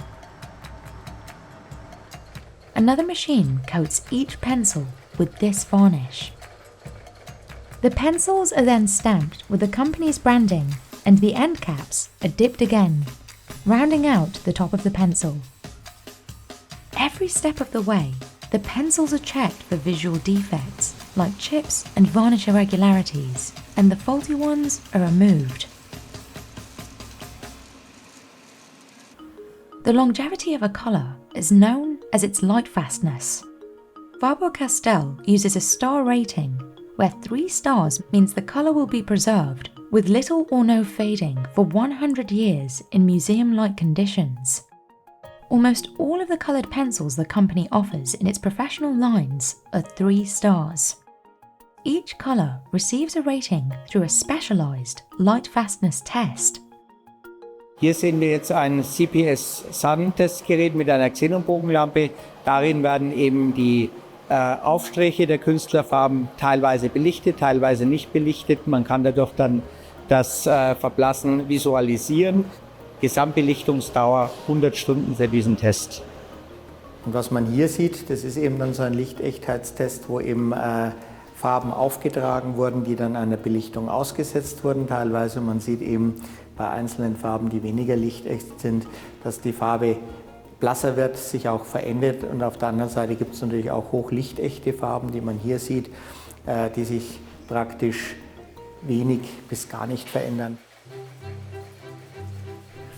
Another machine coats each pencil with this varnish. The pencils are then stamped with the company's branding, and the end caps are dipped again, rounding out the top of the pencil. Every step of the way, the pencils are checked for visual defects, like chips and varnish irregularities, and the faulty ones are removed. The longevity of a colour is known as its light fastness. Faber-Castell uses a star rating, where 3 stars means the colour will be preserved with little or no fading for 100 years in museum-like conditions. Almost all of the coloured pencils the company offers in its professional lines are 3 stars. Each colour receives a rating through a specialised light fastness test. Hier sehen wir jetzt ein CPS-Sun-Testgerät mit einer Xenonbogenlampe. Darin werden eben die Aufstriche der Künstlerfarben teilweise belichtet, teilweise nicht belichtet. Man kann dadurch dann das Verblassen visualisieren. Gesamtbelichtungsdauer 100 Stunden für diesen Test. Und was man hier sieht, das ist eben dann so ein Lichtechtheitstest, wo eben Farben aufgetragen wurden, die dann einer Belichtung ausgesetzt wurden teilweise. Man sieht eben bei einzelnen Farben, die weniger lichtecht sind, dass die Farbe blasser wird, sich auch verändert. Und auf der anderen Seite gibt es natürlich auch hochlichtechte Farben, die man hier sieht, die sich praktisch wenig bis gar nicht verändern.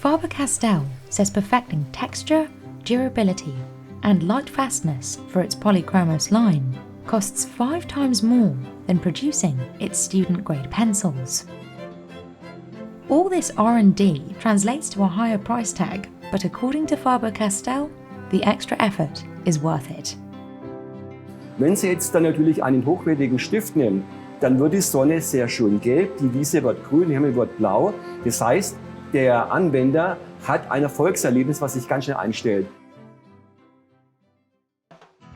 Faber-Castell says perfecting texture, durability, and light fastness for its polychromos line costs 5 times more than producing its student-grade pencils. All this R&D translates to a higher price tag, but according to Faber-Castell, the extra effort is worth it. Wenn Sie jetzt dann natürlich einen hochwertigen Stift nehmen, dann wird die Sonne sehr schön gelb, die Wiese wird grün, der Himmel wird blau. Das heißt, der Anwender hat ein Erfolgserlebnis, was sich ganz schnell einstellt.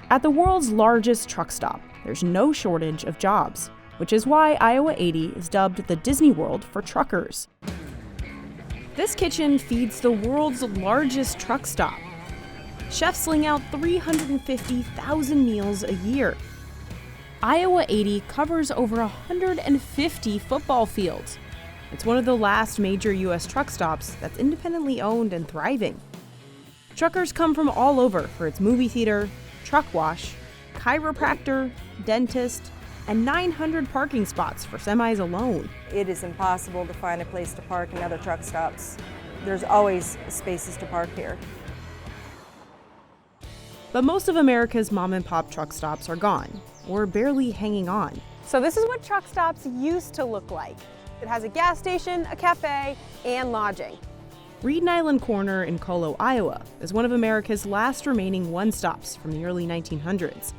At the world's largest truck stop, there's no shortage of jobs, which is why Iowa 80 is dubbed the Disney World for truckers. This kitchen feeds the world's largest truck stop. Chefs sling out 350,000 meals a year. Iowa 80 covers over 150 football fields. It's one of the last major U.S. truck stops that's independently owned and thriving. Truckers come from all over for its movie theater, truck wash, chiropractor, dentist, and 900 parking spots for semis alone. It is impossible to find a place to park in other truck stops. There's always spaces to park here. But most of America's mom-and-pop truck stops are gone, or barely hanging on. So this is what truck stops used to look like. It has a gas station, a cafe, and lodging. Reed Island Corner in Colo, Iowa, is one of America's last remaining one-stops from the early 1900s.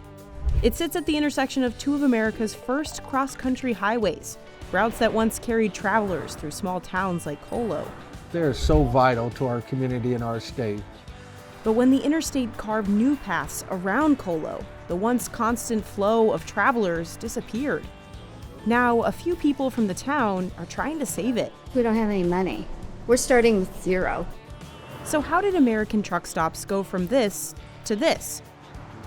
It sits at the intersection of 2 of America's first cross-country highways, routes that once carried travelers through small towns like Colo. They're so vital to our community and our state. But when the interstate carved new paths around Colo, the once constant flow of travelers disappeared. Now, a few people from the town are trying to save it. We don't have any money. We're starting with 0. So how did American truck stops go from this to this?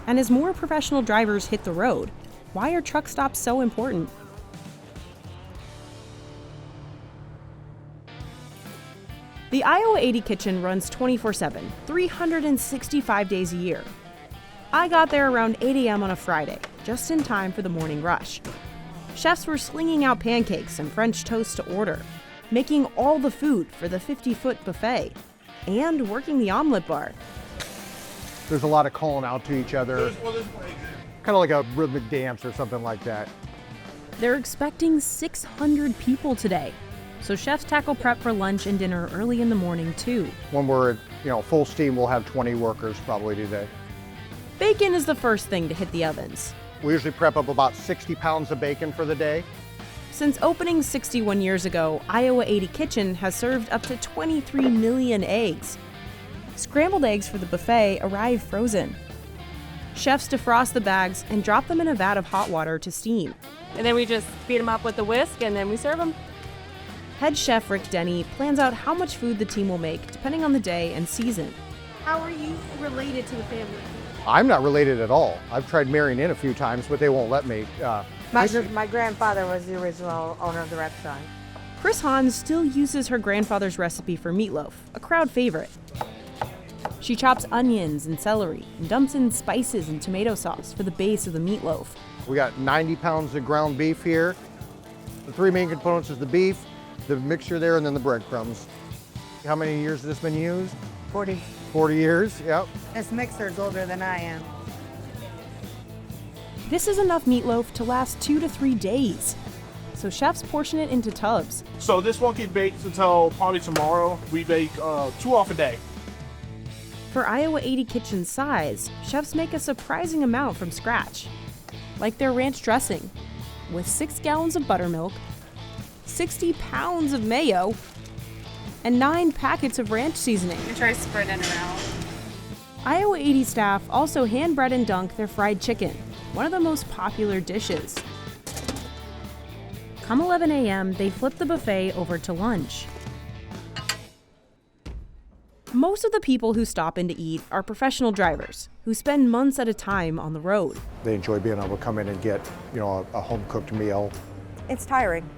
And as more professional drivers hit the road, why are truck stops so important? The Iowa 80 kitchen runs 24/7, 365 days a year. I got there around 8 a.m. on a Friday, just in time for the morning rush. Chefs were slinging out pancakes and French toast to order, making all the food for the 50-foot buffet, and working the omelet bar. There's a lot of calling out to each other, kind of like a rhythmic dance or something like that. They're expecting 600 people today, so chefs tackle prep for lunch and dinner early in the morning too. When we're at full steam, we'll have 20 workers probably today. Bacon is the first thing to hit the ovens. We usually prep up about 60 pounds of bacon for the day. Since opening 61 years ago, Iowa 80 Kitchen has served up to 23 million eggs. Scrambled eggs for the buffet arrive frozen. Chefs defrost the bags and drop them in a vat of hot water to steam. And then we just beat them up with a whisk and then we serve them. Head chef Rick Denny plans out how much food the team will make depending on the day and season. How are you related to the family? I'm not related at all. I've tried marrying in a few times, but they won't let me. My grandfather was the original owner of the restaurant. Chris Hans still uses her grandfather's recipe for meatloaf, a crowd favorite. She chops onions and celery and dumps in spices and tomato sauce for the base of the meatloaf. We got 90 pounds of ground beef here. The three main components is the beef, the mixture there, and then the breadcrumbs. How many years has this been used? 40. 40 years, yep. This mixer's older than I am. This is enough meatloaf to last 2 to 3 days. So chefs portion it into tubs. So this won't get baked until probably tomorrow. We bake 2 off a day. For Iowa 80 Kitchen's size, chefs make a surprising amount from scratch. Like their ranch dressing, with 6 gallons of buttermilk, 60 pounds of mayo, and 9 packets of ranch seasoning. We try spreading it around. Iowa 80 staff also hand bread and dunk their fried chicken, one of the most popular dishes. Come 11 a.m., they flip the buffet over to lunch. Most of the people who stop in to eat are professional drivers who spend months at a time on the road. They enjoy being able to come in and get, a home-cooked meal. It's tiring.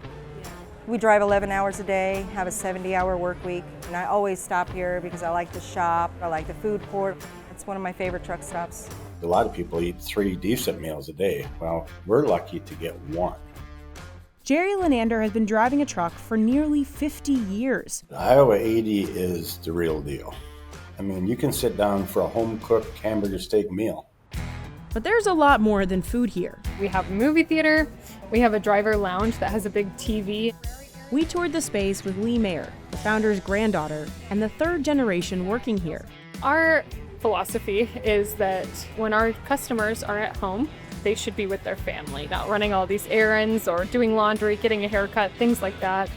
We drive 11 hours a day, have a 70-hour work week, and I always stop here because I like to shop, I like the food court. It's one of my favorite truck stops. A lot of people eat 3 decent meals a day. Well, we're lucky to get 1. Jerry Lenander has been driving a truck for nearly 50 years. The Iowa 80 is the real deal. I mean, you can sit down for a home-cooked hamburger steak meal. But there's a lot more than food here. We have a movie theater. We have a driver lounge that has a big TV. We toured the space with Lee Mayer, the founder's granddaughter, and the 3rd generation working here. Our philosophy is that when our customers are at home, they should be with their family, not running all these errands or doing laundry, getting a haircut, things like that.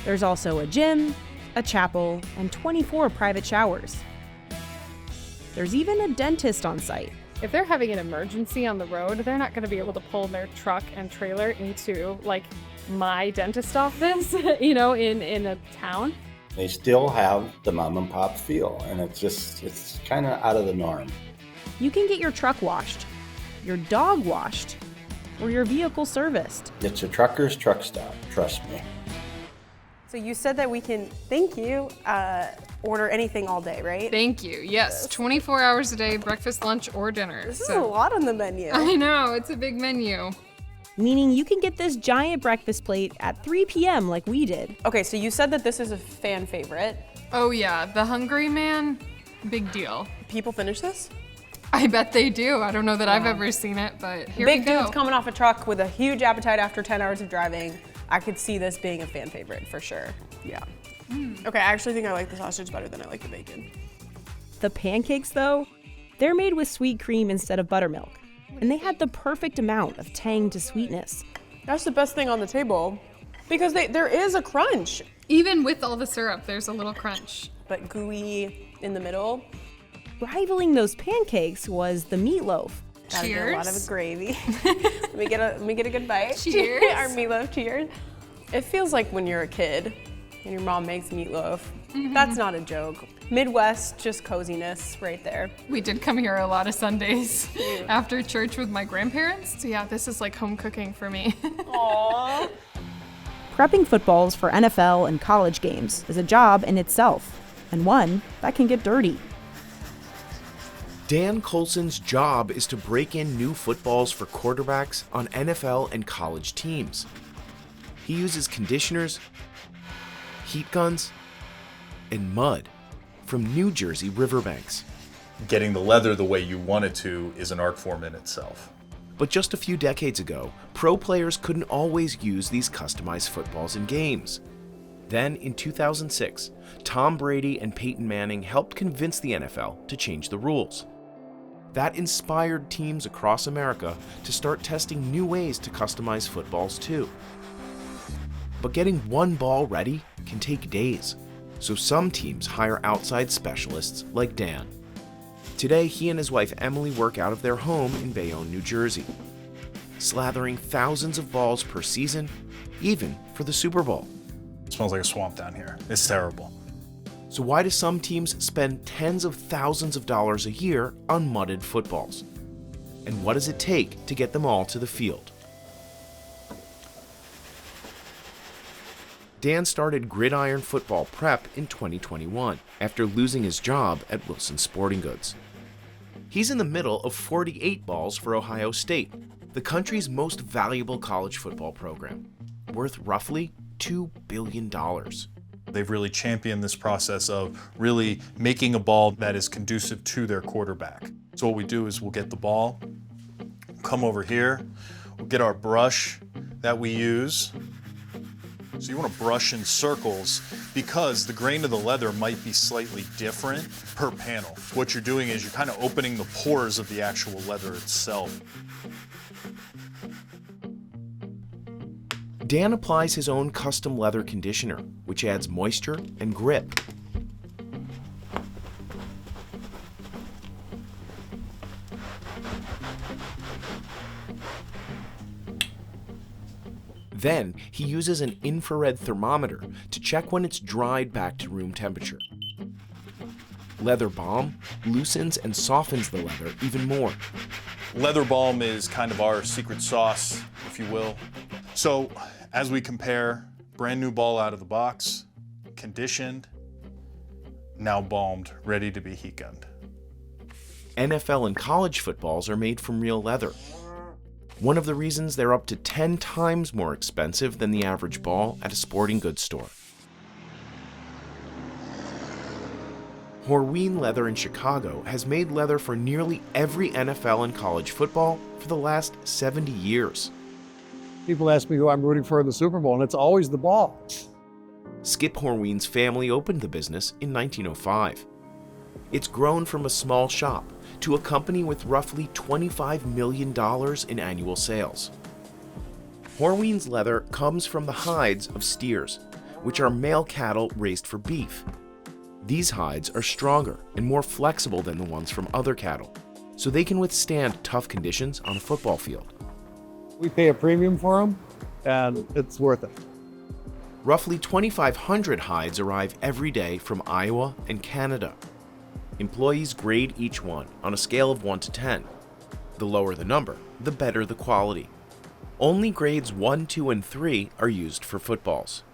There's also a gym, a chapel, and 24 private showers. There's even a dentist on site. If they're having an emergency on the road, they're not going to be able to pull their truck and trailer into, my dentist office, in a town. They still have the mom and pop feel, and it's kind of out of the norm. You can get your truck washed, your dog washed, or your vehicle serviced. It's a trucker's truck stop, trust me. So you said that we can, thank you, order anything all day, right? Thank you, yes. 24 hours a day, breakfast, lunch, or dinner. This is a lot on the menu. I know, it's a big menu. Meaning you can get this giant breakfast plate at 3 p.m. like we did. Okay, so you said that this is a fan favorite. Oh yeah, the Hungry Man, big deal. People finish this? I bet they do. I don't know that I've ever seen it, but here we go. Big dudes coming off a truck with a huge appetite after 10 hours of driving. I could see this being a fan favorite for sure. Yeah. Okay, I actually think I like the sausage better than I like the bacon. The pancakes, though, they're made with sweet cream instead of buttermilk. And they had the perfect amount of tang to sweetness. That's the best thing on the table because there is a crunch. Even with all the syrup, there's a little crunch. But gooey in the middle. Rivaling those pancakes was the meatloaf. Gotta get a lot of gravy. let me get a good bite. Cheers. Our meatloaf, cheers. It feels like when you're a kid and your mom makes meatloaf. Mm-hmm. That's not a joke. Midwest, just coziness right there. We did come here a lot of Sundays after church with my grandparents. So yeah, this is like home cooking for me. Aww. Prepping footballs for NFL and college games is a job in itself, and one that can get dirty. Dan Colson's job is to break in new footballs for quarterbacks on NFL and college teams. He uses conditioners, heat guns, and mud from New Jersey riverbanks. Getting the leather the way you want it to is an art form in itself. But just a few decades ago, pro players couldn't always use these customized footballs in games. Then, in 2006, Tom Brady and Peyton Manning helped convince the NFL to change the rules. That inspired teams across America to start testing new ways to customize footballs too. But getting one ball ready can take days, so some teams hire outside specialists like Dan. Today, he and his wife Emily work out of their home in Bayonne, New Jersey, slathering thousands of balls per season, even for the Super Bowl. It smells like a swamp down here. It's terrible. So why do some teams spend tens of thousands of dollars a year on mudded footballs? And what does it take to get them all to the field? Dan started Gridiron Football Prep in 2021 after losing his job at Wilson Sporting Goods. He's in the middle of 48 balls for Ohio State, the country's most valuable college football program, worth roughly $2 billion. They've really championed this process of really making a ball that is conducive to their quarterback. So what we do is we'll get the ball, come over here, we'll get our brush that we use. So you want to brush in circles because the grain of the leather might be slightly different per panel. What you're doing is you're kind of opening the pores of the actual leather itself. Dan applies his own custom leather conditioner, which adds moisture and grip. Then, he uses an infrared thermometer to check when it's dried back to room temperature. Leather balm loosens and softens the leather even more. Leather balm is kind of our secret sauce, if you will. So, as we compare, brand new ball out of the box, conditioned, now balmed, ready to be heat gunned. NFL and college footballs are made from real leather. One of the reasons they're up to 10 times more expensive than the average ball at a sporting goods store. Horween Leather in Chicago has made leather for nearly every NFL and college football for the last 70 years. People ask me who I'm rooting for in the Super Bowl, and it's always the ball. Skip Horween's family opened the business in 1905. It's grown from a small shop to a company with roughly $25 million in annual sales. Horween's leather comes from the hides of steers, which are male cattle raised for beef. These hides are stronger and more flexible than the ones from other cattle, so they can withstand tough conditions on a football field. We pay a premium for them, and it's worth it. Roughly 2,500 hides arrive every day from Iowa and Canada. Employees grade each one on a scale of 1 to 10. The lower the number, the better the quality. Only grades 1, 2, and 3 are used for footballs.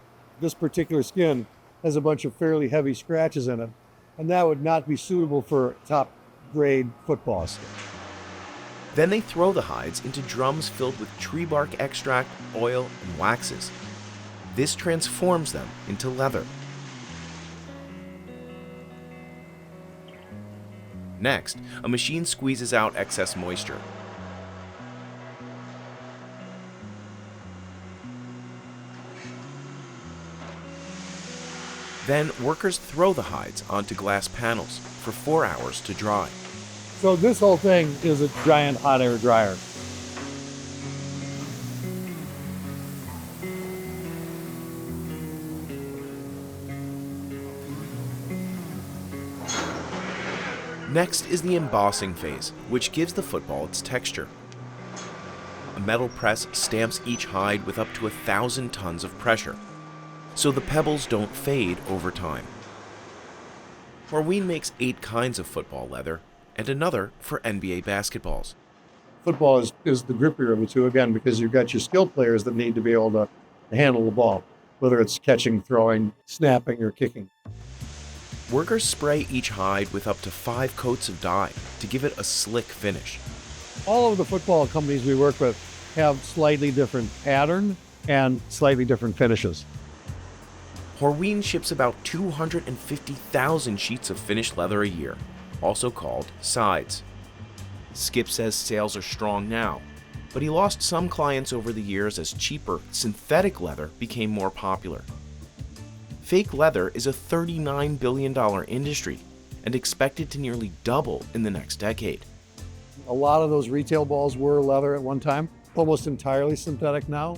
This particular skin has a bunch of fairly heavy scratches in it, and that would not be suitable for top grade football skin. Then they throw the hides into drums filled with tree bark extract, oil, and waxes. This transforms them into leather. Next, a machine squeezes out excess moisture. Then workers throw the hides onto glass panels for 4 hours to dry. So this whole thing is a giant hot air dryer. Next is the embossing phase, which gives the football its texture. A metal press stamps each hide with up to 1,000 tons of pressure, so the pebbles don't fade over time. Horween makes 8 kinds of football leather, and another for NBA basketballs. Football is the grippier of the two, again, because you've got your skilled players that need to be able to handle the ball, whether it's catching, throwing, snapping, or kicking. Workers spray each hide with up to 5 coats of dye to give it a slick finish. All of the football companies we work with have slightly different pattern and slightly different finishes. Horween ships about 250,000 sheets of finished leather a year, also called sides. Skip says sales are strong now, but he lost some clients over the years as cheaper synthetic leather became more popular. Fake leather is a $39 billion industry and expected to nearly double in the next decade. A lot of those retail balls were leather at one time, almost entirely synthetic now.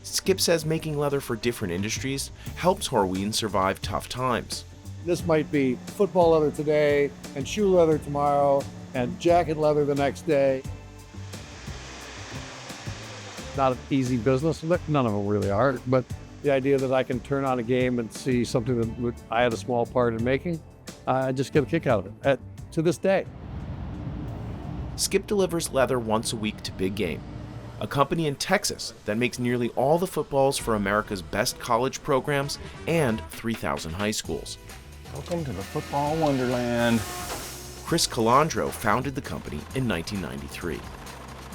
Skip says making leather for different industries helps Horween survive tough times. This might be football leather today, and shoe leather tomorrow, and jacket leather the next day. Not an easy business, none of them really are, but the idea that I can turn on a game and see something that I had a small part in making, I just get a kick out of it, to this day. Skip delivers leather once a week to Big Game, a company in Texas that makes nearly all the footballs for America's best college programs and 3,000 high schools. Welcome to the football wonderland. Chris Calandro founded the company in 1993.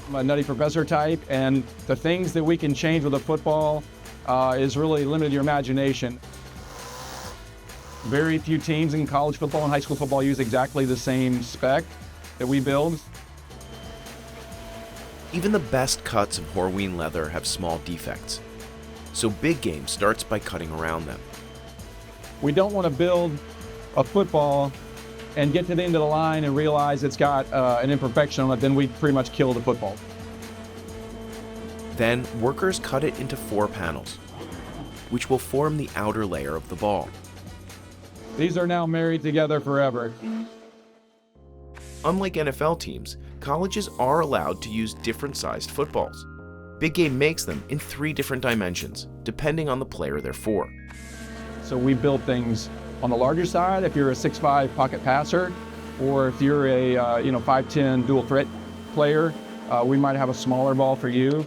I'm a nutty professor type, and the things that we can change with a football is really limited your imagination. Very few teams in college football and high school football use exactly the same spec that we build. Even the best cuts of Horween leather have small defects, so Big Game starts by cutting around them. We don't want to build a football and get to the end of the line and realize it's got an imperfection on it, then we pretty much kill the football. Then workers cut it into 4 panels, which will form the outer layer of the ball. These are now married together forever. Unlike NFL teams, colleges are allowed to use different sized footballs. Big Game makes them in 3 different dimensions, depending on the player they're for. So we build things on the larger side if you're a 6'5" pocket passer, or if you're a 5'10" dual threat player, we might have a smaller ball for you.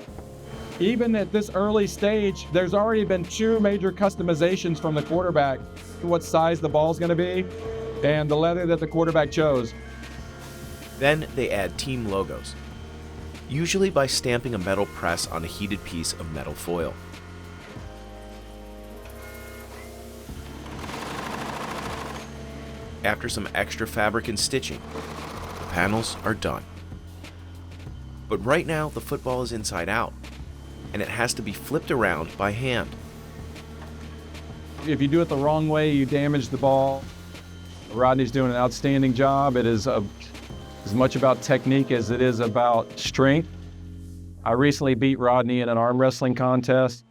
Even at this early stage, there's already been 2 major customizations from the quarterback, what size the ball's going to be, and the leather that the quarterback chose. Then they add team logos, usually by stamping a metal press on a heated piece of metal foil. After some extra fabric and stitching, the panels are done. But right now, the football is inside out, and it has to be flipped around by hand. If you do it the wrong way, you damage the ball. Rodney's doing an outstanding job. It is as much about technique as it is about strength. I recently beat Rodney in an arm wrestling contest.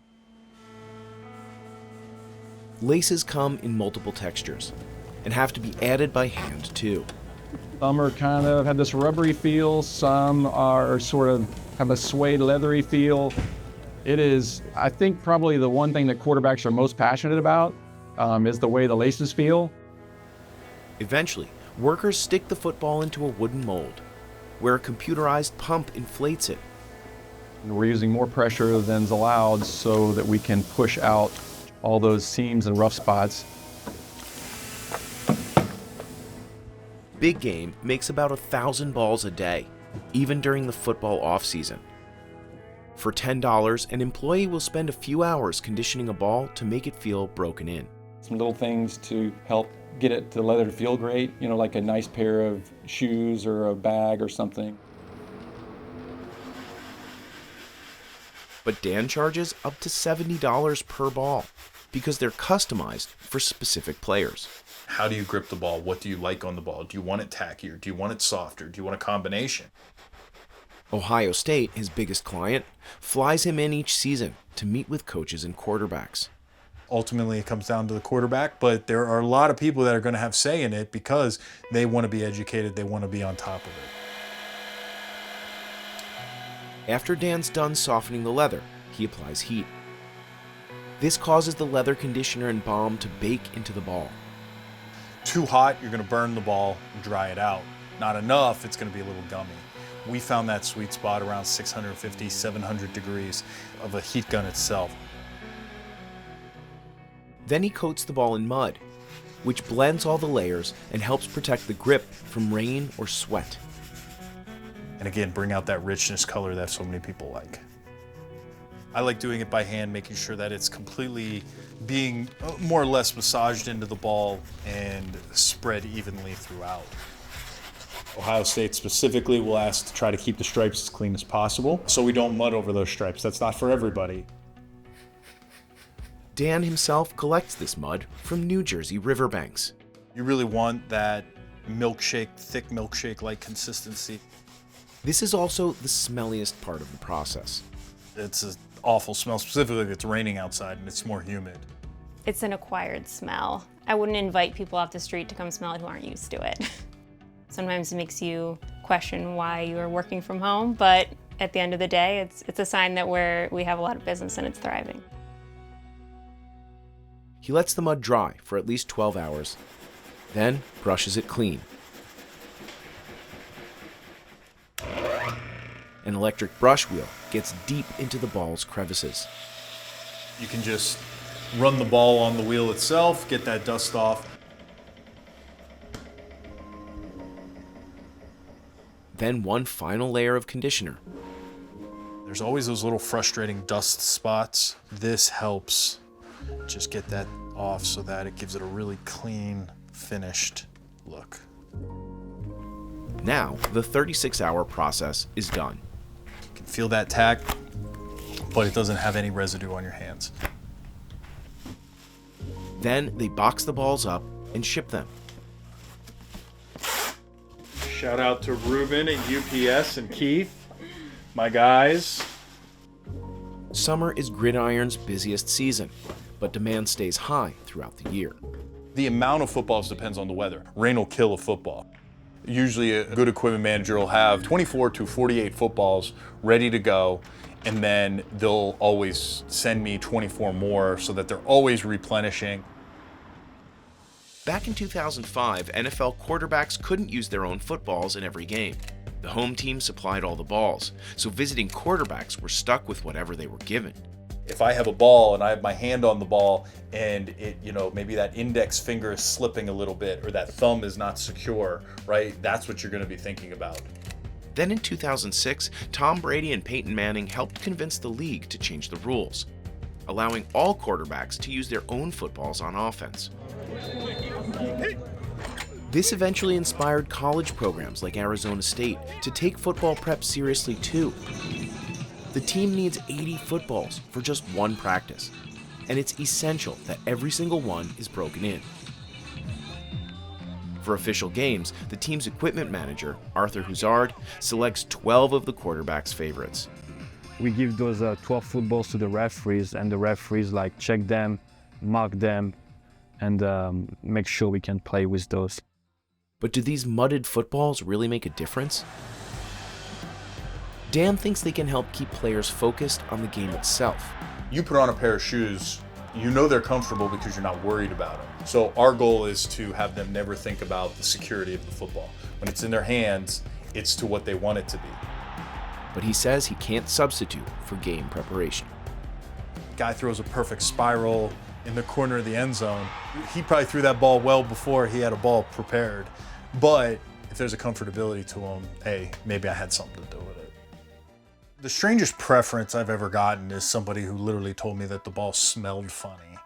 Laces come in multiple textures and have to be added by hand too. Some are kind of have this rubbery feel, some are sort of have a suede leathery feel. It is, I think, probably the one thing that quarterbacks are most passionate about is the way the laces feel. Eventually, workers stick the football into a wooden mold, where a computerized pump inflates it. We're using more pressure than's allowed so that we can push out all those seams and rough spots. Big Game makes about 1,000 balls a day, even during the football off-season. For $10, an employee will spend a few hours conditioning a ball to make it feel broken in. Some little things to help get the leather to feel great, like a nice pair of shoes or a bag or something. But Dan charges up to $70 per ball because they're customized for specific players. How do you grip the ball? What do you like on the ball? Do you want it tackier? Do you want it softer? Do you want a combination? Ohio State, his biggest client, flies him in each season to meet with coaches and quarterbacks. Ultimately, it comes down to the quarterback, but there are a lot of people that are going to have say in it because they want to be educated, they want to be on top of it. After Dan's done softening the leather, he applies heat. This causes the leather conditioner and balm to bake into the ball. Too hot, you're going to burn the ball and dry it out. Not enough, it's going to be a little gummy. We found that sweet spot around 650, 700 degrees of a heat gun itself. Then he coats the ball in mud, which blends all the layers and helps protect the grip from rain or sweat. And again, bring out that richness color that so many people like. I like doing it by hand, making sure that it's completely being more or less massaged into the ball and spread evenly throughout. Ohio State specifically will ask to try to keep the stripes as clean as possible so we don't mud over those stripes. That's not for everybody. Dan himself collects this mud from New Jersey riverbanks. You really want that milkshake, thick milkshake-like consistency. This is also the smelliest part of the process. It's an awful smell, specifically if it's raining outside and it's more humid. It's an acquired smell. I wouldn't invite people off the street to come smell it who aren't used to it. Sometimes it makes you question why you are working from home, but at the end of the day, it's a sign that we have a lot of business and it's thriving. He lets the mud dry for at least 12 hours, then brushes it clean. An electric brush wheel gets deep into the ball's crevices. You can just run the ball on the wheel itself, get that dust off. Then one final layer of conditioner. There's always those little frustrating dust spots. This helps just get that off so that it gives it a really clean, finished look. Now, the 36-hour process is done. You can feel that tack, but it doesn't have any residue on your hands. Then they box the balls up and ship them. Shout out to Ruben at UPS and Keith, my guys. Summer is Gridiron's busiest season, but demand stays high throughout the year. The amount of footballs depends on the weather. Rain will kill a football. Usually a good equipment manager will have 24 to 48 footballs ready to go, and then they'll always send me 24 more so that they're always replenishing. Back in 2005, NFL quarterbacks couldn't use their own footballs in every game. The home team supplied all the balls, so visiting quarterbacks were stuck with whatever they were given. If I have a ball and I have my hand on the ball and it, maybe that index finger is slipping a little bit or that thumb is not secure, right? That's what you're going to be thinking about. Then in 2006, Tom Brady and Peyton Manning helped convince the league to change the rules, allowing all quarterbacks to use their own footballs on offense. This eventually inspired college programs like Arizona State to take football prep seriously too. The team needs 80 footballs for just one practice, and it's essential that every single one is broken in. For official games, the team's equipment manager, Arthur Huzard, selects 12 of the quarterback's favorites. We give those 12 footballs to the referees, and the referees check them, mark them, and make sure we can play with those. But do these mudded footballs really make a difference? Dan thinks they can help keep players focused on the game itself. You put on a pair of shoes, you know they're comfortable because you're not worried about them. So our goal is to have them never think about the security of the football. When it's in their hands, it's to what they want it to be. But he says he can't substitute for game preparation. Guy throws a perfect spiral in the corner of the end zone. He probably threw that ball well before he had a ball prepared. But if there's a comfortability to him, hey, maybe I had something to do with it. The strangest preference I've ever gotten is somebody who literally told me that the ball smelled funny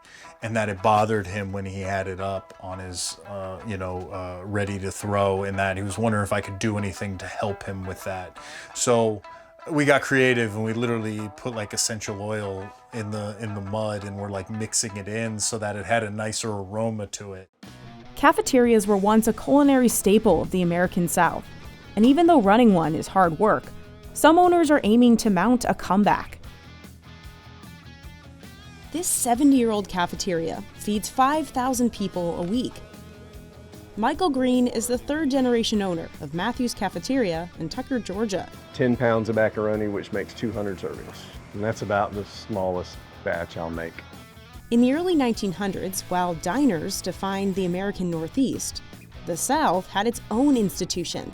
and that it bothered him when he had it up on his, ready to throw, and that he was wondering if I could do anything to help him with that. So we got creative and we literally put essential oil in the mud and we're mixing it in so that it had a nicer aroma to it. Cafeterias were once a culinary staple of the American South, and even though running one is hard work, some owners are aiming to mount a comeback. This 70-year-old cafeteria feeds 5,000 people a week. Michael Green is the third-generation owner of Matthew's Cafeteria in Tucker, Georgia. 10 pounds of macaroni, which makes 200 servings. And that's about the smallest batch I'll make. In the early 1900s, while diners defined the American Northeast, the South had its own institution,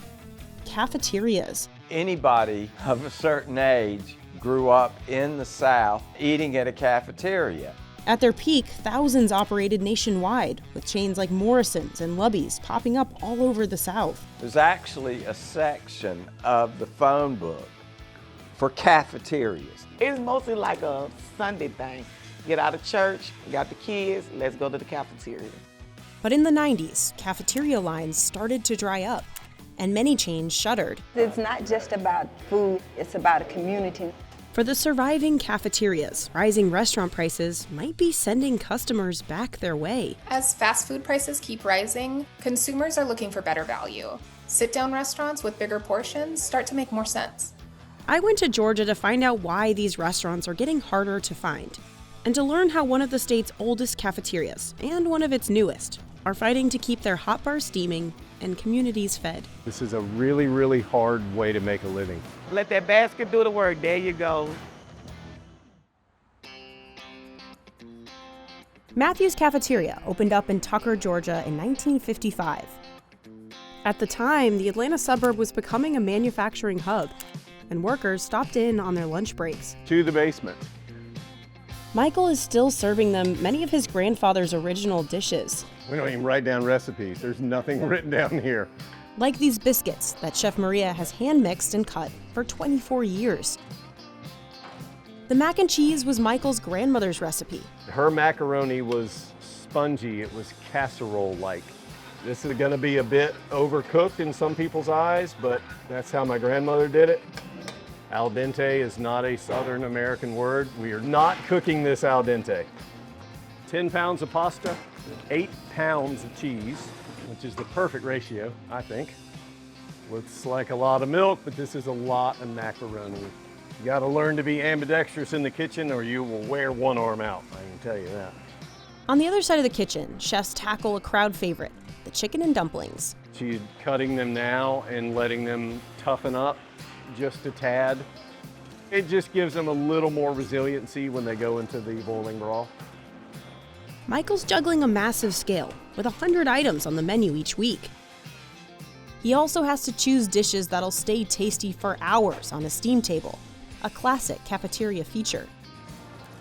cafeterias. Anybody of a certain age grew up in the South eating at a cafeteria. At their peak, thousands operated nationwide, with chains like Morrison's and Lubby's popping up all over the South. There's actually a section of the phone book for cafeterias. It's mostly like a Sunday thing. Get out of church, got the kids, let's go to the cafeteria. But in the 90s, cafeteria lines started to dry up, and many chains shuttered. It's not just about food, it's about a community. For the surviving cafeterias, rising restaurant prices might be sending customers back their way. As fast food prices keep rising, consumers are looking for better value. Sit-down restaurants with bigger portions start to make more sense. I went to Georgia to find out why these restaurants are getting harder to find, and to learn how one of the state's oldest cafeterias, and one of its newest, are fighting to keep their hot bars steaming and communities fed. This is a really, really hard way to make a living. Let that basket do the work, there you go. Matthew's Cafeteria opened up in Tucker, Georgia in 1955. At the time, the Atlanta suburb was becoming a manufacturing hub, and workers stopped in on their lunch breaks. To the basement. Michael is still serving them many of his grandfather's original dishes. We don't even write down recipes. There's nothing written down here. Like these biscuits that Chef Maria has hand-mixed and cut for 24 years. The mac and cheese was Michael's grandmother's recipe. Her macaroni was spongy. It was casserole-like. This is gonna be a bit overcooked in some people's eyes, but that's how my grandmother did it. Al dente is not a Southern American word. We are not cooking this al dente. 10 pounds of pasta, 8 pounds of cheese, which is the perfect ratio, I think. Looks like a lot of milk, but this is a lot of macaroni. You gotta learn to be ambidextrous in the kitchen or you will wear one arm out, I can tell you that. On the other side of the kitchen, chefs tackle a crowd favorite, the chicken and dumplings. She's cutting them now and letting them toughen up just a tad. It just gives them a little more resiliency when they go into the boiling broth. Michael's juggling a massive scale, with 100 items on the menu each week. He also has to choose dishes that'll stay tasty for hours on a steam table, a classic cafeteria feature.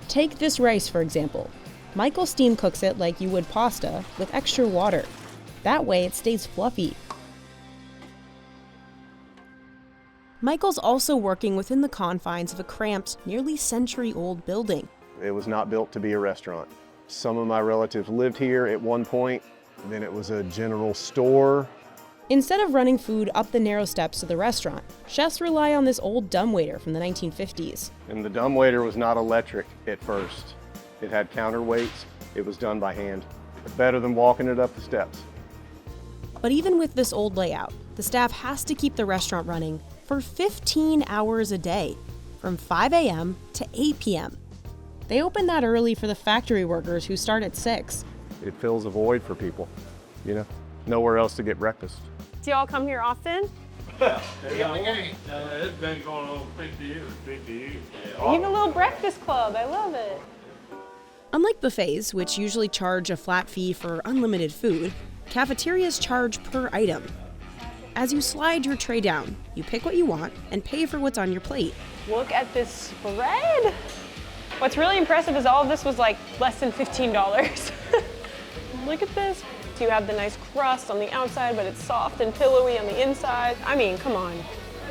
Take this rice, for example. Michael steam cooks it like you would pasta, with extra water. That way it stays fluffy. Michael's also working within the confines of a cramped, nearly century-old building. It was not built to be a restaurant. Some of my relatives lived here at one point, then it was a general store. Instead of running food up the narrow steps of the restaurant, chefs rely on this old dumbwaiter from the 1950s. And the dumbwaiter was not electric at first. It had counterweights. It was done by hand. Better than walking it up the steps. But even with this old layout, the staff has to keep the restaurant running for 15 hours a day, from 5 a.m. to 8 p.m. They open that early for the factory workers who start at 6. It fills a void for people, you know, nowhere else to get breakfast. Do y'all come here often? It's been going on 50 years. Even a little breakfast club, I love it. Unlike buffets, which usually charge a flat fee for unlimited food, cafeterias charge per item. As you slide your tray down, you pick what you want and pay for what's on your plate. Look at this spread. What's really impressive is all of this was like less than $15. Look at this. So you have the nice crust on the outside, but it's soft and pillowy on the inside. I mean, come on.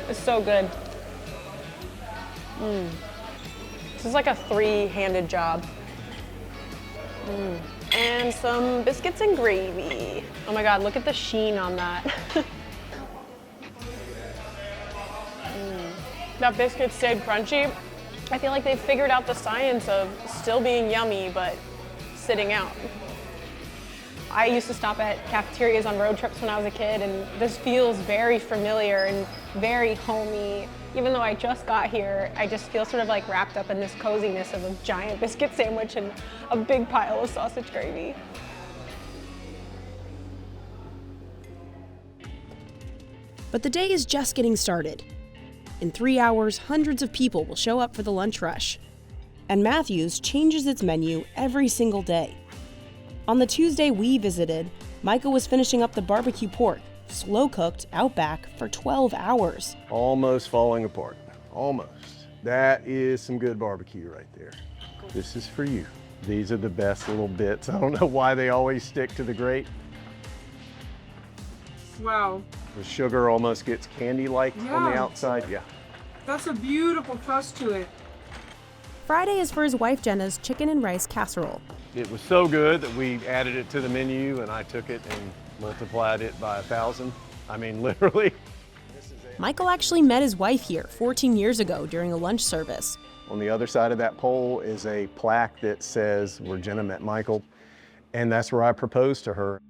It's so good. This is like a three-handed job. And some biscuits and gravy. Oh my God, look at the sheen on that. That biscuit stayed crunchy. I feel like they figured out the science of still being yummy, but sitting out. I used to stop at cafeterias on road trips when I was a kid, and this feels very familiar and very homey. Even though I just got here, I just feel sort of like wrapped up in this coziness of a giant biscuit sandwich and a big pile of sausage gravy. But the day is just getting started. In 3 hours, hundreds of people will show up for the lunch rush. And Matthew's changes its menu every single day. On the Tuesday we visited, Michael was finishing up the barbecue pork, slow-cooked out back for 12 hours. Almost falling apart, almost. That is some good barbecue right there. This is for you. These are the best little bits. I don't know why they always stick to the grate. Wow. The sugar almost gets candy-like on the outside. Yeah. That's a beautiful crust to it. Friday is for his wife Jenna's chicken and rice casserole. It was so good that we added it to the menu, and I took it and multiplied it by 1,000. I mean, literally. Michael actually met his wife here 14 years ago during a lunch service. On the other side of that pole is a plaque that says, where Jenna met Michael, and that's where I proposed to her.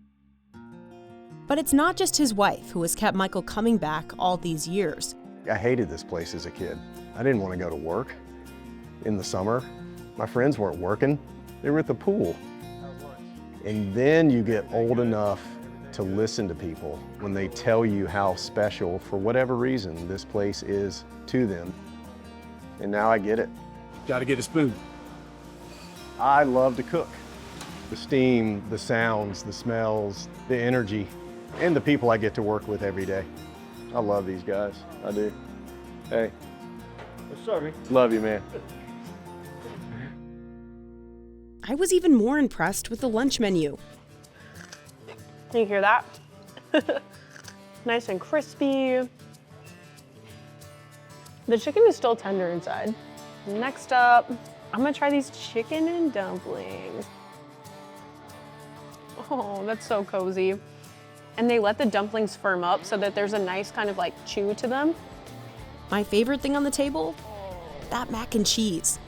But it's not just his wife who has kept Michael coming back all these years. I hated this place as a kid. I didn't want to go to work in the summer. My friends weren't working. They were at the pool. And then you get old enough to listen to people when they tell you how special, for whatever reason, this place is to them. And now I get it. Gotta get a spoon. I love to cook. The steam, the sounds, the smells, the energy, and the people I get to work with every day. I love these guys, I do. Hey. Sorry. Love you, man. I was even more impressed with the lunch menu. Can you hear that? Nice and crispy. The chicken is still tender inside. Next up, I'm gonna try these chicken and dumplings. Oh, that's so cozy. And they let the dumplings firm up so that there's a nice kind of like chew to them. My favorite thing on the table? That mac and cheese.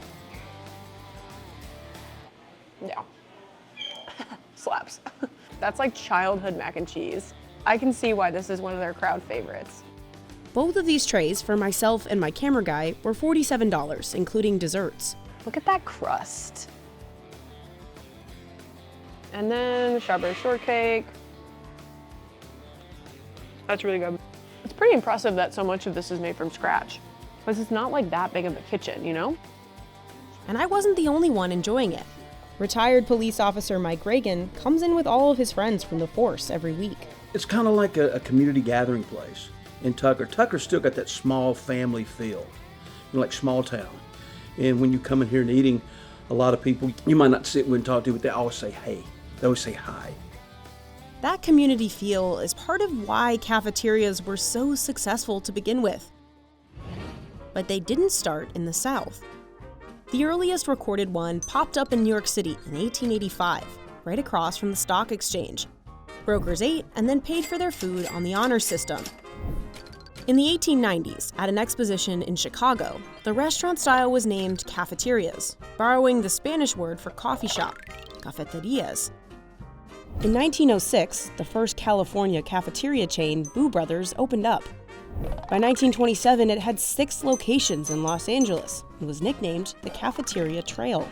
Yeah. Slaps. That's like childhood mac and cheese. I can see why this is one of their crowd favorites. Both of these trays for myself and my camera guy were $47, including desserts. Look at that crust. And then strawberry shortcake. That's really good. It's pretty impressive that so much of this is made from scratch, because it's not like that big of a kitchen, you know? And I wasn't the only one enjoying it. Retired police officer Mike Reagan comes in with all of his friends from the force every week. It's kind of like a community gathering place in Tucker. Tucker's still got that small family feel, like small town. And when you come in here and eating, a lot of people, you might not sit and talk to, but they always say, hey. They always say hi. That community feel is part of why cafeterias were so successful to begin with. But they didn't start in the South. The earliest recorded one popped up in New York City in 1885, right across from the stock exchange. Brokers ate and then paid for their food on the honor system. In the 1890s, at an exposition in Chicago, the restaurant style was named cafeterias, borrowing the Spanish word for coffee shop, cafeterias. In 1906, the first California cafeteria chain, Boo Brothers, opened up. By 1927, it had 6 locations in Los Angeles and was nicknamed the Cafeteria Trail.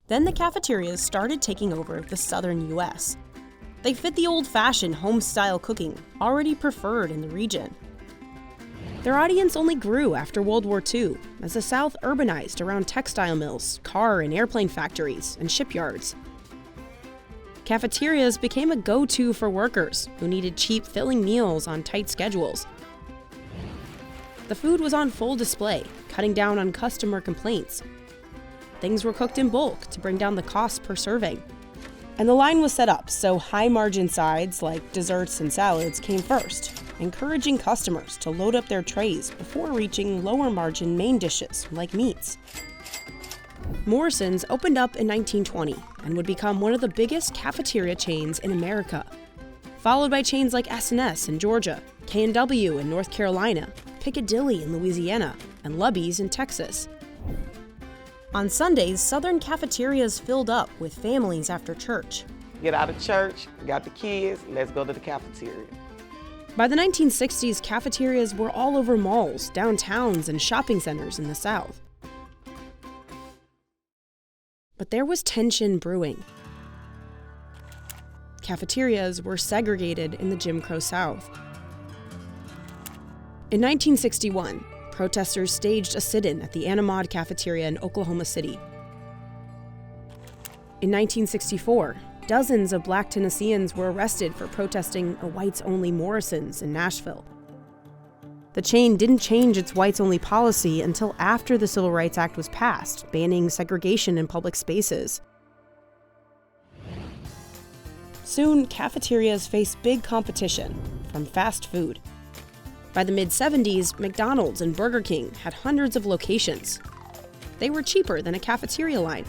Then the cafeterias started taking over the southern U.S. They fit the old-fashioned home-style cooking already preferred in the region. Their audience only grew after World War II, as the South urbanized around textile mills, car and airplane factories, and shipyards. Cafeterias became a go-to for workers who needed cheap, filling meals on tight schedules. The food was on full display, cutting down on customer complaints. Things were cooked in bulk to bring down the cost per serving. And the line was set up so high-margin sides like desserts and salads came first, encouraging customers to load up their trays before reaching lower-margin main dishes like meats. Morrison's opened up in 1920 and would become one of the biggest cafeteria chains in America, followed by chains like S&S in Georgia, K&W in North Carolina, Piccadilly in Louisiana, and Lubby's in Texas. On Sundays, southern cafeterias filled up with families after church. Get out of church, got the kids, let's go to the cafeteria. By the 1960s, cafeterias were all over malls, downtowns, and shopping centers in the South. But there was tension brewing. Cafeterias were segregated in the Jim Crow South. In 1961, protesters staged a sit-in at the Anamod Cafeteria in Oklahoma City. In 1964, dozens of Black Tennesseans were arrested for protesting a whites-only Morrison's in Nashville. The chain didn't change its whites-only policy until after the Civil Rights Act was passed, banning segregation in public spaces. Soon, cafeterias faced big competition from fast food. By the mid-70s, McDonald's and Burger King had hundreds of locations. They were cheaper than a cafeteria line,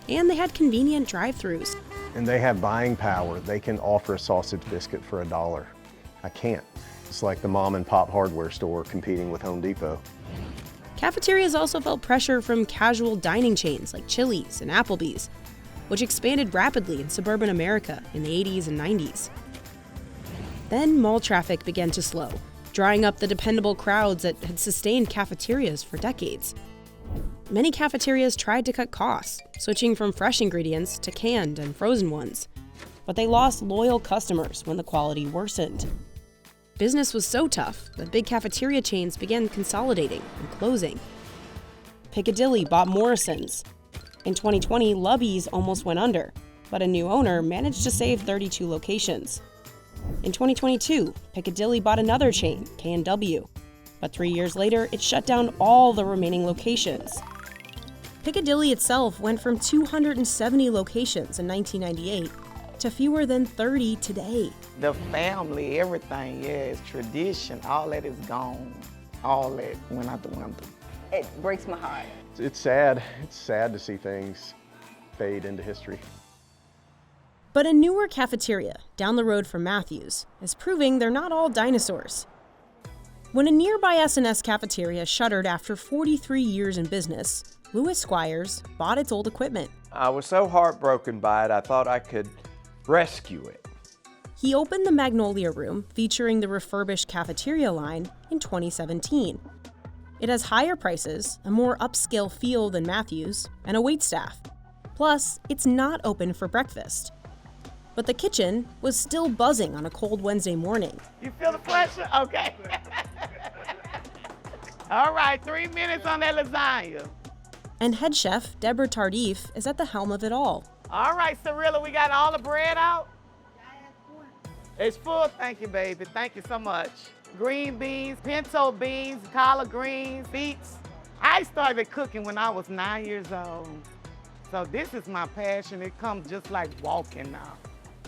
and they had convenient drive-thrus. And they have buying power. They can offer a sausage biscuit for $1. I can't. It's like the mom and pop hardware store competing with Home Depot. Cafeterias also felt pressure from casual dining chains like Chili's and Applebee's, which expanded rapidly in suburban America in the 80s and 90s. Then mall traffic began to slow, drawing up the dependable crowds that had sustained cafeterias for decades. Many cafeterias tried to cut costs, switching from fresh ingredients to canned and frozen ones. But they lost loyal customers when the quality worsened. Business was so tough that big cafeteria chains began consolidating and closing. Piccadilly bought Morrison's. In 2020, Lubby's almost went under, but a new owner managed to save 32 locations. In 2022, Piccadilly bought another chain, K&W, but 3 years later, it shut down all the remaining locations. Piccadilly itself went from 270 locations in 1998 to fewer than 30 today. The family, everything, yes, tradition, all that is gone. All that went out the window. It breaks my heart. It's sad. It's sad to see things fade into history. But a newer cafeteria down the road from Matthews is proving they're not all dinosaurs. When a nearby S&S cafeteria shuttered after 43 years in business, Louis Squires bought its old equipment. I was so heartbroken by it, I thought I could rescue it. He opened the Magnolia Room, featuring the refurbished cafeteria line, in 2017. It has higher prices, a more upscale feel than Matthews, and a waitstaff. Plus, it's not open for breakfast. But the kitchen was still buzzing on a cold Wednesday morning. You feel the pressure? Okay. All right, 3 minutes on that lasagna. And head chef Deborah Tardif is at the helm of it all. All right, Cirilla, we got all the bread out? It's full, thank you, baby. Thank you so much. Green beans, pinto beans, collard greens, beets. I started cooking when I was 9 years old. So this is my passion. It comes just like walking now.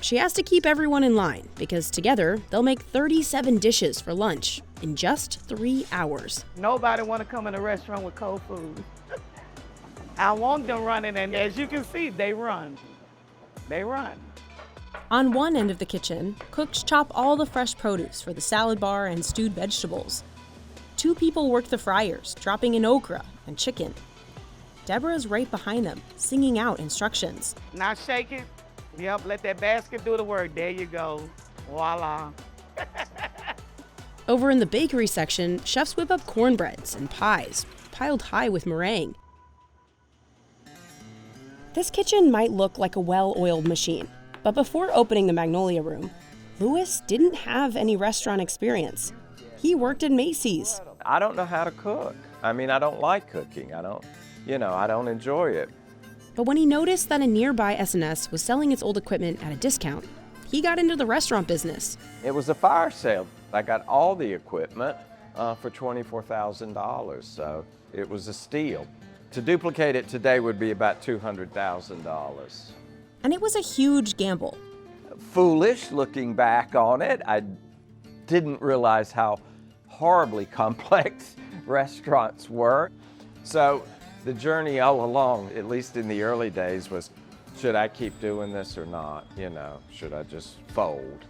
She has to keep everyone in line because together they'll make 37 dishes for lunch in just 3 hours. Nobody want to come in a restaurant with cold food. I want them running, and as you can see, they run. They run. On one end of the kitchen, cooks chop all the fresh produce for the salad bar and stewed vegetables. 2 people work the fryers, dropping in okra and chicken. Deborah's right behind them, singing out instructions. Now shake it. Yep, let that basket do the work. There you go. Voila. Over in the bakery section, chefs whip up cornbreads and pies, piled high with meringue. This kitchen might look like a well-oiled machine, but before opening the Magnolia Room, Louis didn't have any restaurant experience. He worked at Macy's. I don't know how to cook. I mean, I don't like cooking. I don't enjoy it. But when he noticed that a nearby S&S was selling its old equipment at a discount, he got into the restaurant business. It was a fire sale. I got all the equipment for $24,000, so it was a steal. To duplicate it today would be about $200,000. And it was a huge gamble. Foolish looking back on it. I didn't realize how horribly complex restaurants were. So the journey all along, at least in the early days, was, should I keep doing this or not? Should I just fold?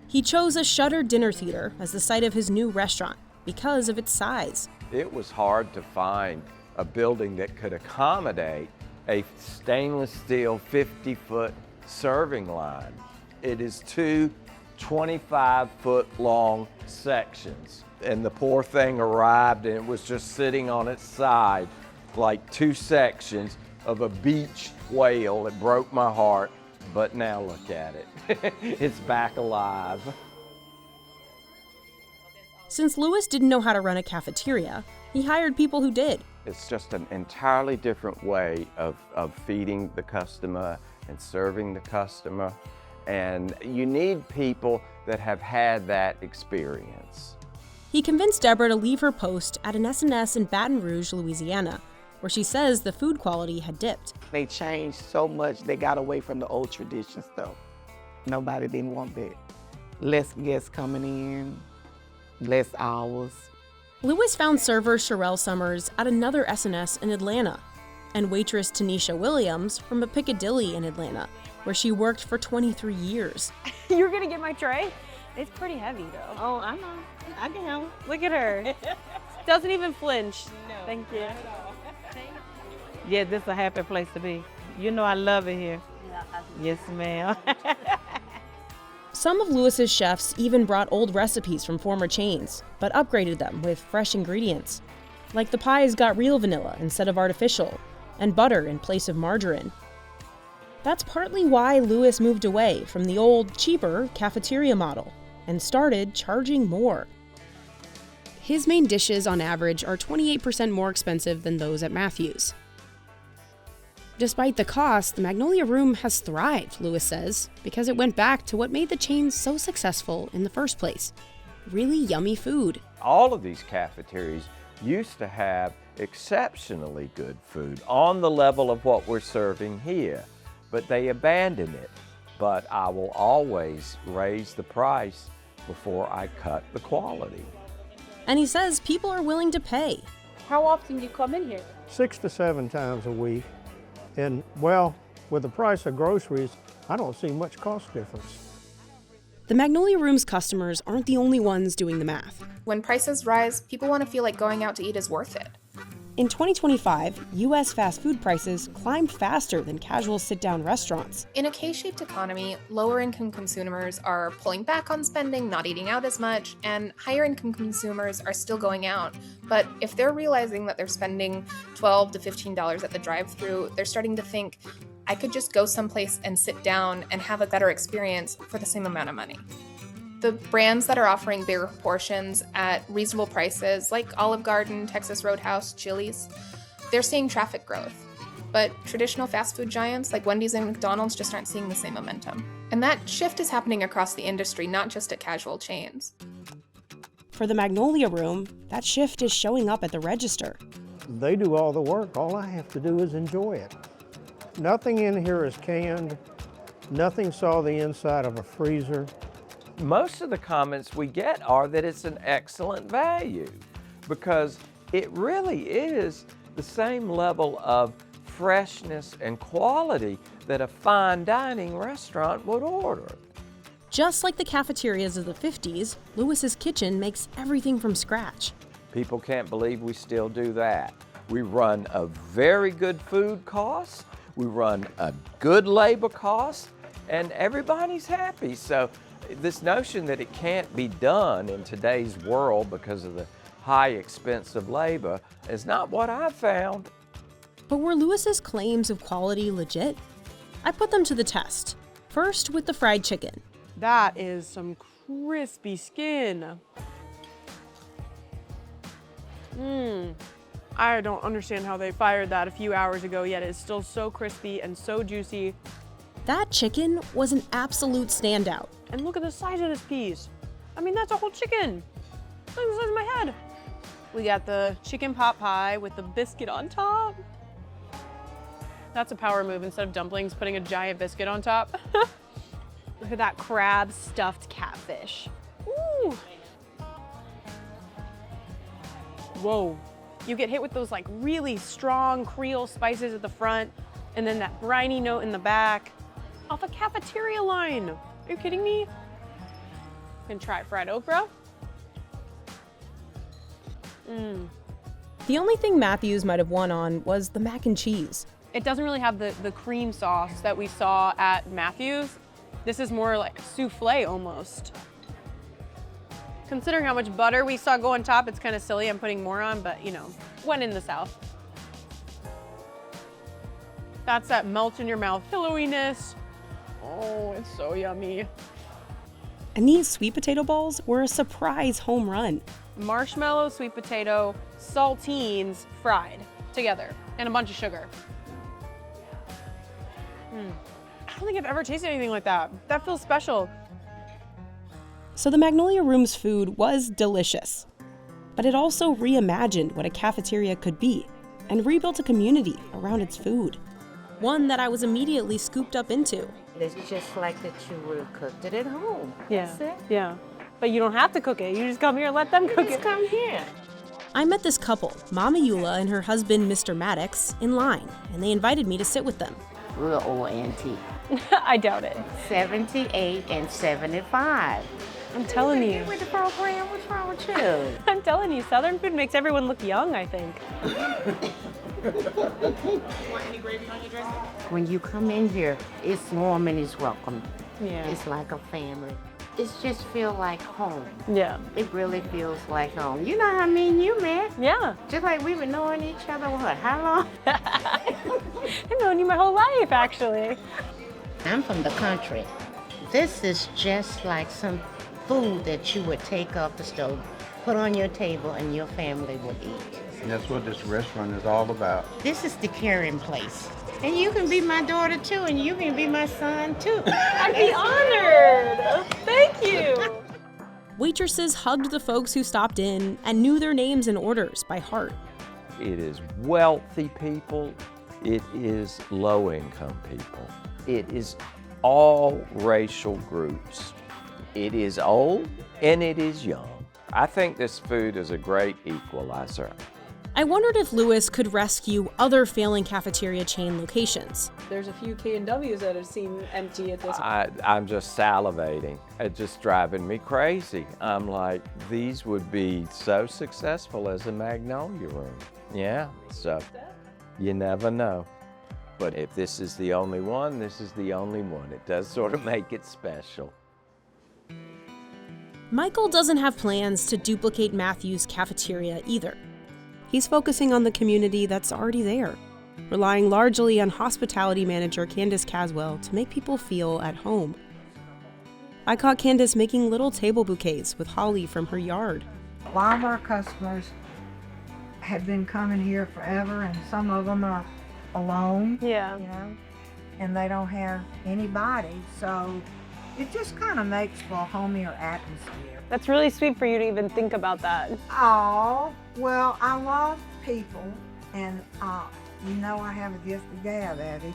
He chose a shuttered dinner theater as the site of his new restaurant because of its size. It was hard to find a building that could accommodate a stainless steel 50-foot serving line. It is 2 25-foot long sections. And the poor thing arrived and it was just sitting on its side like 2 sections of a beached whale. It broke my heart, but now look at it. It's back alive. Since Louis didn't know how to run a cafeteria, he hired people who did. It's just an entirely different way of feeding the customer and serving the customer. And you need people that have had that experience. He convinced Deborah to leave her post at an S&S in Baton Rouge, Louisiana, where she says the food quality had dipped. They changed so much, they got away from the old traditions though. Nobody didn't want that. Less guests coming in, less hours. Lewis found server Sherelle Summers at another S&S in Atlanta, and waitress Tanisha Williams from a Piccadilly in Atlanta, where she worked for 23 years. You're gonna get my tray? It's pretty heavy though. Oh, I know. I can help. Look at her. Doesn't even flinch. No. Thank you. Yeah, this is a happy place to be. You know I love it here. Yes, ma'am. Some of Lewis's chefs even brought old recipes from former chains, but upgraded them with fresh ingredients. Like the pies got real vanilla instead of artificial, and butter in place of margarine. That's partly why Lewis moved away from the old, cheaper cafeteria model and started charging more. His main dishes on average are 28% more expensive than those at Matthews. Despite the cost, the Magnolia Room has thrived, Lewis says, because it went back to what made the chain so successful in the first place: really yummy food. All of these cafeterias used to have exceptionally good food on the level of what we're serving here, but they abandoned it. But I will always raise the price before I cut the quality. And he says people are willing to pay. How often do you come in here? 6 to 7 times a week. And well, with the price of groceries, I don't see much cost difference. The Magnolia Room's customers aren't the only ones doing the math. When prices rise, people want to feel like going out to eat is worth it. In 2025, U.S. fast food prices climbed faster than casual sit-down restaurants. In a K-shaped economy, lower-income consumers are pulling back on spending, not eating out as much, and higher-income consumers are still going out. But if they're realizing that they're spending $12 to $15 at the drive-thru, they're starting to think, I could just go someplace and sit down and have a better experience for the same amount of money. The brands that are offering bigger portions at reasonable prices, like Olive Garden, Texas Roadhouse, Chili's, they're seeing traffic growth. But traditional fast food giants like Wendy's and McDonald's just aren't seeing the same momentum. And that shift is happening across the industry, not just at casual chains. For the Magnolia Room, that shift is showing up at the register. They do all the work. All I have to do is enjoy it. Nothing in here is canned. Nothing saw the inside of a freezer. Most of the comments we get are that it's an excellent value because it really is the same level of freshness and quality that a fine dining restaurant would order. Just like the cafeterias of the 50s, Lewis's kitchen makes everything from scratch. People can't believe we still do that. We run a very good food cost, we run a good labor cost, and everybody's happy. So this notion that it can't be done in today's world because of the high expense of labor is not what I've found. But were Lewis's claims of quality legit? I put them to the test. First with the fried chicken. That is some crispy skin. I don't understand how they fired that a few hours ago, yet it's still so crispy and so juicy. That chicken was an absolute standout. And look at the size of this piece. I mean, that's a whole chicken. Look at the size of my head. We got the chicken pot pie with the biscuit on top. That's a power move. Instead of dumplings, putting a giant biscuit on top. Look at that crab stuffed catfish. Ooh. Whoa. You get hit with those like really strong Creole spices at the front and then that briny note in the back. Off a cafeteria line. Are you kidding me? Can try fried okra. The only thing Matthews might have won on was the mac and cheese. It doesn't really have the cream sauce that we saw at Matthews. This is more like souffle almost. Considering how much butter we saw go on top, it's kind of silly I'm putting more on, but you know, when in the South. That's that melt in your mouth pillowiness. Oh, it's so yummy. And these sweet potato balls were a surprise home run. Marshmallow, sweet potato, saltines fried together, and a bunch of sugar. I don't think I've ever tasted anything like that. That feels special. So the Magnolia Room's food was delicious. But it also reimagined what a cafeteria could be and rebuilt a community around its food. One that I was immediately scooped up into. It's just like that you would have cooked it at home. Yeah. That's it. Yeah. But you don't have to cook it. You just come here and let them cook it. Just come here. I met this couple, Mama Eula and her husband, Mr. Maddox, in line, and they invited me to sit with them. Real old auntie. I doubt it. 78 and 75. I'm telling you. Get with the program. What's wrong with you? I'm telling you, Southern food makes everyone look young, I think. When you come in here, it's warm and it's welcome. Yeah. It's like a family. It just feels like home. Yeah. It really feels like home. You know how me and you met? Yeah. Just like we've been knowing each other, what, how long? I've known you my whole life, actually. I'm from the country. This is just like some food that you would take off the stove, put on your table, and your family would eat. And that's what this restaurant is all about. This is the caring place. And you can be my daughter too, and you can be my son too. I'd be honored. Thank you. Waitresses hugged the folks who stopped in and knew their names and orders by heart. It is wealthy people. It is low-income people. It is all racial groups. It is old and it is young. I think this food is a great equalizer. I wondered if Lewis could rescue other failing cafeteria chain locations. There's a few K&Ws that have seemed empty at this point. I'm just salivating. It's just driving me crazy. I'm like, these would be so successful as a Magnolia room. Yeah, so you never know. But if this is the only one, this is the only one. It does sort of make it special. Michael doesn't have plans to duplicate Matthew's cafeteria either. He's focusing on the community that's already there, relying largely on hospitality manager Candace Caswell to make people feel at home. I caught Candace making little table bouquets with holly from her yard. A lot of our customers have been coming here forever, and some of them are alone. Yeah. You know, and they don't have anybody, so it just kind of makes for a homier atmosphere. That's really sweet for you to even think about that. Oh, well, I love people, and you know I have a gift of gab, Abby.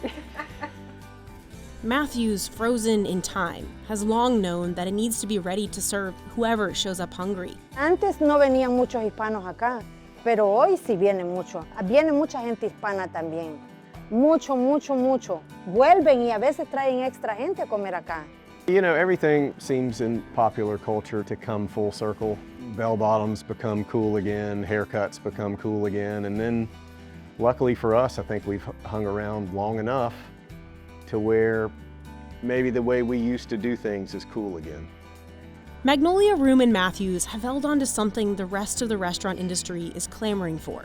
Matthew's, frozen in time, has long known that it needs to be ready to serve whoever shows up hungry. Antes no venían muchos hispanos acá, pero hoy sí vienen mucho. Viene mucha gente hispana también. Mucho, mucho, mucho. Vuelven y a veces traen extra gente a comer acá. You know, everything seems in popular culture to come full circle. Bell-bottoms become cool again, haircuts become cool again, and then luckily for us, I think we've hung around long enough to where maybe the way we used to do things is cool again. Magnolia Room and Matthews have held on to something the rest of the restaurant industry is clamoring for.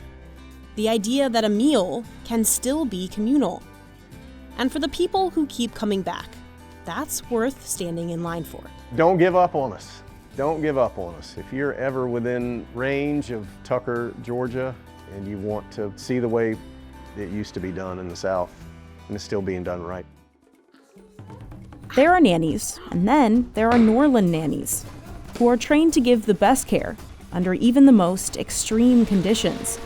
The idea that a meal can still be communal. And for the people who keep coming back, that's worth standing in line for. Don't give up on us. Don't give up on us. If you're ever within range of Tucker, Georgia, and you want to see the way it used to be done in the South, and it's still being done right. There are nannies, and then there are Norland Nannies, who are trained to give the best care under even the most extreme conditions.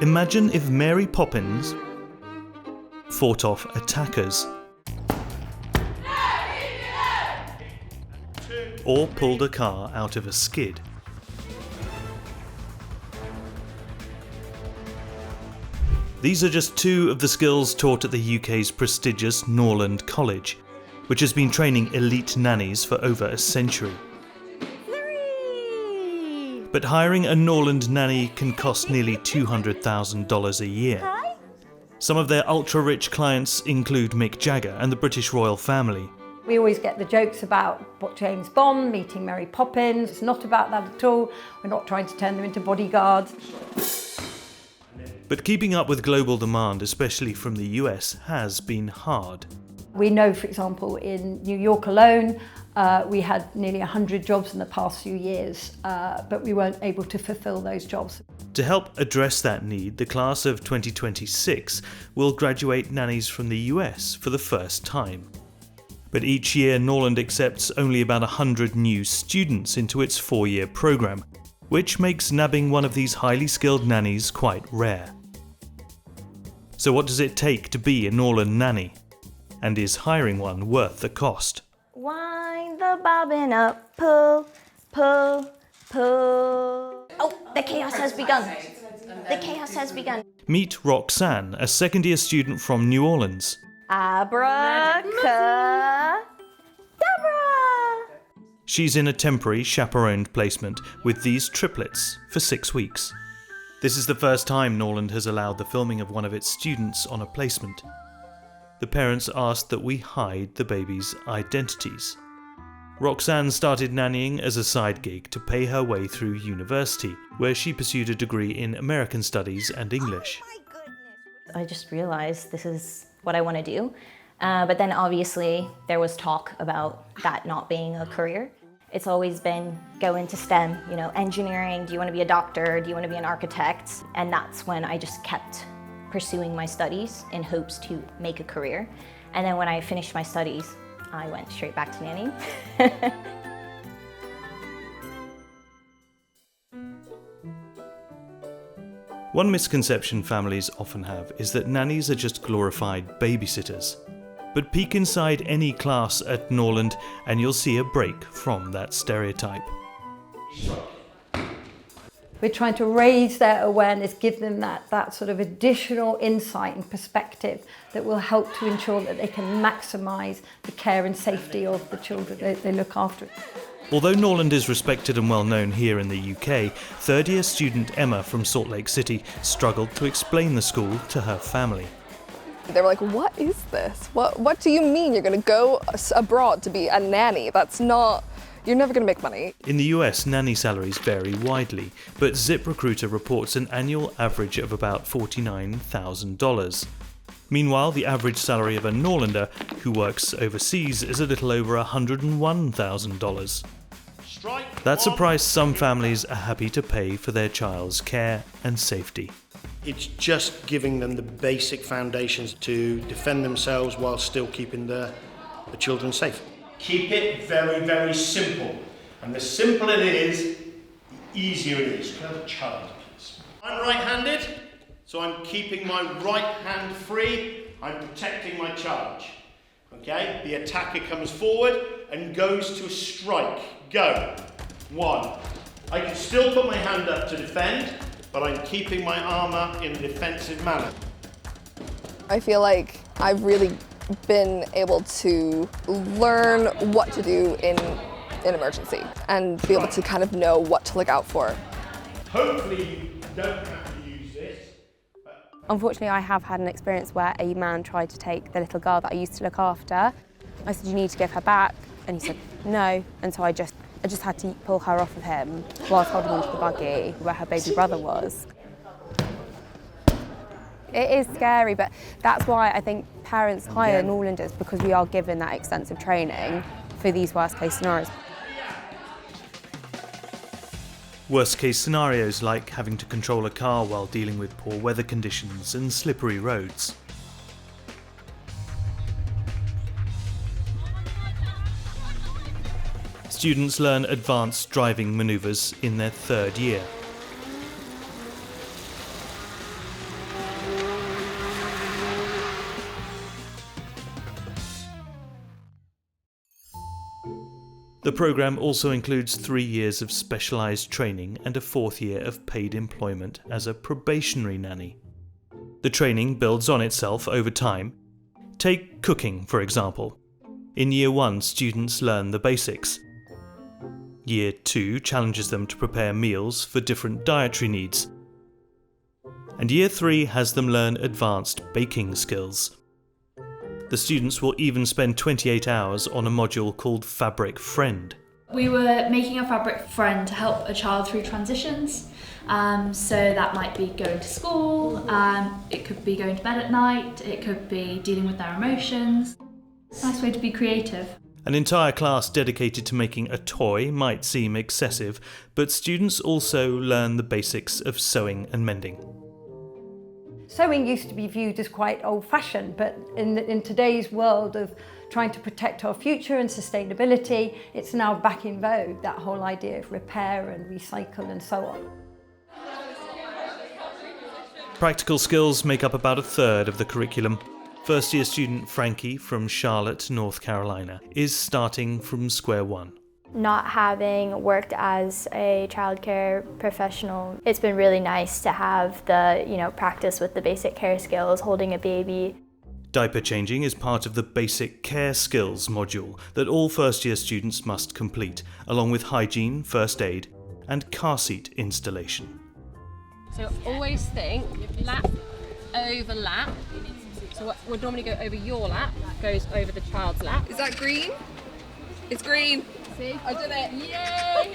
Imagine if Mary Poppins fought off attackers, or pulled a car out of a skid. These are just two of the skills taught at the UK's prestigious Norland College, which has been training elite nannies for over a century. But hiring a Norland nanny can cost nearly $200,000 a year. Some of their ultra-rich clients include Mick Jagger and the British royal family. We always get the jokes about James Bond meeting Mary Poppins. It's not about that at all. We're not trying to turn them into bodyguards. But keeping up with global demand, especially from the US, has been hard. We know, for example, in New York alone, we had nearly 100 jobs in the past few years, but we weren't able to fulfill those jobs. To help address that need, the class of 2026 will graduate nannies from the US for the first time. But each year Norland accepts only about 100 new students into its 4-year program, which makes nabbing one of these highly skilled nannies quite rare. So what does it take to be a Norland nanny? And is hiring one worth the cost? Wind the bobbin up, pull, pull, pull. Oh, the chaos has begun. The chaos has begun. Meet Roxanne, a second-year student from New Orleans. Abracadabra. She's in a temporary chaperoned placement with these triplets for 6 weeks. This is the first time Norland has allowed the filming of one of its students on a placement. The parents asked that we hide the babies' identities. Roxanne started nannying as a side gig to pay her way through university, where she pursued a degree in American Studies and English. I just realized this is what I want to do. But then obviously there was talk about that not being a career. It's always been go into STEM, you know, engineering, do you want to be a doctor, do you want to be an architect? And that's when I just kept pursuing my studies in hopes to make a career. And then when I finished my studies, I went straight back to nannying. One misconception families often have is that nannies are just glorified babysitters. But peek inside any class at Norland and you'll see a break from that stereotype. We're trying to raise their awareness, give them that sort of additional insight and perspective that will help to ensure that they can maximise the care and safety of the children they look after. Although Norland is respected and well known here in the UK, third-year student Emma from Salt Lake City struggled to explain the school to her family. They were like, what is this? What do you mean you're going to go abroad to be a nanny? That's not, you're never going to make money. In the US, nanny salaries vary widely, but ZipRecruiter reports an annual average of about $49,000. Meanwhile, the average salary of a Norlander who works overseas is a little over $101,000. That's a price some families are happy to pay for their child's care and safety. It's just giving them the basic foundations to defend themselves while still keeping the children safe. Keep it very, very simple. And the simpler it is, the easier it is. Can I have a child, please? I'm right-handed, so I'm keeping my right hand free. I'm protecting my charge. Okay? The attacker comes forward and goes to a strike. Go. 1. I can still put my hand up to defend, but I'm keeping my armour in a defensive manner. I feel like I've really been able to learn what to do in an emergency and be able to kind of know what to look out for. Hopefully you don't have to use this. Unfortunately, I have had an experience where a man tried to take the little girl that I used to look after. I said, you need to give her back, and he said, no, and so I just had to pull her off of him whilst holding onto the buggy where her baby brother was. It is scary, but that's why I think parents hire Norlanders, because we are given that extensive training for these worst case scenarios. Worst case scenarios like having to control a car while dealing with poor weather conditions and slippery roads. Students learn advanced driving manoeuvres in their third year. The programme also includes 3 years of specialised training and a 4th year of paid employment as a probationary nanny. The training builds on itself over time. Take cooking, for example. In Year 1, students learn the basics. Year 2 challenges them to prepare meals for different dietary needs. And Year 3 has them learn advanced baking skills. The students will even spend 28 hours on a module called Fabric Friend. We were making a fabric friend to help a child through transitions. So that might be going to school, it could be going to bed at night, it could be dealing with their emotions. Nice way to be creative. An entire class dedicated to making a toy might seem excessive, but students also learn the basics of sewing and mending. Sewing used to be viewed as quite old-fashioned, but in today's world of trying to protect our future and sustainability, it's now back in vogue, that whole idea of repair and recycle and so on. Practical skills make up about a third of the curriculum. First-year student Frankie from Charlotte, North Carolina, is starting from square one. Not having worked as a childcare professional, it's been really nice to have the, practice with the basic care skills, holding a baby. Diaper changing is part of the Basic Care Skills module that all first-year students must complete, along with hygiene, first aid, and car seat installation. So always think lap over lap. So what would normally go over your lap goes over the child's lap. Is that green? It's green. See, I did it. Yay!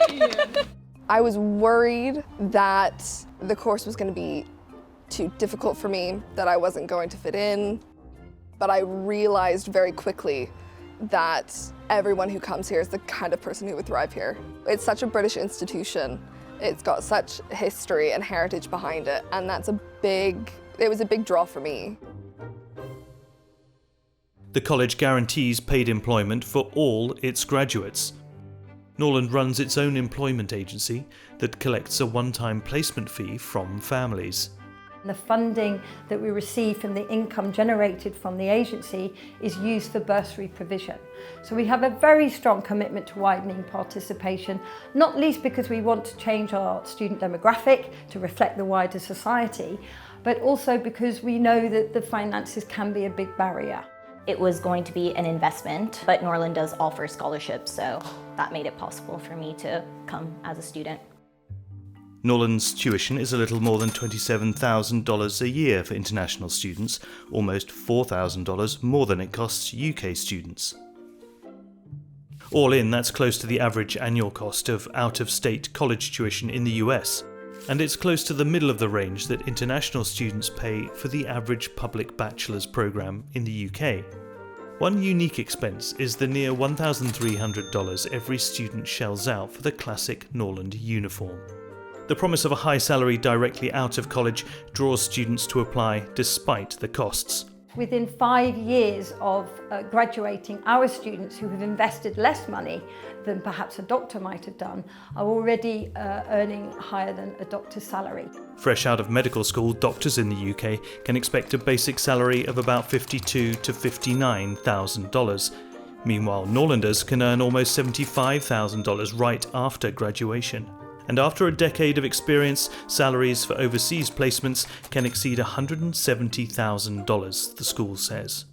I was worried that the course was going to be too difficult for me, that I wasn't going to fit in. But I realized very quickly that everyone who comes here is the kind of person who would thrive here. It's such a British institution. It's got such history and heritage behind it, and it was a big draw for me. The college guarantees paid employment for all its graduates. Norland runs its own employment agency that collects a one-time placement fee from families. The funding that we receive from the income generated from the agency is used for bursary provision. So we have a very strong commitment to widening participation, not least because we want to change our student demographic to reflect the wider society, but also because we know that the finances can be a big barrier. It was going to be an investment, but Norland does offer scholarships, so that made it possible for me to come as a student. Norland's tuition is a little more than $27,000 a year for international students, almost $4,000 more than it costs UK students. All in, that's close to the average annual cost of out-of-state college tuition in the US, and it's close to the middle of the range that international students pay for the average public bachelor's programme in the UK. One unique expense is the near $1,300 every student shells out for the classic Norland uniform. The promise of a high salary directly out of college draws students to apply despite the costs. Within 5 years of graduating, our students who have invested less money than perhaps a doctor might have done are already earning higher than a doctor's salary. Fresh out of medical school, doctors in the UK can expect a basic salary of about $52,000 to $59,000. Meanwhile, Norlanders can earn almost $75,000 right after graduation. And after a decade of experience, salaries for overseas placements can exceed $170,000, the school says.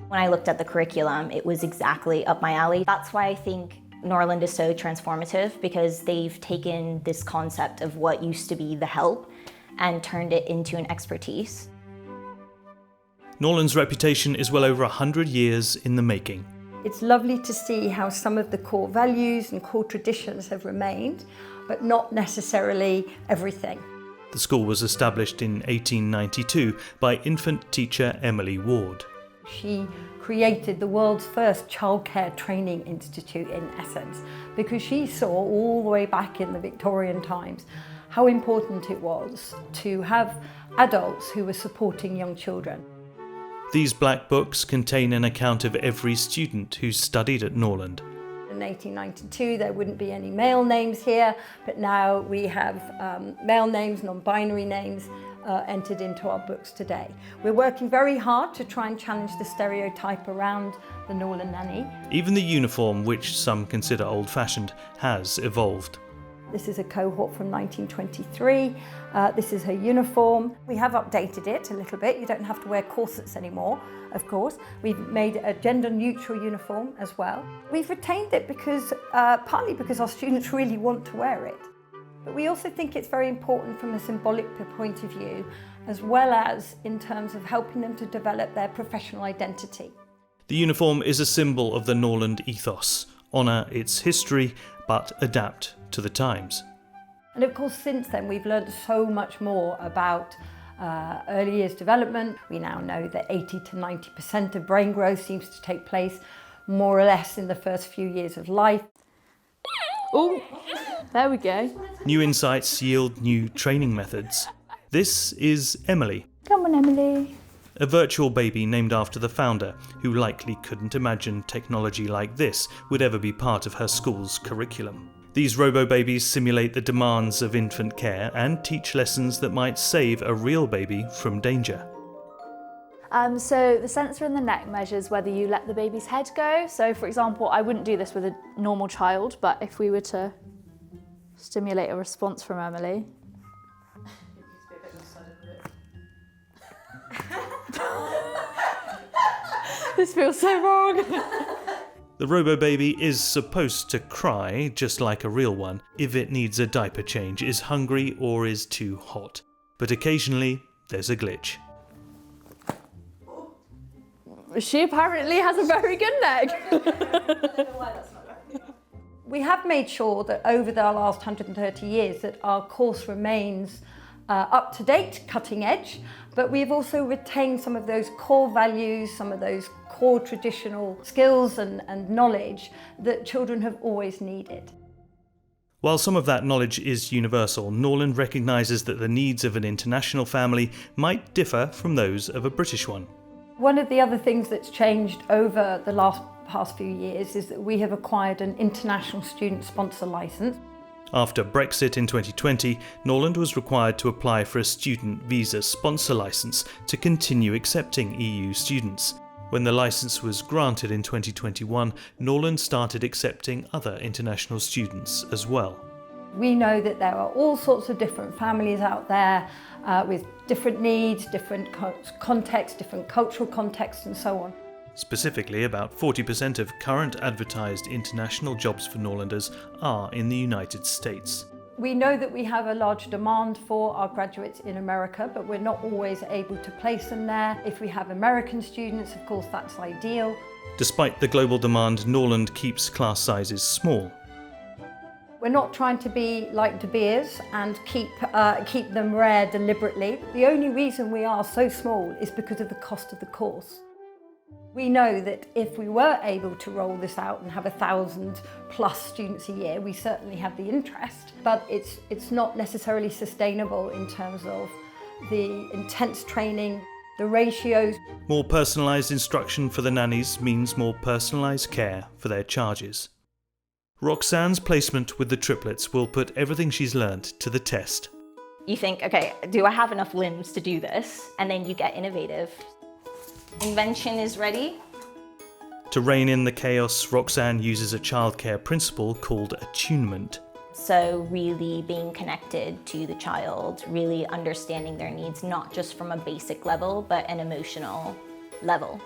When I looked at the curriculum, it was exactly up my alley. That's why I think Norland is so transformative, because they've taken this concept of what used to be the help and turned it into an expertise. Norland's reputation is well over 100 years in the making. It's lovely to see how some of the core values and core traditions have remained, but not necessarily everything. The school was established in 1892 by infant teacher Emily Ward. She created the world's first childcare training institute in essence, because she saw all the way back in the Victorian times how important it was to have adults who were supporting young children. These black books contain an account of every student who studied at Norland. In 1892 there wouldn't be any male names here, but now we have male names, non-binary names entered into our books today. We're working very hard to try and challenge the stereotype around the Norland Nanny. Even the uniform, which some consider old-fashioned, has evolved. This is a cohort from 1923. This is her uniform. We have updated it a little bit. You don't have to wear corsets anymore, of course. We've made a gender-neutral uniform as well. We've retained it because, partly because our students really want to wear it. But we also think it's very important from a symbolic point of view, as well as in terms of helping them to develop their professional identity. The uniform is a symbol of the Norland ethos. Honour its history, but adapt to the times. And of course, since then, we've learned so much more about early years development. We now know that 80 to 90% of brain growth seems to take place more or less in the first few years of life. Oh, there we go. New insights yield new training methods. This is Emily. Come on, Emily. a virtual baby named after the founder, who likely couldn't imagine technology like this would ever be part of her school's curriculum. These robo-babies simulate the demands of infant care and teach lessons that might save a real baby from danger. So the sensor in the neck measures whether you let the baby's head go. So for example, I wouldn't do this with a normal child, but if we were to stimulate a response from Emily. This feels so wrong. The robo-baby is supposed to cry, just like a real one, if it needs a diaper change, is hungry or is too hot. But occasionally, there's a glitch. She apparently has a very good neck. We have made sure that over the last 130 years that our course remains up to date, cutting edge, but we've also retained some of those core values, some of those core traditional skills and knowledge that children have always needed. While some of that knowledge is universal, Norland recognises that the needs of an international family might differ from those of a British one. One of the other things that's changed over the past few years is that we have acquired an international student sponsor licence. After Brexit in 2020, Norland was required to apply for a student visa sponsor licence to continue accepting EU students. When the licence was granted in 2021, Norland started accepting other international students as well. We know that there are all sorts of different families out there with different needs, different contexts, different cultural contexts and so on. Specifically, about 40% of current advertised international jobs for Norlanders are in the United States. We know that we have a large demand for our graduates in America, but we're not always able to place them there. If we have American students, of course, that's ideal. Despite the global demand, Norland keeps class sizes small. We're not trying to be like De Beers and keep them rare deliberately. The only reason we are so small is because of the cost of the course. We know that if we were able to roll this out and have 1,000+ students a year, we certainly have the interest, but it's not necessarily sustainable in terms of the intense training, the ratios. More personalised instruction for the nannies means more personalised care for their charges. Roxanne's placement with the triplets will put everything she's learned to the test. You think, okay, do I have enough limbs to do this? And then you get innovative. Invention is ready. To rein in the chaos, Roxanne uses a childcare principle called attunement. So really being connected to the child, really understanding their needs, not just from a basic level, but an emotional level.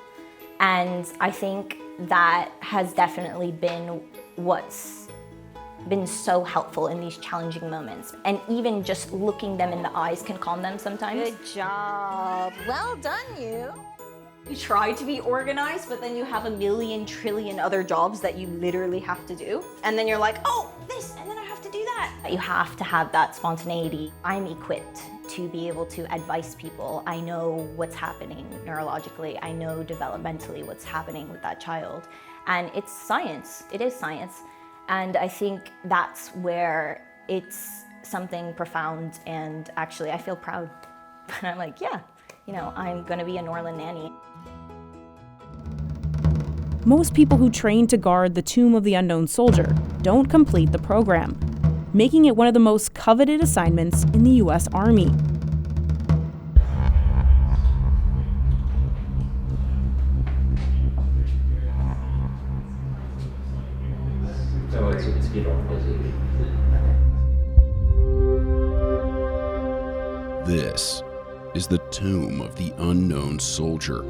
And I think that has definitely been what's been so helpful in these challenging moments. And even just looking them in the eyes can calm them sometimes. Good job. Well done, you. You try to be organized, but then you have a million trillion other jobs that you literally have to do. And then you're like, oh, this, and then I have to do that. You have to have that spontaneity. I'm equipped to be able to advise people. I know what's happening neurologically. I know developmentally what's happening with that child. And it's science. It is science. And I think that's where it's something profound, and actually I feel proud. And I'm like, yeah, you know, I'm gonna be a Norland nanny. Most people who train to guard the tomb of the unknown soldier don't complete the program, making it one of the most coveted assignments in the U.S. Army. This is the tomb of the unknown soldier,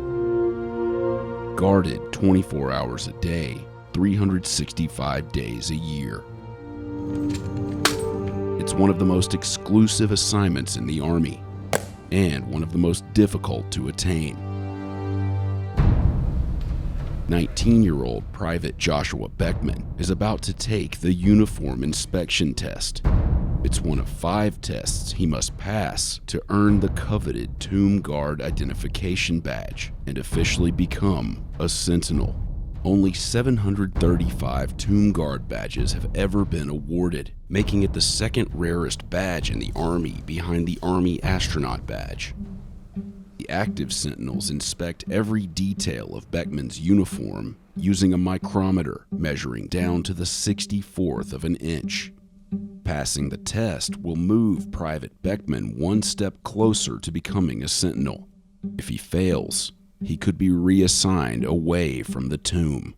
guarded 24 hours a day, 365 days a year. It's one of the most exclusive assignments in the Army, and one of the most difficult to attain. 19-year-old Private Joshua Beckman is about to take the uniform inspection test. It's one of 5 tests he must pass to earn the coveted Tomb Guard Identification Badge and officially become a Sentinel. Only 735 Tomb Guard badges have ever been awarded, making it the second rarest badge in the Army behind the Army Astronaut Badge. The The active sentinels inspect every detail of Beckman's uniform using a micrometer measuring down to the 64th of an inch. Passing the test will move Private Beckman one step closer to becoming a sentinel. If he fails, he could be reassigned away from the tomb.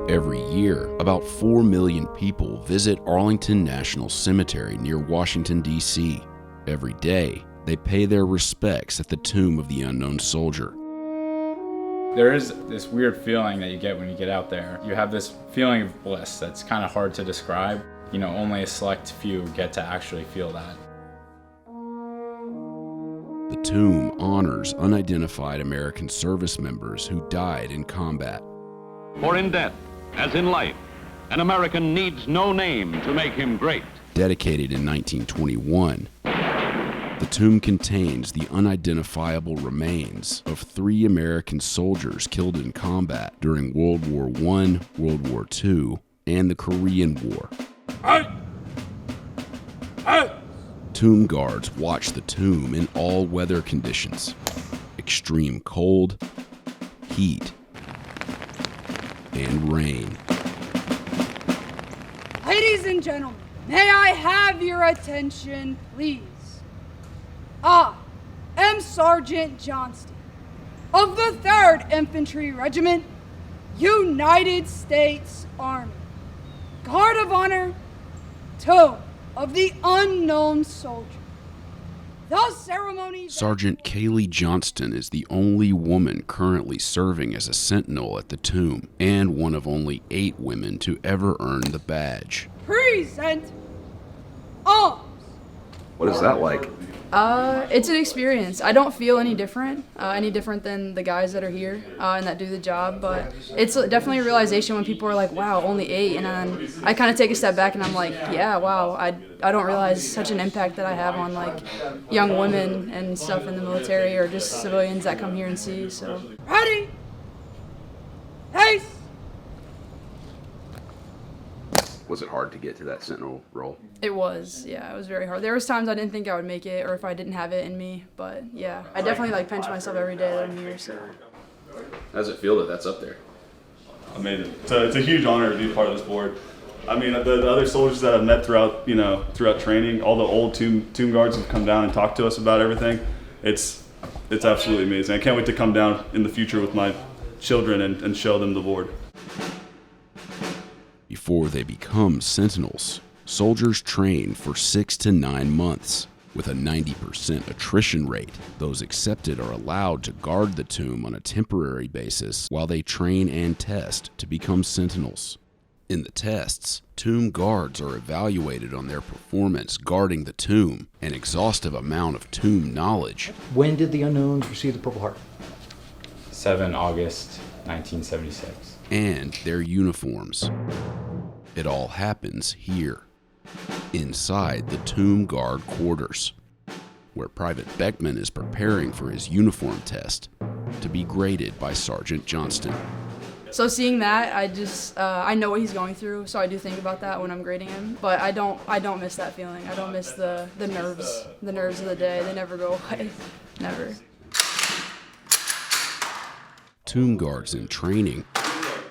Every year, about 4 million people visit Arlington National Cemetery near Washington, D.C. Every day, they pay their respects at the tomb of the unknown soldier. There is this weird feeling that you get when you get out there. You have this feeling of bliss that's kind of hard to describe. You know, only a select few get to actually feel that. The tomb honors unidentified American service members who died in combat. For in death, as in life, an American needs no name to make him great. Dedicated in 1921, the tomb contains the unidentifiable remains of 3 American soldiers killed in combat during World War I, World War II, and the Korean War. Tomb guards watch the tomb in all weather conditions: extreme cold, heat, and rain. Ladies and gentlemen, may I have your attention, please? I am Sergeant Johnston of the 3rd Infantry Regiment, United States Army. Guard of Honor, Tomb of the Unknown Soldier. The ceremony... Sergeant Kaylee Johnston is the only woman currently serving as a sentinel at the tomb, and one of only 8 women to ever earn the badge. Present arms. What is that like? It's an experience. I don't feel any different than the guys that are here and that do the job, but it's definitely a realization when people are like, wow, only 8, and then I kind of take a step back and I'm like, yeah, wow, I don't realize such an impact that I have on like young women and stuff in the military or just civilians that come here and see, so. Ready? Pace. Was it hard to get to that sentinel role? It was, yeah, it was very hard. There was times I didn't think I would make it or if I didn't have it in me, but yeah, I definitely like pinch myself every day that I'm here, so. How does it feel that that's up there? Amazing. So it's a huge honor to be part of this board. I mean, the other soldiers that I've met throughout training, all the old tomb guards have come down and talked to us about everything. It's absolutely amazing. I can't wait to come down in the future with my children and show them the board. Before they become sentinels, soldiers train for 6 to 9 months. With a 90% attrition rate, those accepted are allowed to guard the tomb on a temporary basis while they train and test to become sentinels. In the tests, tomb guards are evaluated on their performance guarding the tomb, an exhaustive amount of tomb knowledge. When did the unknowns receive the Purple Heart? 7 August 1976. And their uniforms. It all happens here, inside the tomb guard quarters, where Private Beckman is preparing for his uniform test to be graded by Sergeant Johnston. So seeing that, I know what he's going through, so I do think about that when I'm grading him. But I don't miss that feeling. I don't miss the nerves of the day. They never go away, never. Tomb guards in training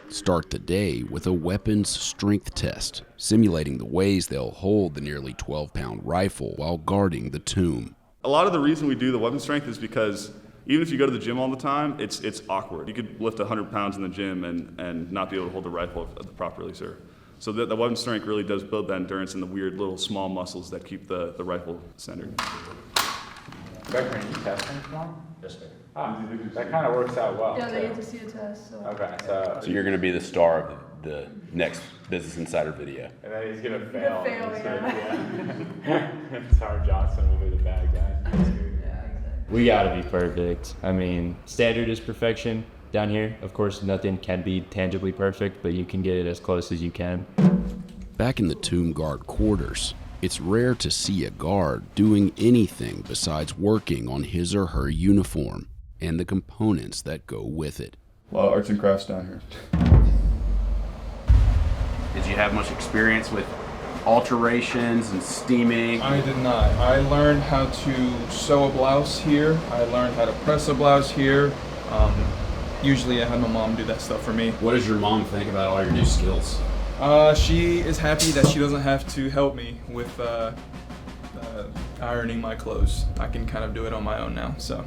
start the day with a weapons strength test, simulating the ways they'll hold the nearly 12-pound rifle while guarding the tomb. A lot of the reason we do the weapon strength is because even if you go to the gym all the time, it's awkward. You could lift 100 pounds in the gym and not be able to hold the rifle properly, sir. So the weapon strength really does build that endurance and the weird little small muscles that keep the rifle centered. Beckman, you testing for him? Yes, sir. That kind of works out well. Yeah, they get to see a test. So. Okay, so you're going to be the star of the next Business Insider video. And then he's going to fail. Yeah. Sergeant Johnson will be the bad guy. We gotta be perfect. I mean, standard is perfection down here. Of course, nothing can be tangibly perfect, but you can get it as close as you can. Back in the tomb guard quarters, it's rare to see a guard doing anything besides working on his or her uniform and the components that go with it. A lot of arts and crafts down here. Did you have much experience with alterations and steaming? I did not. I learned how to sew a blouse here. I learned how to press a blouse here. Usually I had my mom do that stuff for me. What does your mom think about all your new skills? She is happy that she doesn't have to help me with ironing my clothes. I can kind of do it on my own now, so.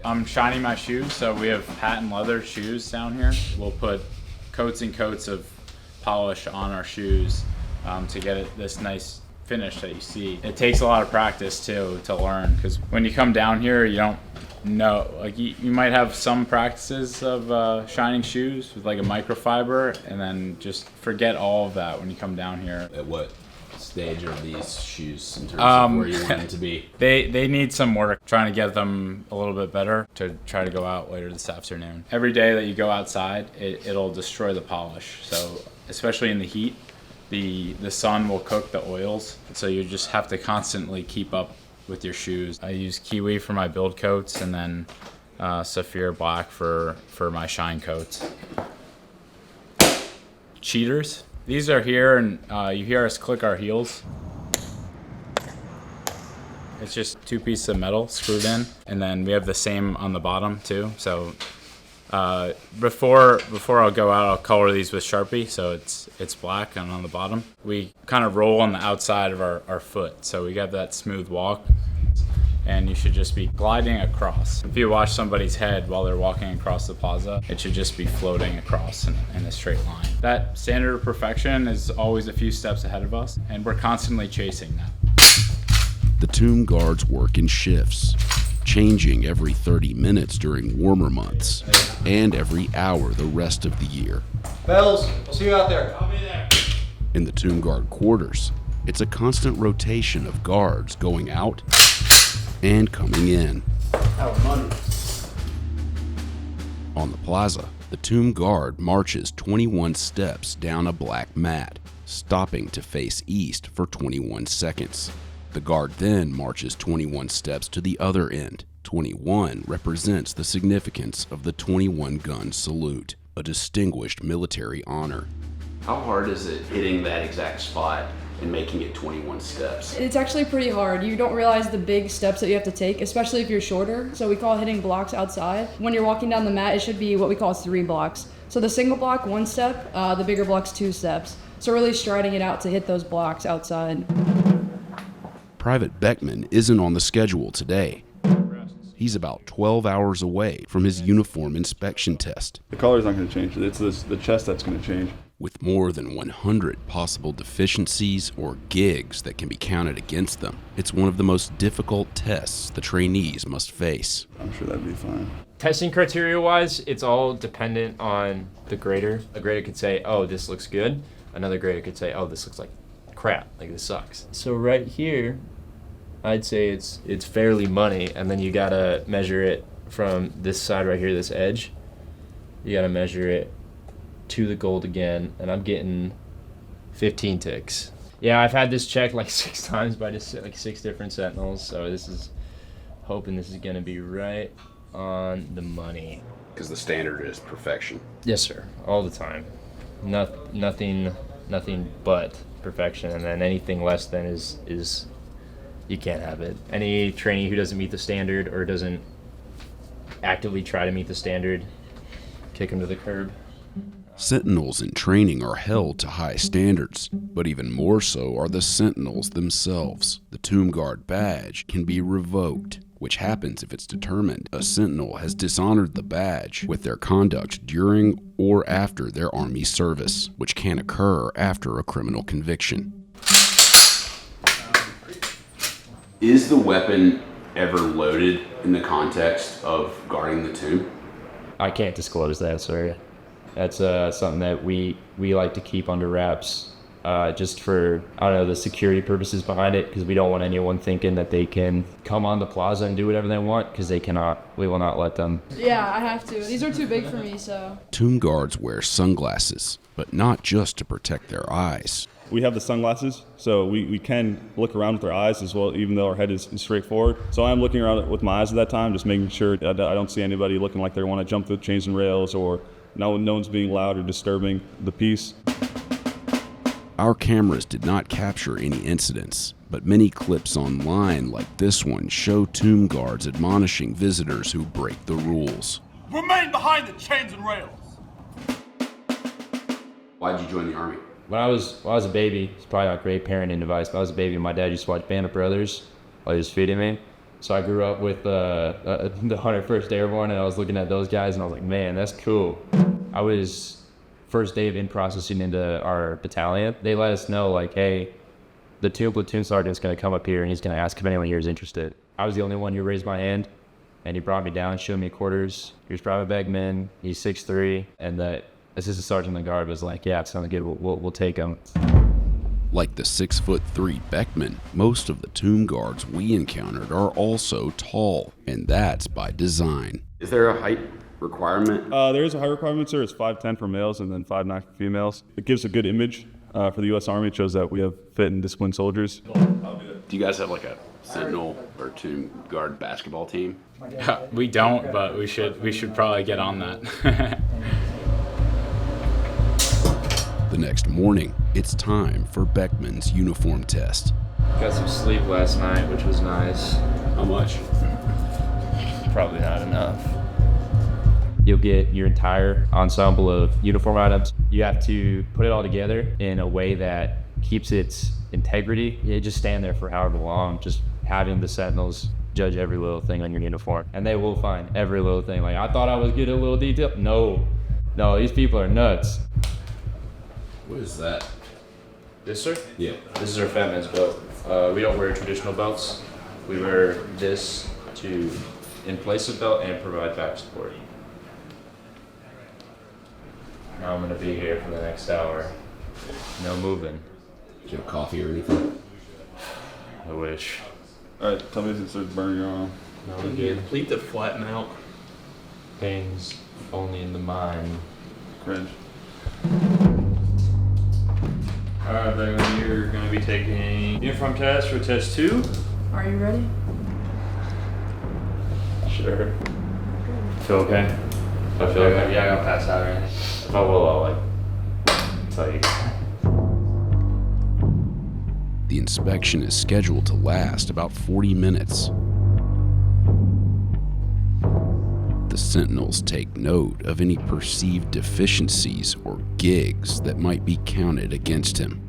I'm shining my shoes, so we have patent leather shoes down here. We'll put coats and coats of polish on our shoes to get it this nice finish that you see. It takes a lot of practice too to learn, because when you come down here, you don't know, like you might have some practices of shining shoes with like a microfiber, and then just forget all of that when you come down here. At what stage are these shoes in terms of where you want them to be? They need some work, trying to get them a little bit better to try to go out later this afternoon. Every day that you go outside, it'll destroy the polish. So especially in the heat, the sun will cook the oils. So you just have to constantly keep up with your shoes. I use kiwi for my build coats, and then Saphir Black for my shine coats. Cheaters. These are here, and you hear us click our heels. It's just 2 pieces of metal screwed in, and then we have the same on the bottom too. So before I'll go out, I'll color these with Sharpie, so it's black and on the bottom. We kind of roll on the outside of our foot, so we got that smooth walk, and you should just be gliding across. If you watch somebody's head while they're walking across the plaza, it should just be floating across in a straight line. That standard of perfection is always a few steps ahead of us, and we're constantly chasing that. The tomb guards work in shifts, changing every 30 minutes during warmer months and every hour the rest of the year. Bells, we'll see you out there. I'll be there. In the tomb guard quarters, it's a constant rotation of guards going out and coming in. On the plaza, the tomb guard marches 21 steps down a black mat, stopping to face east for 21 seconds. The guard then marches 21 steps to the other end. 21 represents the significance of the 21-gun salute, a distinguished military honor. How hard is it hitting that exact spot and making it 21 steps? It's actually pretty hard. You don't realize the big steps that you have to take, especially if you're shorter. So we call hitting blocks outside. When you're walking down the mat, it should be what we call 3 blocks. So the single block, 1 step, the bigger block's 2 steps. So really striding it out to hit those blocks outside. Private Beckman isn't on the schedule today. He's about 12 hours away from his uniform inspection test. The color's not going to change. It's the chest that's going to change. With more than 100 possible deficiencies or gigs that can be counted against them, it's one of the most difficult tests the trainees must face. I'm sure that'd be fine. Testing criteria-wise, it's all dependent on the grader. A grader could say, oh, this looks good. Another grader could say, oh, this looks like crap, like this sucks. So right here, I'd say it's fairly money, and then you gotta measure it from this side right here, this edge. You gotta measure it to the gold again, and I'm getting 15 ticks. Yeah, I've had this checked like 6 times by just like 6 different Sentinels, so this is hoping this is gonna be right on the money. Because the standard is perfection. Yes, sir, all the time. Nothing but perfection, and then anything less than is you can't have it. Any trainee who doesn't meet the standard or doesn't actively try to meet the standard, kick them to the curb. Sentinels in training are held to high standards, but even more so are the Sentinels themselves. The Tomb Guard badge can be revoked, which happens if it's determined a Sentinel has dishonored the badge with their conduct during or after their Army service, which can occur after a criminal conviction. Is the weapon ever loaded in the context of guarding the tomb? I can't disclose that, sorry. That's something that we like to keep under wraps, just for, I don't know, the security purposes behind it, because we don't want anyone thinking that they can come on the plaza and do whatever they want, because they cannot. We will not let them. Yeah, I have to. These are too big for me, so. Tomb guards wear sunglasses, but not just to protect their eyes. We have the sunglasses, so we can look around with our eyes as well, even though our head is straight forward. So I'm looking around with my eyes at that time, just making sure that I don't see anybody looking like they want to jump the chains and rails, or no one's being loud or disturbing the piece. Our cameras did not capture any incidents, but many clips online like this one show tomb guards admonishing visitors who break the rules. Remain behind the chains and rails. Why'd you join the Army? When I was a baby, it's probably not a great parenting advice, but I was a baby, my dad used to watch Band of Brothers while he was feeding me. So I grew up with the 101st Airborne, and I was looking at those guys, and I was like, man, that's cool. I was first day of in-processing into our battalion. They let us know, like, hey, the platoon sergeant's gonna come up here, and he's gonna ask if anyone here is interested. I was the only one who raised my hand, and he brought me down, showed me quarters. Here's Private Beckman, he's 6'3", and the assistant sergeant in the guard was like, yeah, it sounds good, we'll take him. Like the 6'3" Beckman, most of the tomb guards we encountered are also tall, and that's by design. Is there a height requirement? There is a height requirement, sir. It's 5'10" for males and then 5'9" for females. It gives a good image for the U.S. Army. It shows that we have fit and disciplined soldiers. Do you guys have like a Sentinel or tomb guard basketball team? We don't, but we should probably get on that. The next morning, it's time for Beckman's uniform test. Got some sleep last night, which was nice. How much? Probably not enough. You'll get your entire ensemble of uniform items. You have to put it all together in a way that keeps its integrity. You just stand there for however long, just having the Sentinels judge every little thing on your uniform. And they will find every little thing. Like, I thought I was getting a little detail. No, these people are nuts. What is that? This, sir? Yeah. This is our Fat Man's belt. We don't wear traditional belts. We wear this to in place of belt and provide back support. Now I'm gonna be here for the next hour. No moving. Do you have coffee or anything? I wish. Alright, tell me if it starts burning your arm. No, complete the flatten out. Pains only in the mind. Cringe. Alright, Beckman, you're going to be taking uniform test for test 2. Are you ready? Sure. Feel okay? I feel okay? Yeah, I got pass out or anything. If I will, I'll tell you. The inspection is scheduled to last about 40 minutes. The Sentinels take note of any perceived deficiencies or gigs that might be counted against him.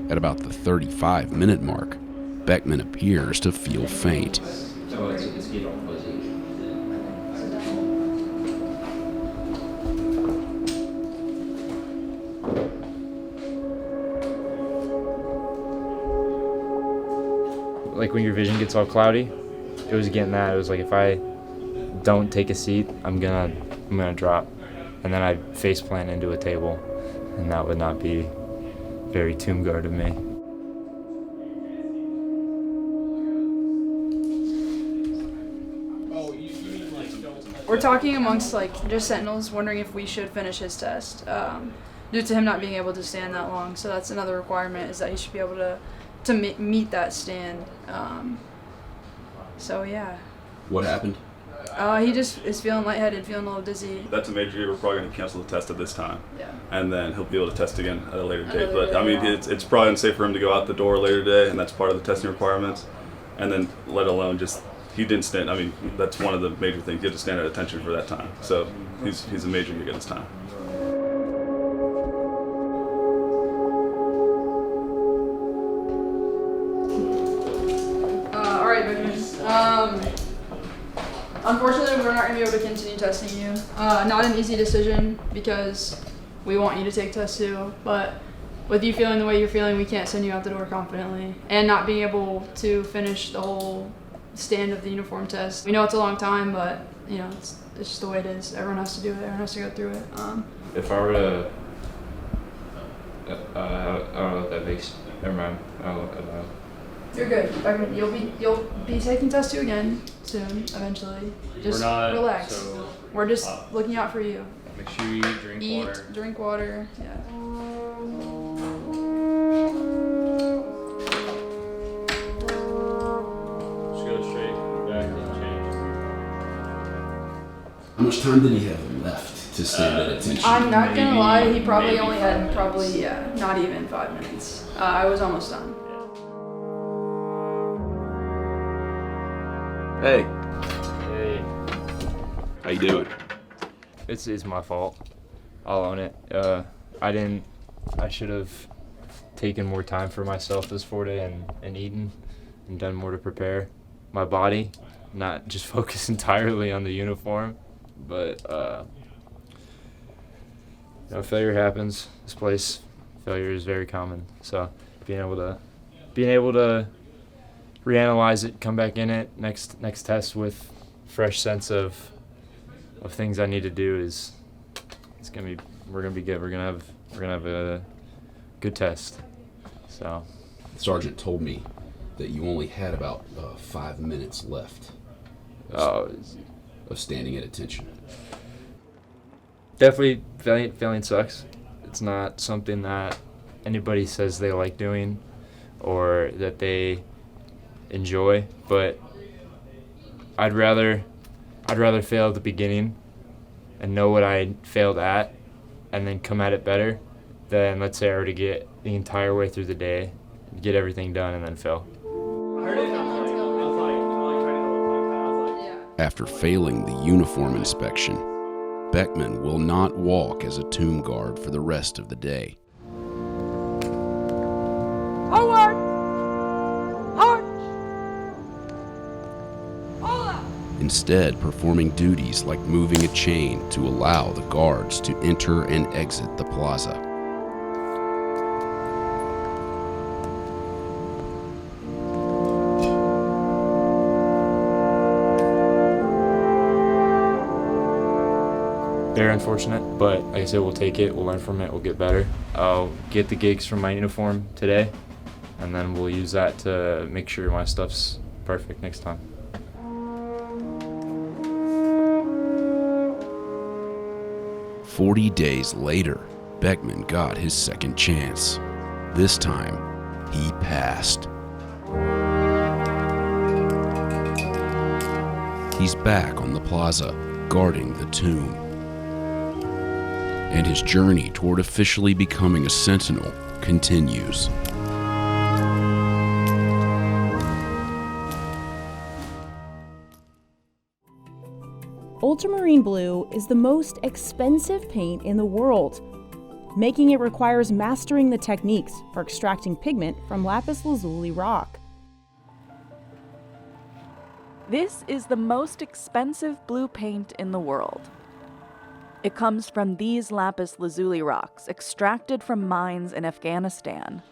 At about the 35-minute mark, Beckman appears to feel faint. Like when your vision gets all cloudy, it was getting that. It was like, if I don't take a seat, I'm gonna drop. And then I'd face plant into a table, and that would not be very tomb guard of me. We're talking amongst just Sentinels, wondering if we should finish his test, due to him not being able to stand that long. So that's another requirement, is that he should be able to meet that stand. So yeah. What happened? He just is feeling lightheaded, feeling a little dizzy. That's a major. We're probably going to cancel the test at this time. Yeah. And then he'll be able to test again at a later date. But I mean, it's probably unsafe for him to go out the door later today, and that's part of the testing requirements. And then, let alone just, he didn't stand. I mean, that's one of the major things. He had to stand at attention for that time. So he's a major gig at this time. All right, Beckman. Unfortunately, we're not going to be able to continue testing you. Not an easy decision, because we want you to take test 2, but with you feeling the way you're feeling, we can't send you out the door confidently. And not being able to finish the whole stand of the uniform test. We know it's a long time, but it's just the way it is. Everyone has to do it. Everyone has to go through it. If I were to, I don't know if that makes, never mind, I don't know. You're good. I mean, you'll be taking test 2 again soon, eventually. Just relax. So, we're just looking out for you. make sure you Drink water. Yeah. Just go straight back and change. How much time did he have left to stand at attention? I'm not gonna lie, he probably only had not even 5 minutes. I was almost done. Hey. Hey. How you doing? It's my fault. I'll own it. I should have taken more time for myself this 4-day and eaten and done more to prepare my body, not just focus entirely on the uniform. But failure happens. This place, failure is very common. So being able to reanalyze it, come back in it next test with fresh sense of things I need to do we're gonna be good. We're gonna have a good test. So Sergeant told me that you only had about 5 minutes left of standing at attention. Definitely failing sucks. It's not something that anybody says they like doing or that they enjoy, but I'd rather fail at the beginning and know what I failed at and then come at it better than, let's say, I already get the entire way through the day, get everything done, and then fail. After failing the uniform inspection, Beckman will not walk as a tomb guard for the rest of the day. Forward! Hola! Instead, performing duties like moving a chain to allow the guards to enter and exit the plaza. Very unfortunate, but like I said, we'll take it, we'll learn from it, we'll get better. I'll get the gigs from my uniform today, and then we'll use that to make sure my stuff's perfect next time. "40 days later, Beckman got his second chance. This time, he passed. He's back on the plaza, guarding the tomb. And his journey toward officially becoming a Sentinel continues. Ultramarine blue is the most expensive paint in the world. Making it requires mastering the techniques for extracting pigment from Lapis Lazuli rock. This is the most expensive blue paint in the world. It comes from these Lapis Lazuli rocks, extracted from mines in Afghanistan.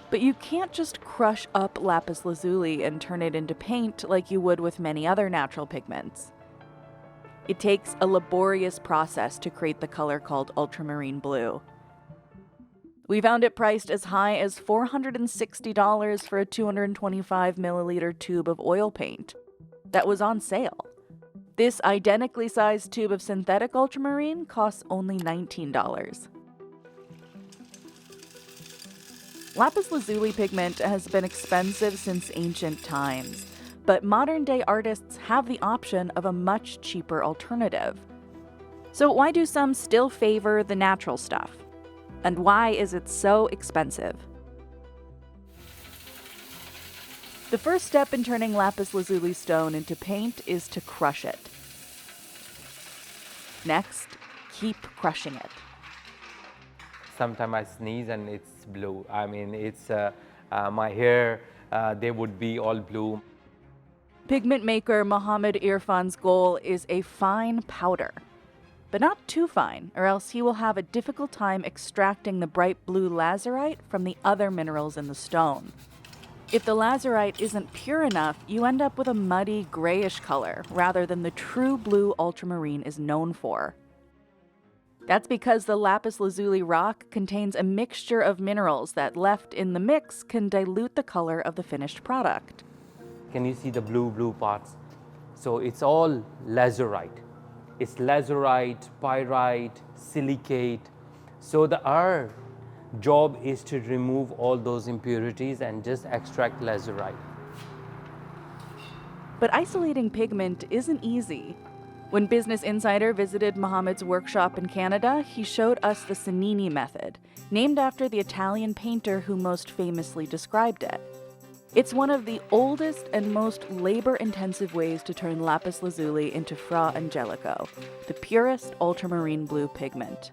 But you can't just crush up Lapis Lazuli and turn it into paint like you would with many other natural pigments. It takes a laborious process to create the color called ultramarine blue. We found it priced as high as $460 for a 225 milliliter tube of oil paint that was on sale. This identically sized tube of synthetic ultramarine costs only $19. Lapis Lazuli pigment has been expensive since ancient times, but modern-day artists have the option of a much cheaper alternative. So why do some still favor the natural stuff? And why is it so expensive? The first step in turning Lapis Lazuli stone into paint is to crush it. Next, keep crushing it. Sometimes I sneeze and it's blue. I mean, it's my hair, they would be all blue. Pigment maker Mohammed Irfan's goal is a fine powder, but not too fine, or else he will have a difficult time extracting the bright blue lazurite from the other minerals in the stone. If the lazurite isn't pure enough, you end up with a muddy, grayish color, rather than the true blue ultramarine is known for. That's because the lapis lazuli rock contains a mixture of minerals that, left in the mix, can dilute the color of the finished product. Can you see the blue parts? So it's all lazurite. It's lazurite, pyrite, silicate. So our job is to remove all those impurities and just extract lazurite. But isolating pigment isn't easy. When Business Insider visited Mohamed's workshop in Canada, he showed us the Sentinel method, named after the Italian painter who most famously described it. It's one of the oldest and most labor-intensive ways to turn lapis lazuli into Fra Angelico, the purest ultramarine blue pigment.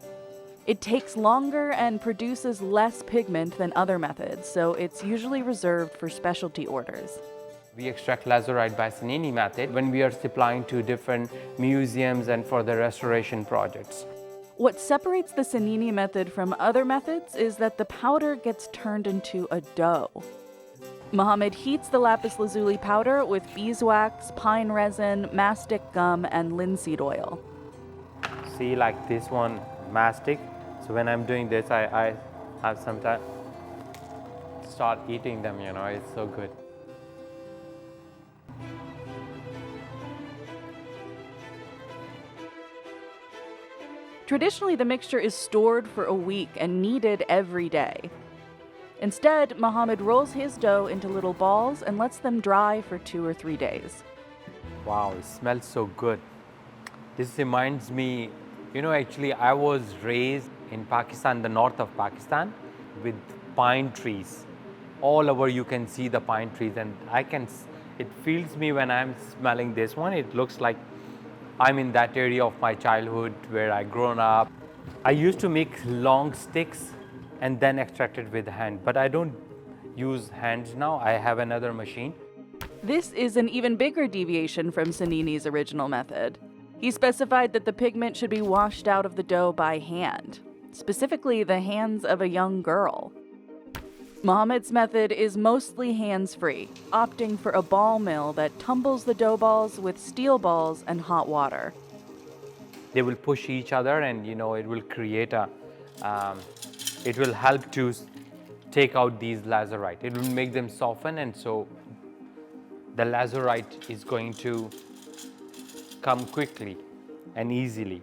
It takes longer and produces less pigment than other methods, so it's usually reserved for specialty orders. We extract lazurite by Sentinel method when we are supplying to different museums and for the restoration projects. What separates the Sentinel method from other methods is that the powder gets turned into a dough. Mohamed heats the lapis lazuli powder with beeswax, pine resin, mastic gum, and linseed oil. See, like this one, mastic. So when I'm doing this, I have sometimes start eating them, you know, it's so good. Traditionally, the mixture is stored for a week and kneaded every day. Instead, Mohamed rolls his dough into little balls and lets them dry for 2 or 3 days. Wow, it smells so good. This reminds me, you know, actually I was raised in Pakistan, the north of Pakistan, with pine trees. All over you can see the pine trees, and it fills me when I'm smelling this one. It looks like I'm in that area of my childhood where I grown up. I used to make long sticks and then extract it with hand, but I don't use hands now. I have another machine. This is an even bigger deviation from Sentinel's original method. He specified that the pigment should be washed out of the dough by hand, specifically the hands of a young girl. Mohamed's method is mostly hands-free, opting for a ball mill that tumbles the dough balls with steel balls and hot water. They will push each other, and you know, it will create it will help to take out these lazurite. It will make them soften, and so the lazurite is going to come quickly and easily.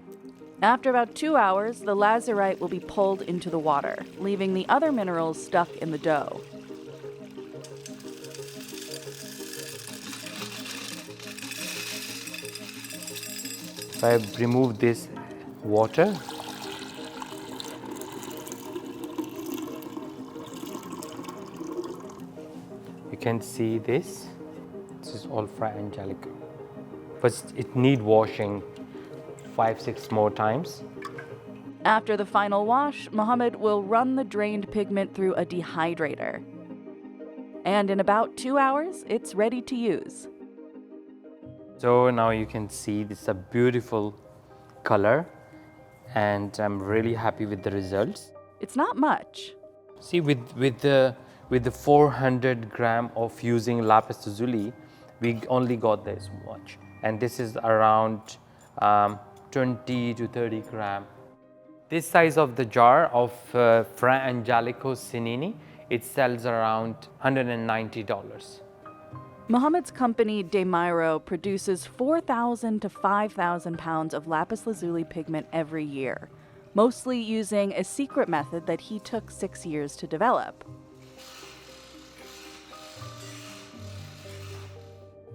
After about 2 hours, the lazurite will be pulled into the water, leaving the other minerals stuck in the dough. If I remove this water, you can see this. This is all Fra Angelico. But it needs washing 5-6 more times. After the final wash, Mohamed will run the drained pigment through a dehydrator. And in about 2 hours, it's ready to use. So now you can see this is a beautiful color, and I'm really happy with the results. It's not much. See, with the 400 gram of using lapis lazuli, we only got this much, and this is around 20 to 30 gram. This size of the jar of Fra Angelico Sentinel, it sells around $190. Mohamed's company, De Mairo, produces 4,000 to 5,000 pounds of lapis lazuli pigment every year, mostly using a secret method that he took 6 years to develop.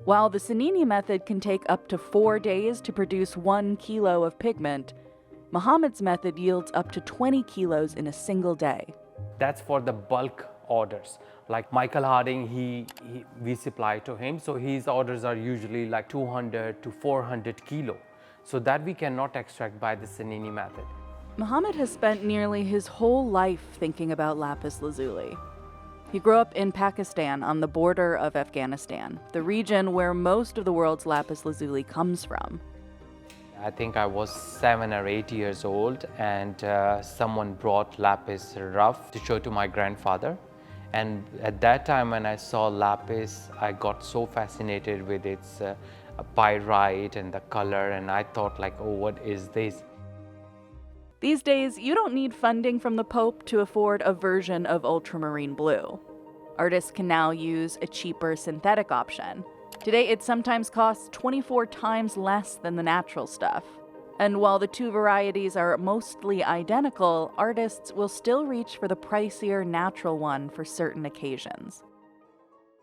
While the Sentinel method can take up to 4 days to produce 1 kilo of pigment, Mohamed's method yields up to 20 kilos in a single day. That's for the bulk orders. Like Michael Harding, we supply to him, so his orders are usually like 200 to 400 kilo. So that we cannot extract by the Sentinel method. Mohamed has spent nearly his whole life thinking about lapis lazuli. He grew up in Pakistan on the border of Afghanistan, the region where most of the world's lapis lazuli comes from. I think I was 7 or 8 years old, and someone brought lapis rough to show to my grandfather. And at that time when I saw lapis, I got so fascinated with its pyrite and the color, and I thought like, oh, what is this? These days, you don't need funding from the Pope to afford a version of ultramarine blue. Artists can now use a cheaper synthetic option. Today, it sometimes costs 24 times less than the natural stuff. And while the two varieties are mostly identical, artists will still reach for the pricier natural one for certain occasions.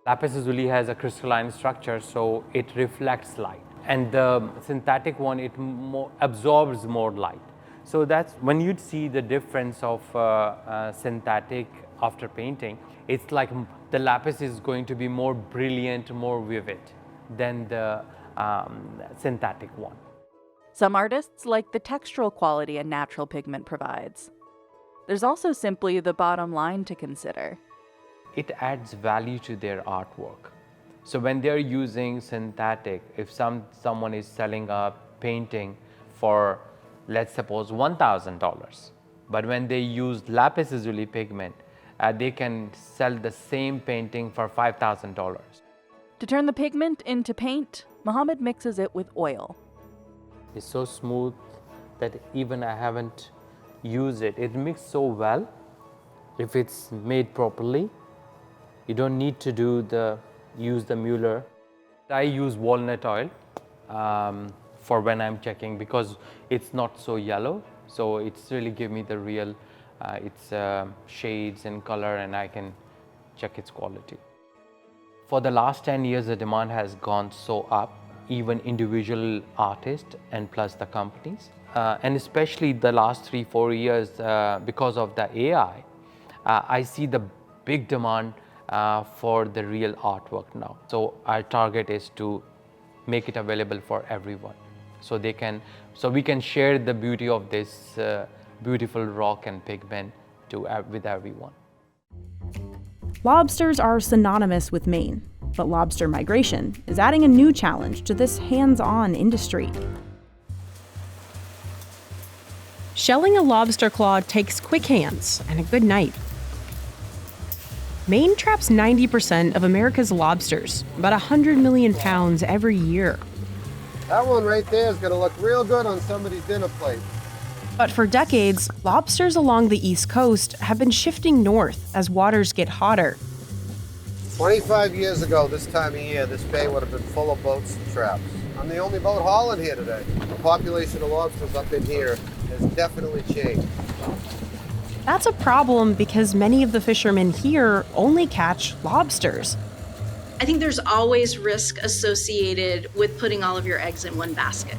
Lapis lazuli has a crystalline structure, so it reflects light. And the synthetic one, it absorbs more light. So that's when you'd see the difference of synthetic after painting. It's like the lapis is going to be more brilliant, more vivid than the synthetic one. Some artists like the textural quality a natural pigment provides. There's also simply the bottom line to consider. It adds value to their artwork. So when they're using synthetic, if someone is selling a painting for, let's suppose, $1,000, but when they use lapis lazuli pigment, they can sell the same painting for $5,000. To turn the pigment into paint, Mohammed mixes it with oil. It's so smooth that even I haven't used it. It mixes so well if it's made properly. You don't need to use the Mueller. I use walnut oil for when I'm checking because it's not so yellow. So it's really give me the real shades and color, and I can check its quality. For the last 10 years, the demand has gone so up, even individual artists and plus the companies. And especially the last 3-4 years, because of the AI, I see the big demand for the real artwork now. So our target is to make it available for everyone. So we can share the beauty of this beautiful rock and pigment with everyone. Lobsters are synonymous with Maine, but lobster migration is adding a new challenge to this hands-on industry. Shelling a lobster claw takes quick hands and a good night. Maine traps 90% of America's lobsters, about 100 million pounds every year. That one right there is going to look real good on somebody's dinner plate. But for decades, lobsters along the East Coast have been shifting north as waters get hotter. 25 years ago, this time of year, this bay would have been full of boats and traps. I'm the only boat hauling here today. The population of lobsters up in here has definitely changed. That's a problem because many of the fishermen here only catch lobsters. I think there's always risk associated with putting all of your eggs in one basket.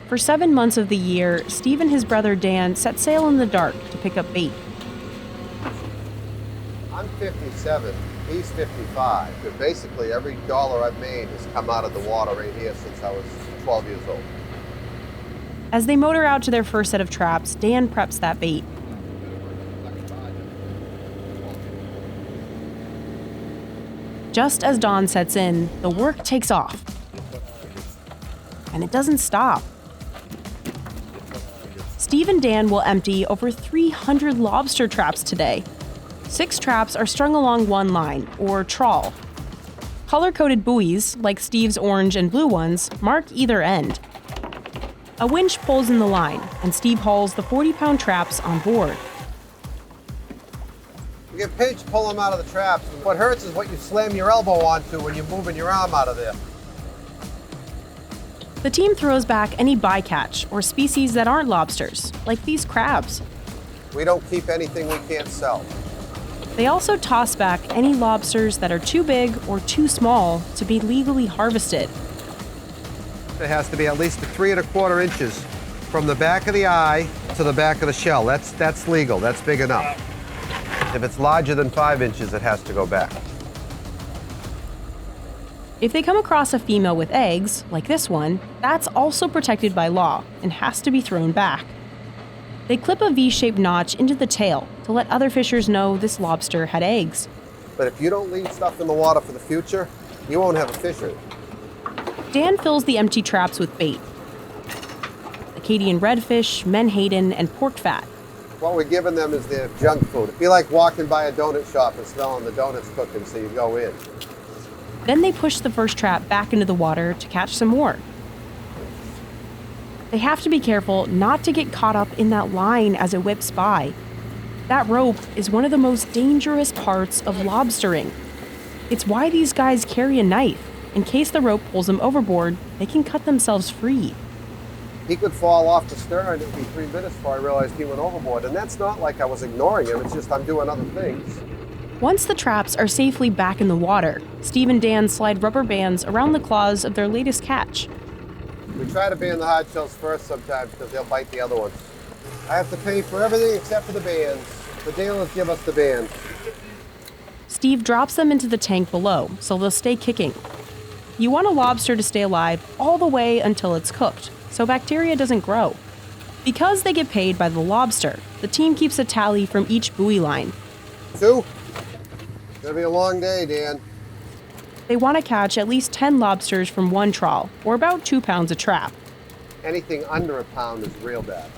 For 7 months of the year, Steve and his brother Dan set sail in the dark to pick up bait. I'm 57, he's 55, but basically every dollar I've made has come out of the water right here since I was 12 years old. As they motor out to their first set of traps, Dan preps that bait. Just as dawn sets in, the work takes off. And it doesn't stop. Steve and Dan will empty over 300 lobster traps today. 6 traps are strung along one line, or trawl. Color-coded buoys, like Steve's orange and blue ones, mark either end. A winch pulls in the line, and Steve hauls the 40-pound traps on board. You get pinched, pull them out of the traps. What hurts is what you slam your elbow onto when you're moving your arm out of there. The team throws back any bycatch or species that aren't lobsters, like these crabs. We don't keep anything we can't sell. They also toss back any lobsters that are too big or too small to be legally harvested. It has to be at least 3 1/4 inches from the back of the eye to the back of the shell. That's legal, that's big enough. If it's larger than 5 inches, it has to go back. If they come across a female with eggs, like this one, that's also protected by law and has to be thrown back. They clip a V-shaped notch into the tail to let other fishers know this lobster had eggs. But if you don't leave stuff in the water for the future, you won't have a fishery. Dan fills the empty traps with bait. Acadian redfish, menhaden, and pork fat. What we're giving them is their junk food. It'd be like walking by a donut shop and smelling the donuts cooking, so you go in. Then they push the first trap back into the water to catch some more. They have to be careful not to get caught up in that line as it whips by. That rope is one of the most dangerous parts of lobstering. It's why these guys carry a knife. In case the rope pulls them overboard, they can cut themselves free. He could fall off the stern. It would be 3 minutes before I realized he went overboard. And that's not like I was ignoring him. It's just I'm doing other things. Once the traps are safely back in the water, Steve and Dan slide rubber bands around the claws of their latest catch. We try to ban the hard shells first sometimes because they'll bite the other ones. I have to pay for everything except for the bands. The dealers give us the bands. Steve drops them into the tank below, so they'll stay kicking. You want a lobster to stay alive all the way until it's cooked, so bacteria doesn't grow. Because they get paid by the lobster, the team keeps a tally from each buoy line. 2. It's gonna be a long day, Dan. They want to catch at least 10 lobsters from one trawl, or about 2 pounds a trap. Anything under a pound is real bad.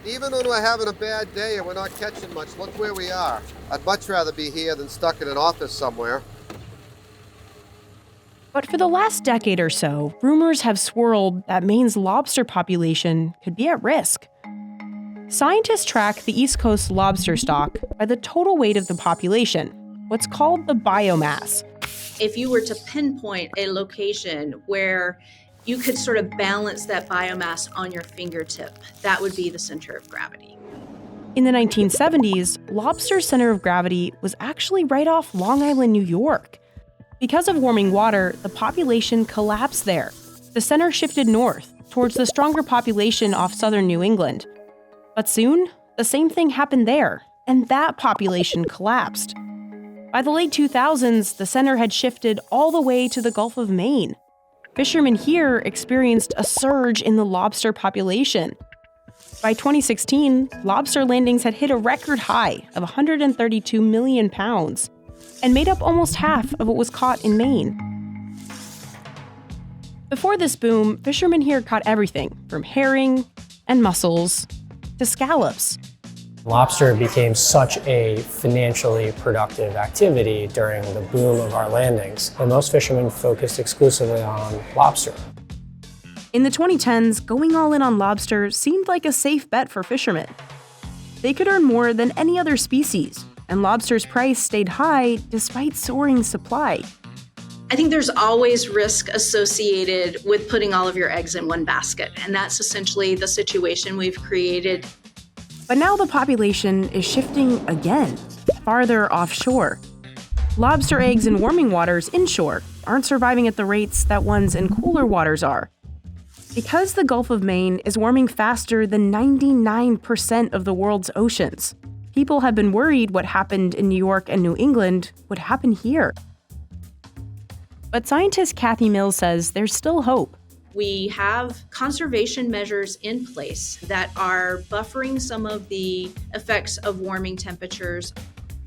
Even when we're having a bad day and we're not catching much, look where we are. I'd much rather be here than stuck in an office somewhere. But for the last decade or so, rumors have swirled that Maine's lobster population could be at risk. Scientists track the East Coast lobster stock by the total weight of the population, what's called the biomass. If you were to pinpoint a location where you could sort of balance that biomass on your fingertip, that would be the center of gravity. In the 1970s, lobster's center of gravity was actually right off Long Island, New York. Because of warming water, the population collapsed there. The center shifted north, towards the stronger population off southern New England. But soon, the same thing happened there, and that population collapsed. By the late 2000s, the center had shifted all the way to the Gulf of Maine. Fishermen here experienced a surge in the lobster population. By 2016, lobster landings had hit a record high of 132 million pounds and made up almost half of what was caught in Maine. Before this boom, fishermen here caught everything from herring and mussels to scallops. Lobster became such a financially productive activity during the boom of our landings, and most fishermen focused exclusively on lobster. In the 2010s, going all in on lobster seemed like a safe bet for fishermen. They could earn more than any other species, and lobster's price stayed high despite soaring supply. I think there's always risk associated with putting all of your eggs in one basket, and that's essentially the situation we've created. But now the population is shifting again, farther offshore. Lobster eggs in warming waters inshore aren't surviving at the rates that ones in cooler waters are. Because the Gulf of Maine is warming faster than 99% of the world's oceans, people have been worried what happened in New York and New England would happen here. But scientist Kathy Mills says there's still hope. We have conservation measures in place that are buffering some of the effects of warming temperatures.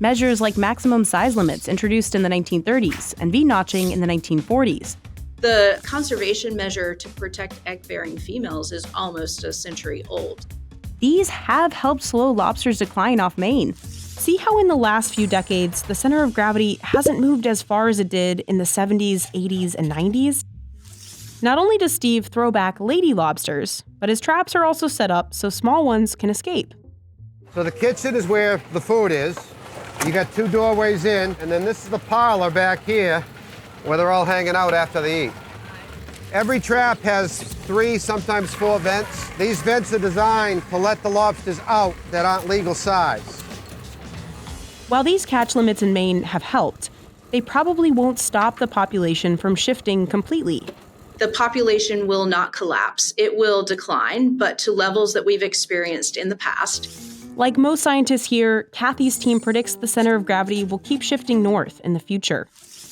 Measures like maximum size limits introduced in the 1930s and V-notching in the 1940s. The conservation measure to protect egg-bearing females is almost a century old. These have helped slow lobster's decline off Maine. See how in the last few decades, the center of gravity hasn't moved as far as it did in the 70s, 80s, and 90s? Not only does Steve throw back lady lobsters, but his traps are also set up so small ones can escape. So the kitchen is where the food is. You got 2 doorways in, and then this is the parlor back here where they're all hanging out after they eat. Every trap has 3, sometimes 4 vents. These vents are designed to let the lobsters out that aren't legal size. While these catch limits in Maine have helped, they probably won't stop the population from shifting completely. The population will not collapse. It will decline, but to levels that we've experienced in the past. Like most scientists here, Kathy's team predicts the center of gravity will keep shifting north in the future.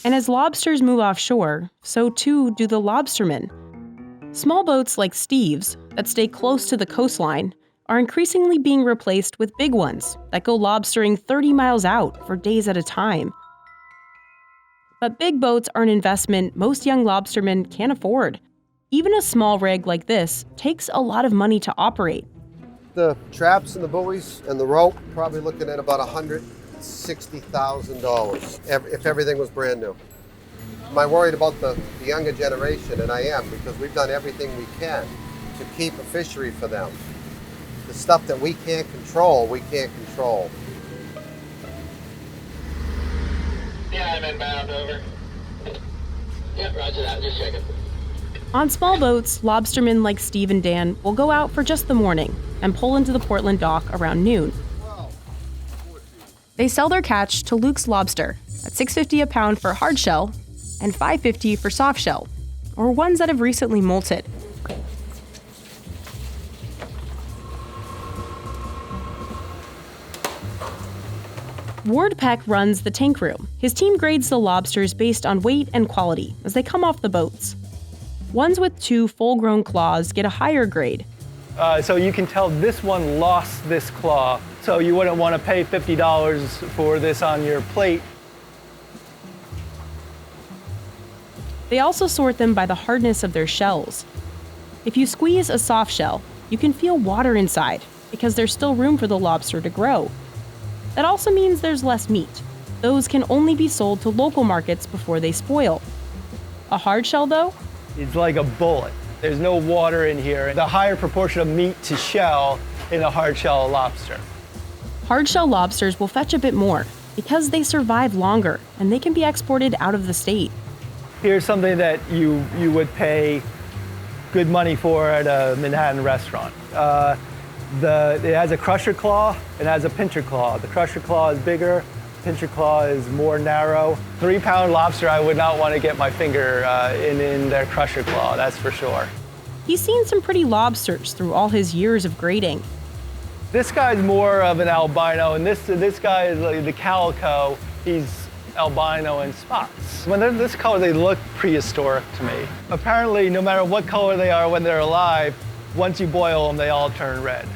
And as lobsters move offshore, so too do the lobstermen. Small boats like Steve's, that stay close to the coastline, are increasingly being replaced with big ones that go lobstering 30 miles out for days at a time. But big boats are an investment most young lobstermen can't afford. Even a small rig like this takes a lot of money to operate. The traps and the buoys and the rope, probably looking at about $160,000 if everything was brand new. Am I worried about the younger generation? And I am, because we've done everything we can to keep a fishery for them. The stuff that we can't control, we can't control. Yeah, I'm inbound, over. Yep, roger that, just checking. On small boats, lobstermen like Steve and Dan will go out for just the morning and pull into the Portland dock around noon. They sell their catch to Luke's Lobster at $6.50 a pound for hard shell and $5.50 for soft shell, or ones that have recently molted. Ward Peck runs the tank room. His team grades the lobsters based on weight and quality as they come off the boats. Ones with 2 full-grown claws get a higher grade. So you can tell this one lost this claw, so you wouldn't want to pay $50 for this on your plate. They also sort them by the hardness of their shells. If you squeeze a soft shell, you can feel water inside because there's still room for the lobster to grow. That also means there's less meat. Those can only be sold to local markets before they spoil. A hard shell, though? It's like a bullet. There's no water in here. The higher proportion of meat to shell in a hard shell lobster. Hard shell lobsters will fetch a bit more because they survive longer and they can be exported out of the state. Here's something that you would pay good money for at a Manhattan restaurant. It has a crusher claw, it has a pincher claw. The crusher claw is bigger, pincher claw is more narrow. 3-pound lobster, I would not want to get my finger in their crusher claw, that's for sure. He's seen some pretty lobsters through all his years of grading. This guy's more of an albino, and this guy is like the calico. He's albino in spots. When they're this color, they look prehistoric to me. Apparently, no matter what color they are when they're alive, once you boil them, they all turn red.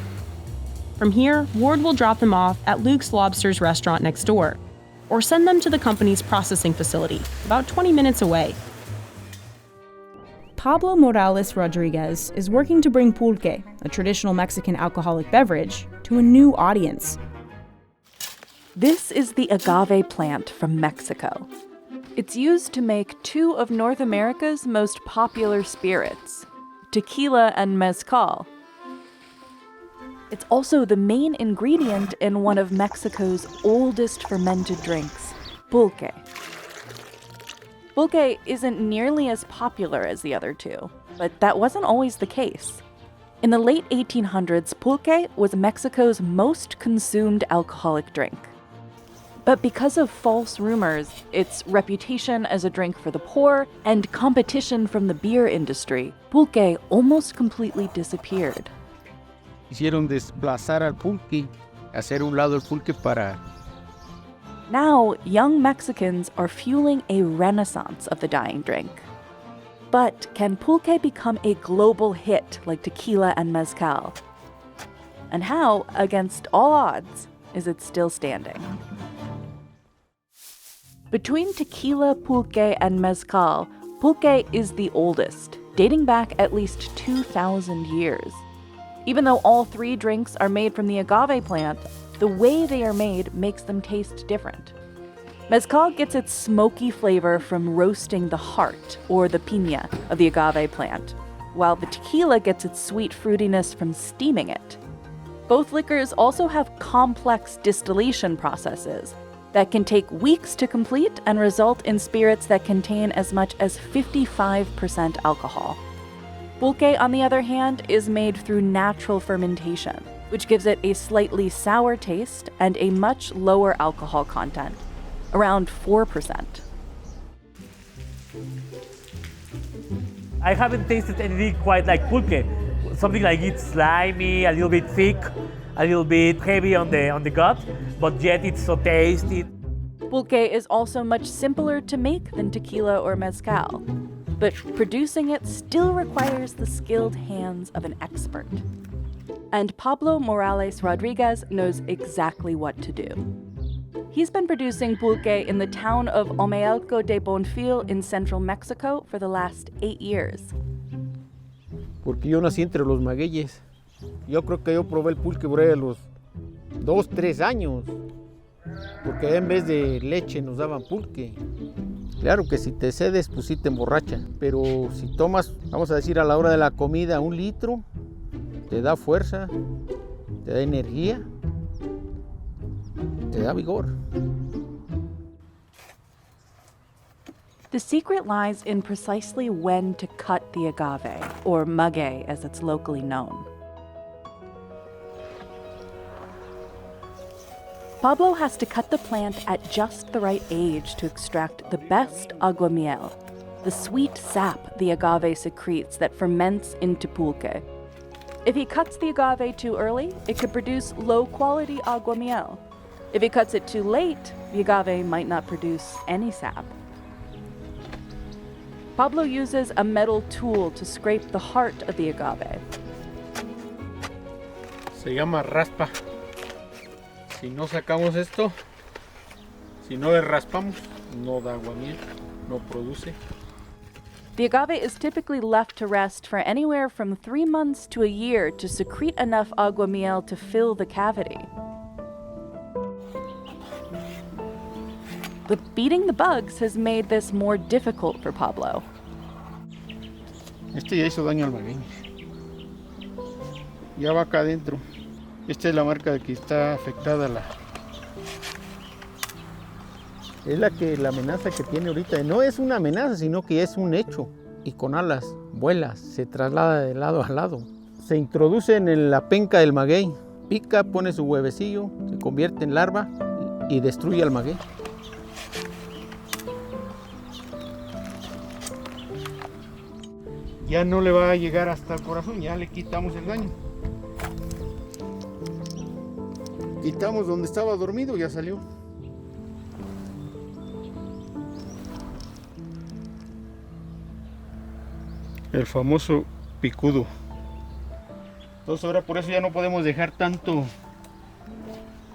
From here, Ward will drop them off at Luke's Lobster's restaurant next door, or send them to the company's processing facility, about 20 minutes away. Pablo Morales Rodriguez is working to bring pulque, a traditional Mexican alcoholic beverage, to a new audience. This is the agave plant from Mexico. It's used to make 2 of North America's most popular spirits, tequila and mezcal. It's also the main ingredient in one of Mexico's oldest fermented drinks, pulque. Pulque isn't nearly as popular as the other 2, but that wasn't always the case. In the late 1800s, pulque was Mexico's most consumed alcoholic drink. But because of false rumors, its reputation as a drink for the poor, and competition from the beer industry, pulque almost completely disappeared. Hicieron desplazar al pulque, hacer un lado el pulque para... Now, young Mexicans are fueling a renaissance of the dying drink. But can pulque become a global hit like tequila and mezcal? And how, against all odds, is it still standing? Between tequila, pulque, and mezcal, pulque is the oldest, dating back at least 2,000 years. Even though all 3 drinks are made from the agave plant, the way they are made makes them taste different. Mezcal gets its smoky flavor from roasting the heart, or the piña, of the agave plant, while the tequila gets its sweet fruitiness from steaming it. Both liquors also have complex distillation processes that can take weeks to complete and result in spirits that contain as much as 55% alcohol. Pulque, on the other hand, is made through natural fermentation, which gives it a slightly sour taste and a much lower alcohol content, around 4%. I haven't tasted anything quite like pulque. Something like it's slimy, a little bit thick, a little bit heavy on the gut, but yet it's so tasty. Pulque is also much simpler to make than tequila or mezcal, but producing it still requires the skilled hands of an expert. And Pablo Morales Rodriguez knows exactly what to do. He's been producing pulque in the town of Omealco de Bonfil in central Mexico for the last 8 years. Porque yo nací entre los magueyes. Yo creo que yo probé el pulque por ahí a los 2, 3 años. Porque en vez de leche nos daban pulque. Claro que si te cedes, pues sí te emborracha, pero si tomas, vamos a decir, a la hora de la comida, 1 litro, te da fuerza, te da energía, te da vigor. The secret lies in precisely when to cut the agave, or maguey as it's locally known. Pablo has to cut the plant at just the right age to extract the best aguamiel, the sweet sap the agave secretes that ferments into pulque. If he cuts the agave too early, it could produce low-quality aguamiel. If he cuts it too late, the agave might not produce any sap. Pablo uses a metal tool to scrape the heart of the agave. Se llama raspa. Si no sacamos esto, si no le raspamos, no da aguamiel, no produce. The agave is typically left to rest for anywhere from 3 months to a year to secrete enough aguamiel to fill the cavity. But beating the bugs has made this more difficult for Pablo. Este ya hizo daño al maguey. Ya va acá adentro. Esta es la marca de que está afectada la... Es la amenaza que tiene ahorita. No es una amenaza, sino que es un hecho. Y con alas, vuela, se traslada de lado a lado. Se introduce en la penca del maguey. Pica, pone su huevecillo, se convierte en larva y destruye al maguey. Ya no le va a llegar hasta el corazón, ya le quitamos el daño. Quitamos donde estaba dormido, ya salió. El famoso picudo. Entonces ahora por eso ya no podemos dejar tanto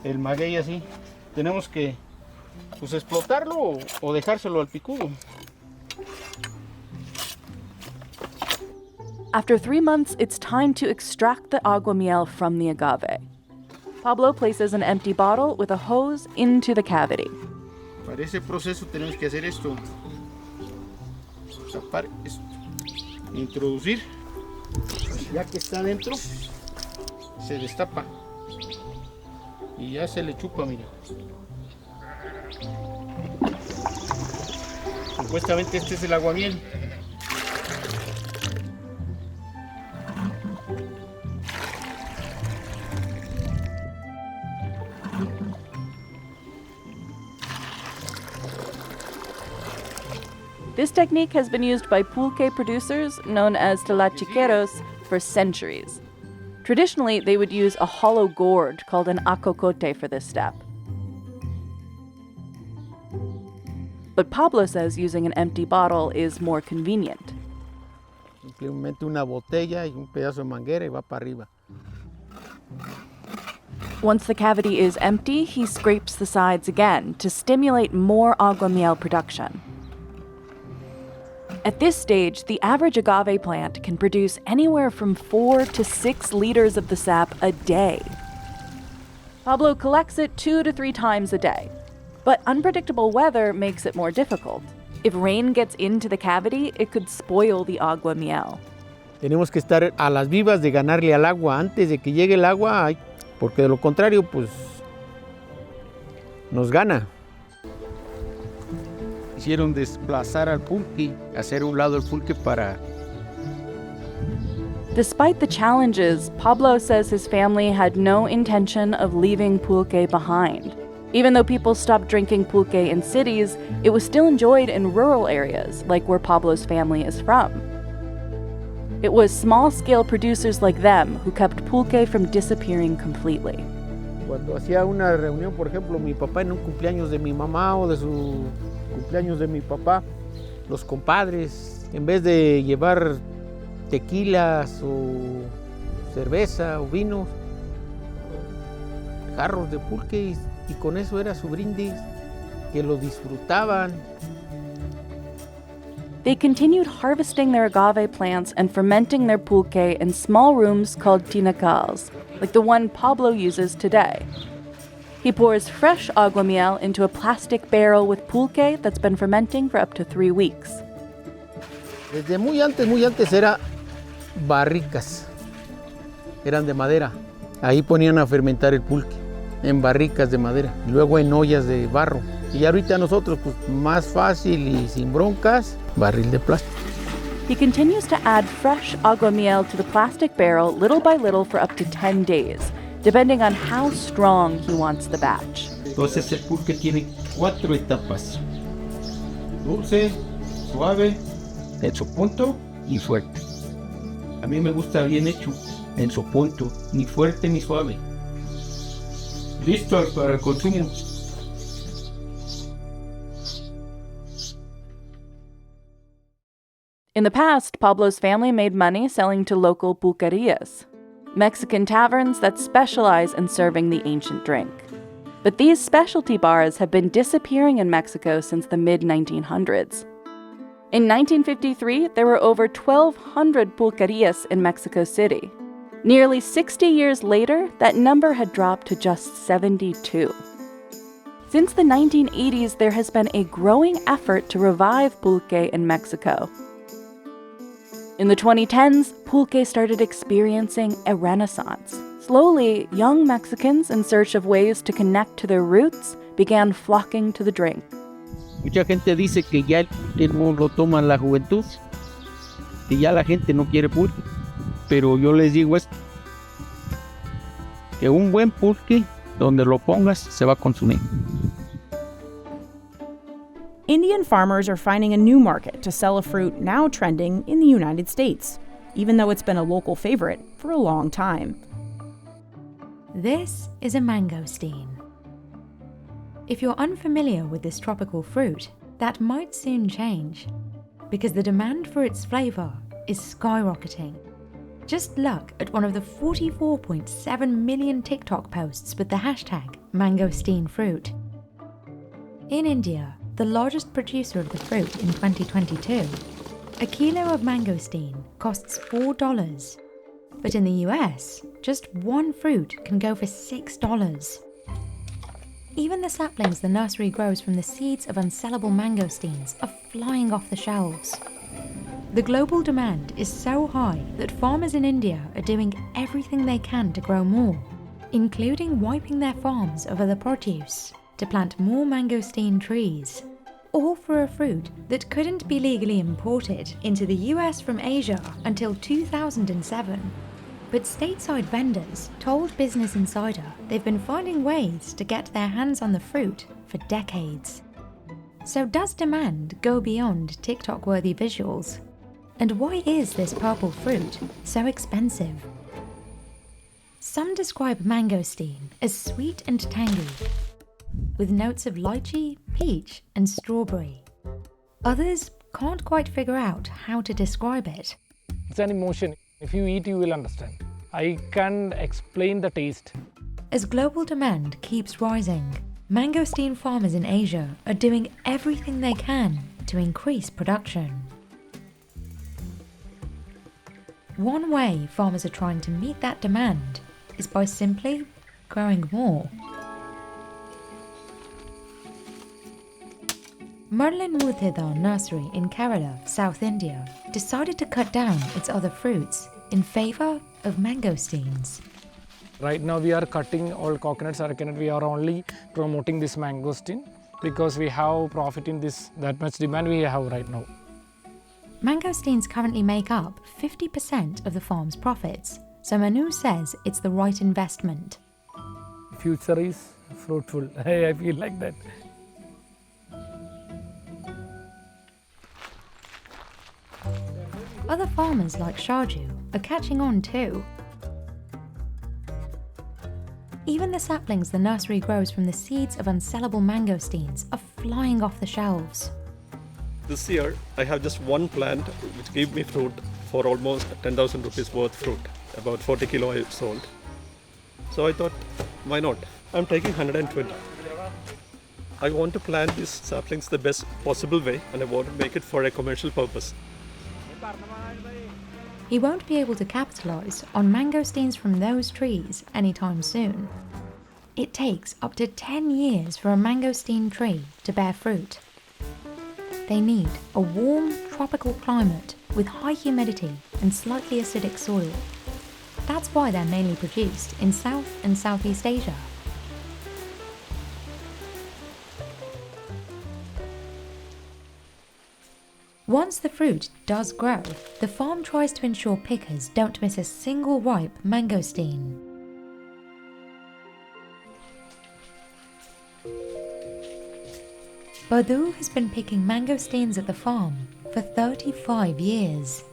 el maguey así. Tenemos que pues explotarlo o dejárselo al picudo. After 3 months, it's time to extract the aguamiel from the agave. Pablo places an empty bottle with a hose into the cavity. Para ese proceso tenemos que hacer esto. Tapar esto. Introducir. Ya que está dentro, se destapa. Y ya se le chupa, mira. Supuestamente este es el aguamiel. This technique has been used by pulque producers, known as tlachiqueros, for centuries. Traditionally, they would use a hollow gourd called an acocote for this step. But Pablo says using an empty bottle is more convenient. Simplemente una botella y un pedazo de manguera y va para arriba. Once the cavity is empty, he scrapes the sides again to stimulate more aguamiel production. At this stage, the average agave plant can produce anywhere from 4 to 6 liters of the sap a day. Pablo collects it 2 to 3 times a day. But unpredictable weather makes it more difficult. If rain gets into the cavity, it could spoil the aguamiel. Tenemos que estar a las vivas de ganarle al agua antes de que llegue el agua, porque de lo contrario, pues, nos gana. Hicieron desplazar al pulque, hacer un lado el pulque para... Despite the challenges, Pablo says his family had no intention of leaving pulque behind. Even though people stopped drinking pulque in cities, it was still enjoyed in rural areas, like where Pablo's family is from. It was small-scale producers like them who kept pulque from disappearing completely. Cuando hacía una reunión, por ejemplo, mi papá en un cumpleaños de mi mamá o de su cumpleaños de mi papá, los compadres, en vez de llevar tequilas o cerveza o vinos, jarros de pulque, y con eso era su brindis, que lo disfrutaban. They continued harvesting their agave plants and fermenting their pulque in small rooms called tinacals, like the one Pablo uses today. He pours fresh aguamiel into a plastic barrel with pulque that's been fermenting for up to 3 weeks. Desde muy antes era barricas. Eran de madera. Ahí ponían a fermentar el pulque, en barricas de madera, luego en ollas de barro. Y ahorita nosotros, pues más fácil y sin broncas, barril de plástico. He continues to add fresh aguamiel to the plastic barrel little by little for up to 10 days, depending on how strong he wants the batch. Entonces el pulque tiene 4 etapas. Dulce, suave, en su punto y fuerte. A mí me gusta bien hecho, en su punto, ni fuerte ni suave. Listo para el consumo. In the past, Pablo's family made money selling to local pulquerias, Mexican taverns that specialize in serving the ancient drink. But these specialty bars have been disappearing in Mexico since the mid-1900s. In 1953, there were over 1,200 pulquerias in Mexico City. Nearly 60 years later, that number had dropped to just 72. Since the 1980s, there has been a growing effort to revive pulque in Mexico. In the 2010s, pulque started experiencing a renaissance. Slowly, young Mexicans in search of ways to connect to their roots began flocking to the drink. Mucha gente dice que ya el pulque no lo toma la juventud, que ya la gente no quiere pulque. Pero yo les digo esto, que un buen pulque, donde lo pongas, se va a consumir. Indian farmers are finding a new market to sell a fruit now trending in the United States, even though it's been a local favorite for a long time. This is a mangosteen. If you're unfamiliar with this tropical fruit, that might soon change, because the demand for its flavor is skyrocketing. Just look at one of the 44.7 million TikTok posts with the hashtag mangosteen fruit. In India, the largest producer of the fruit in 2022, a kilo of mangosteen costs $4. But in the US, just one fruit can go for $6. Even the saplings the nursery grows from the seeds of unsellable mangosteens are flying off the shelves. The global demand is so high that farmers in India are doing everything they can to grow more, including wiping their farms of other produce to plant more mangosteen trees, all for a fruit that couldn't be legally imported into the US from Asia until 2007. But stateside vendors told Business Insider they've been finding ways to get their hands on the fruit for decades. So does demand go beyond TikTok-worthy visuals? And why is this purple fruit so expensive? Some describe mangosteen as sweet and tangy, with notes of lychee, peach, and strawberry. Others can't quite figure out how to describe it. It's an emotion. If you eat, you will understand. I can't explain the taste. As global demand keeps rising, mangosteen farmers in Asia are doing everything they can to increase production. One way farmers are trying to meet that demand is by simply growing more. Merlin Murthidar Nursery in Kerala, South India, decided to cut down its other fruits in favour of mangosteens. Right now we are cutting all coconuts, aracanut. We are only promoting this mangosteen because we have profit in this, that much demand we have right now. Mangosteens currently make up 50% of the farm's profits, so Manu says it's the right investment. Future is fruitful. I feel like that. Other farmers like Shaju are catching on too. Even the saplings the nursery grows from the seeds of unsellable mangosteens are flying off the shelves. This year, I have just one plant which gave me fruit for almost 10,000 rupees worth fruit. About 40 kilo I sold. So I thought, why not? I'm taking 120. I want to plant these saplings the best possible way, and I want to make it for a commercial purpose. He won't be able to capitalise on mangosteens from those trees anytime soon. It takes up to 10 years for a mangosteen tree to bear fruit. They need a warm, tropical climate with high humidity and slightly acidic soil. That's why they're mainly produced in South and Southeast Asia. Once the fruit does grow, the farm tries to ensure pickers don't miss a single ripe mangosteen. Badou has been picking mangosteens at the farm for 35 years.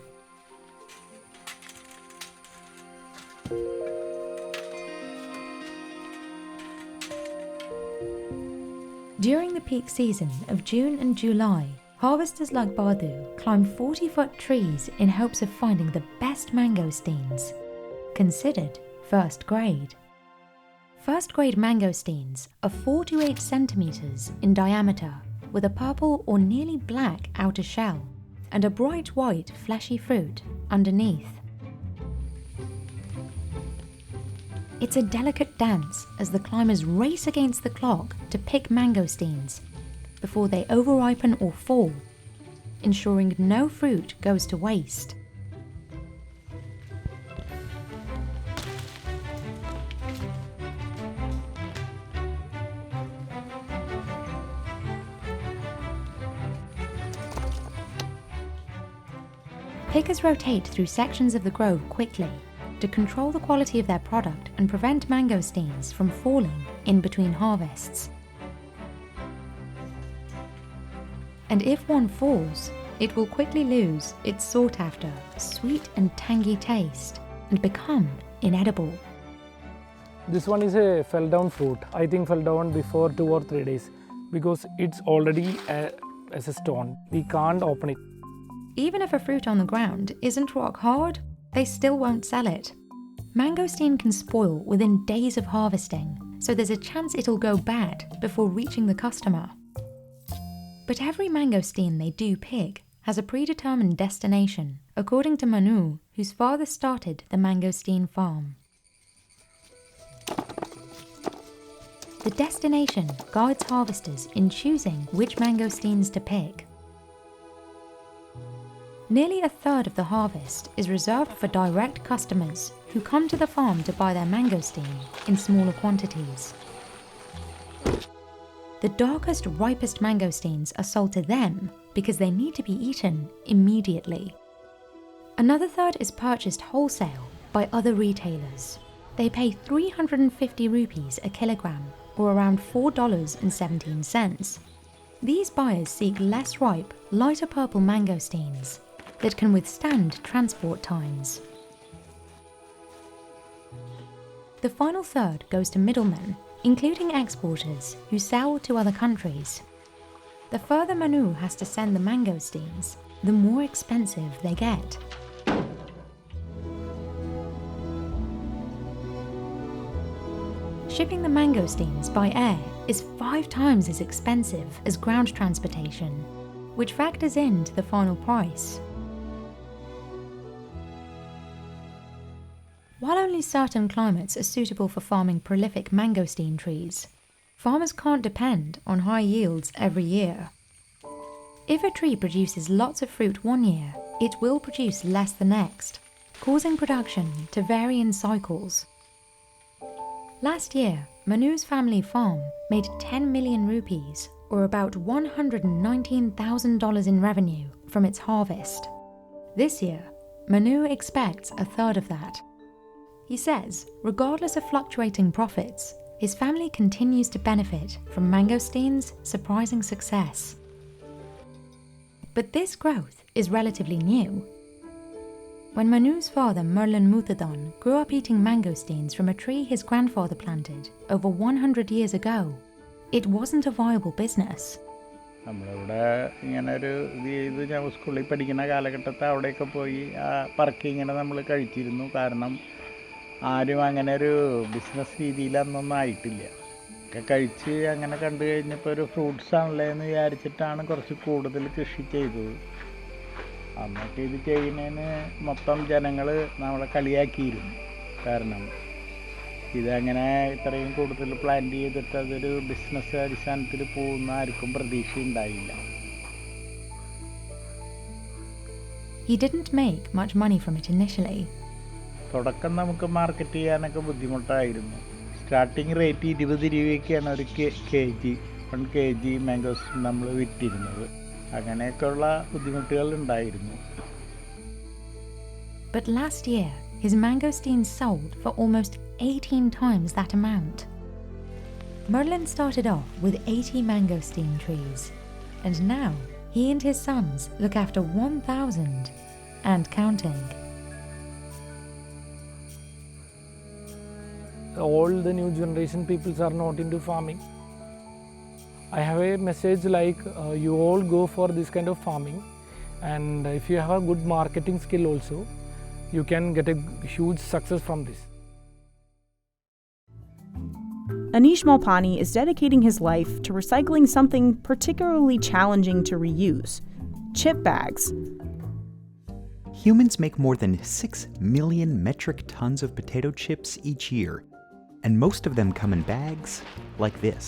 During the peak season of June and July, harvesters like Badou climb 40-foot trees in hopes of finding the best mangosteens, considered first grade. First grade mangosteens are 4 to 8 centimeters in diameter, with a purple or nearly black outer shell and a bright white fleshy fruit underneath. It's a delicate dance as the climbers race against the clock to pick mangosteens before they overripen or fall, ensuring no fruit goes to waste. Pickers rotate through sections of the grove quickly to control the quality of their product and prevent mangosteens from falling in between harvests. And if one falls, it will quickly lose its sought-after sweet and tangy taste and become inedible. This one is a fell-down fruit. I think fell down before 2 or 3 days because it's already as a stone. We can't open it. Even if a fruit on the ground isn't rock hard, they still won't sell it. Mangosteen can spoil within days of harvesting, so there's a chance it'll go bad before reaching the customer. But every mangosteen they do pick has a predetermined destination, according to Manu, whose father started the Mangosteen farm. The destination guides harvesters in choosing which mangosteens to pick. Nearly a third of the harvest is reserved for direct customers who come to the farm to buy their mangosteen in smaller quantities. The darkest, ripest mangosteens are sold to them because they need to be eaten immediately. Another third is purchased wholesale by other retailers. They pay 350 rupees a kilogram, or around $4.17. These buyers seek less ripe, lighter purple mangosteens that can withstand transport times. The final third goes to middlemen, including exporters who sell to other countries. The further Manu has to send the mangosteens, the more expensive they get. Shipping the mangosteens by air is 5 times as expensive as ground transportation, which factors into the final price. While only certain climates are suitable for farming prolific mangosteen trees, farmers can't depend on high yields every year. If a tree produces lots of fruit one year, it will produce less the next, causing production to vary in cycles. Last year, Manu's family farm made 10 million rupees, or about $119,000 in revenue from its harvest. This year, Manu expects a third of that. He says, regardless of fluctuating profits, his family continues to benefit from mangosteen's surprising success. But this growth is relatively new. When Manu's father, Merlin Muthadan, grew up eating mangosteens from a tree his grandfather planted over 100 years ago, it wasn't a viable business. നമ്മളിവിടെ ഇങ്ങനെ ഒരു ഇത് ഞാൻ സ്കൂളിൽ പഠിക്കുന്ന കാലഘട്ടത്തിൽ അവിടെയൊക്കെ പോയി പറക്കി ഇങ്ങനെ നമ്മൾ കഴിച്ചിരുന്നു. കാരണം ആരും അങ്ങനെ ഒരു ബിസിനസ് രീതിയിൽ അന്നൊന്നും ആയിട്ടില്ല. ഒക്കെ കഴിച്ച് അങ്ങനെ കണ്ടു കഴിഞ്ഞപ്പോൾ ഒരു ഫ്രൂട്ട്സ് ആണല്ലേ എന്ന് വിചാരിച്ചിട്ടാണ് കുറച്ച് കൂടുതൽ കൃഷി ചെയ്തത്. അന്നൊക്കെ ഇത് ചെയ്യുന്നതിന് മൊത്തം ജനങ്ങൾ നമ്മളെ കളിയാക്കിയിരുന്നു. കാരണം ഇതങ്ങനെ ഇത്രയും കൂടുതൽ പ്ലാൻ ചെയ്തിട്ട് അതൊരു ബിസിനസ് അടിസ്ഥാനത്തിൽ പോകുന്ന ആർക്കും പ്രതീക്ഷയുണ്ടായില്ല. He didn't make much money from it initially. തുടക്കം നമുക്ക് മാർക്കറ്റ് ചെയ്യാനൊക്കെ ബുദ്ധിമുട്ടായിരുന്നു. സ്റ്റാർട്ടിങ് റേറ്റ് 20 രൂപയ്ക്കാണ് ഒരു kg 1 kg മാംഗോസ് നമ്മൾ വിറ്റിരുന്നത്. അങ്ങനെയൊക്കെയുള്ള ബുദ്ധിമുട്ടുകൾ ഉണ്ടായിരുന്നു. But last year, his mangosteens sold for almost 18 times that amount. Merlin started off with 80 mangosteen trees, and now he and his sons look after 1,000 and counting. All the new generation peoples are not into farming. I have a message like you all go for this kind of farming, and if you have a good marketing skill also, you can get a huge success from this. Anish Malpani is dedicating his life to recycling something particularly challenging to reuse: chip bags. Humans make more than 6 million metric tons of potato chips each year, and most of them come in bags like this.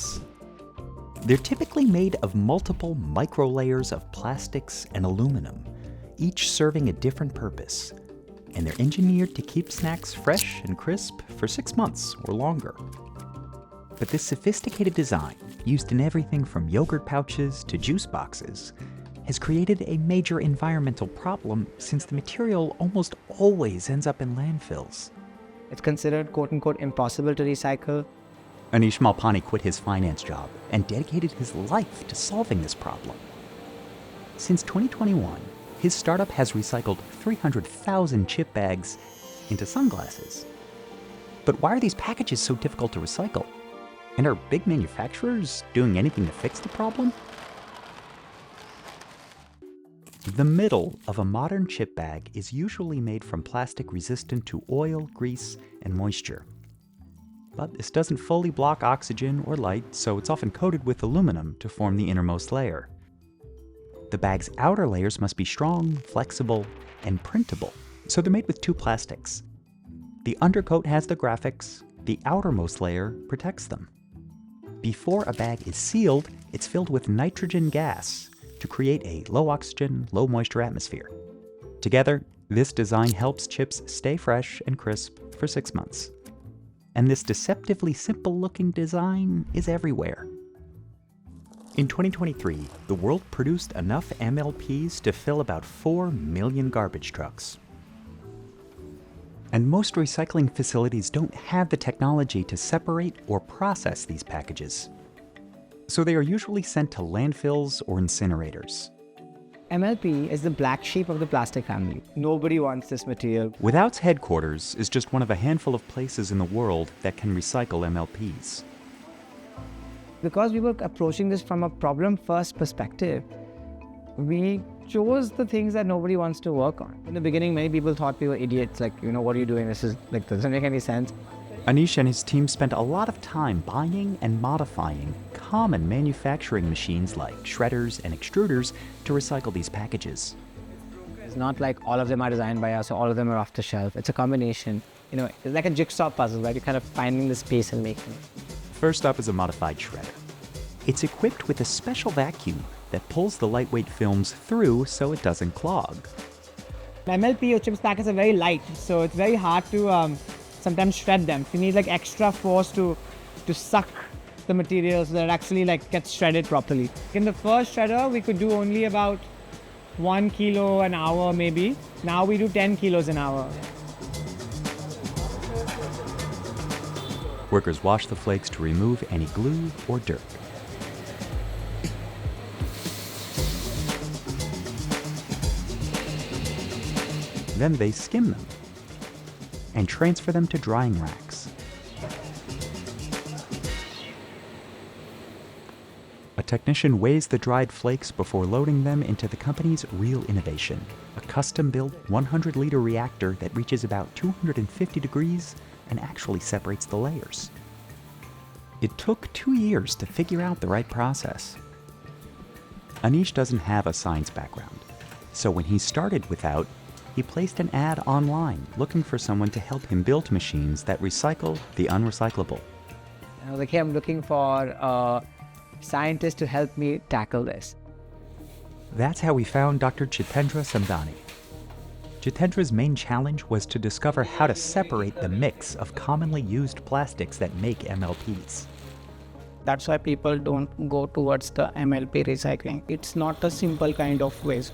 They're typically made of multiple micro layers of plastics and aluminum, each serving a different purpose, and they're engineered to keep snacks fresh and crisp for 6 months or longer. But this sophisticated design, used in everything from yogurt pouches to juice boxes, has created a major environmental problem since the material almost always ends up in landfills. It's considered quote-unquote impossible to recycle. Anish Malpani quit his finance job and dedicated his life to solving this problem. Since 2021, his startup has recycled 300,000 chip bags into sunglasses. But why are these packages so difficult to recycle? And are big manufacturers doing anything to fix the problem? The middle of a modern chip bag is usually made from plastic resistant to oil, grease, and moisture. But this doesn't fully block oxygen or light, so it's often coated with aluminum to form the innermost layer. The bag's outer layers must be strong, flexible, and printable, so they're made with two plastics. The undercoat has the graphics, the outermost layer protects them. Before a bag is sealed, it's filled with nitrogen gas to create a low oxygen, low moisture atmosphere. Together, this design helps chips stay fresh and crisp for 6 months. And this deceptively simple-looking design is everywhere. In 2023, the world produced enough MLPs to fill about 4 million garbage trucks. And most recycling facilities don't have the technology to separate or process these packages. So they are usually sent to landfills or incinerators. MLP is the black sheep of the plastic family. Nobody wants this material. Without's headquarters is just one of a handful of places in the world that can recycle MLPs. Because we were approaching this from a problem-first perspective, we chose the things that nobody wants to work on. In the beginning, many people thought we were idiots, like, what are you doing? This is like, doesn't make any sense. Anish and his team spent a lot of time buying and modifying common manufacturing machines like shredders and extruders to recycle these packages. It's not like all of them are designed by us or all of them are off the shelf. It's a combination. It's like a jigsaw puzzle, right? You're kind of finding the space and making it. First up is a modified shredder. It's equipped with a special vacuum that pulls the lightweight films through so it doesn't clog. MLP or chips packets are very light, so it's very hard to sometimes shred them. You need like extra force to suck the material so that it actually gets shredded properly. In the first shredder, we could do only about 1 kilo an hour maybe. Now we do 10 kilos an hour. Workers wash the flakes to remove any glue or dirt. Then they skim them and transfer them to drying racks. A technician weighs the dried flakes before loading them into the company's real innovation, a custom-built 100-liter reactor that reaches about 250 degrees and actually separates the layers. It took 2 years to figure out the right process. Anish doesn't have a science background, so when he started without, he placed an ad online looking for someone to help him build machines that recycle the unrecyclable. I was like, hey, I'm looking for a scientist to help me tackle this. That's how we found Dr. Jitendra Samdani. Jitendra's main challenge was to discover how to separate the mix of commonly used plastics that make MLPs. That's why people don't go towards the MLP recycling. It's not a simple kind of waste.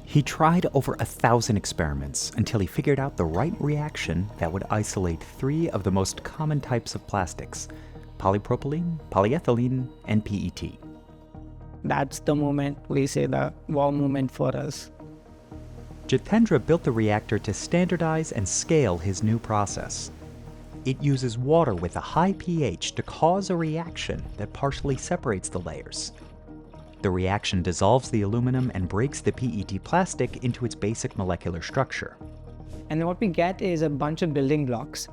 He tried over 1,000 experiments until he figured out the right reaction that would isolate 3 of the most common types of plastics: polypropylene, polyethylene, and PET. That's the moment we say the wow moment for us. Jitendra built the reactor to standardize and scale his new process. It uses water with a high pH to cause a reaction that partially separates the layers. The reaction dissolves the aluminum and breaks the PET plastic into its basic molecular structure. And then what we get is a bunch of building blocks.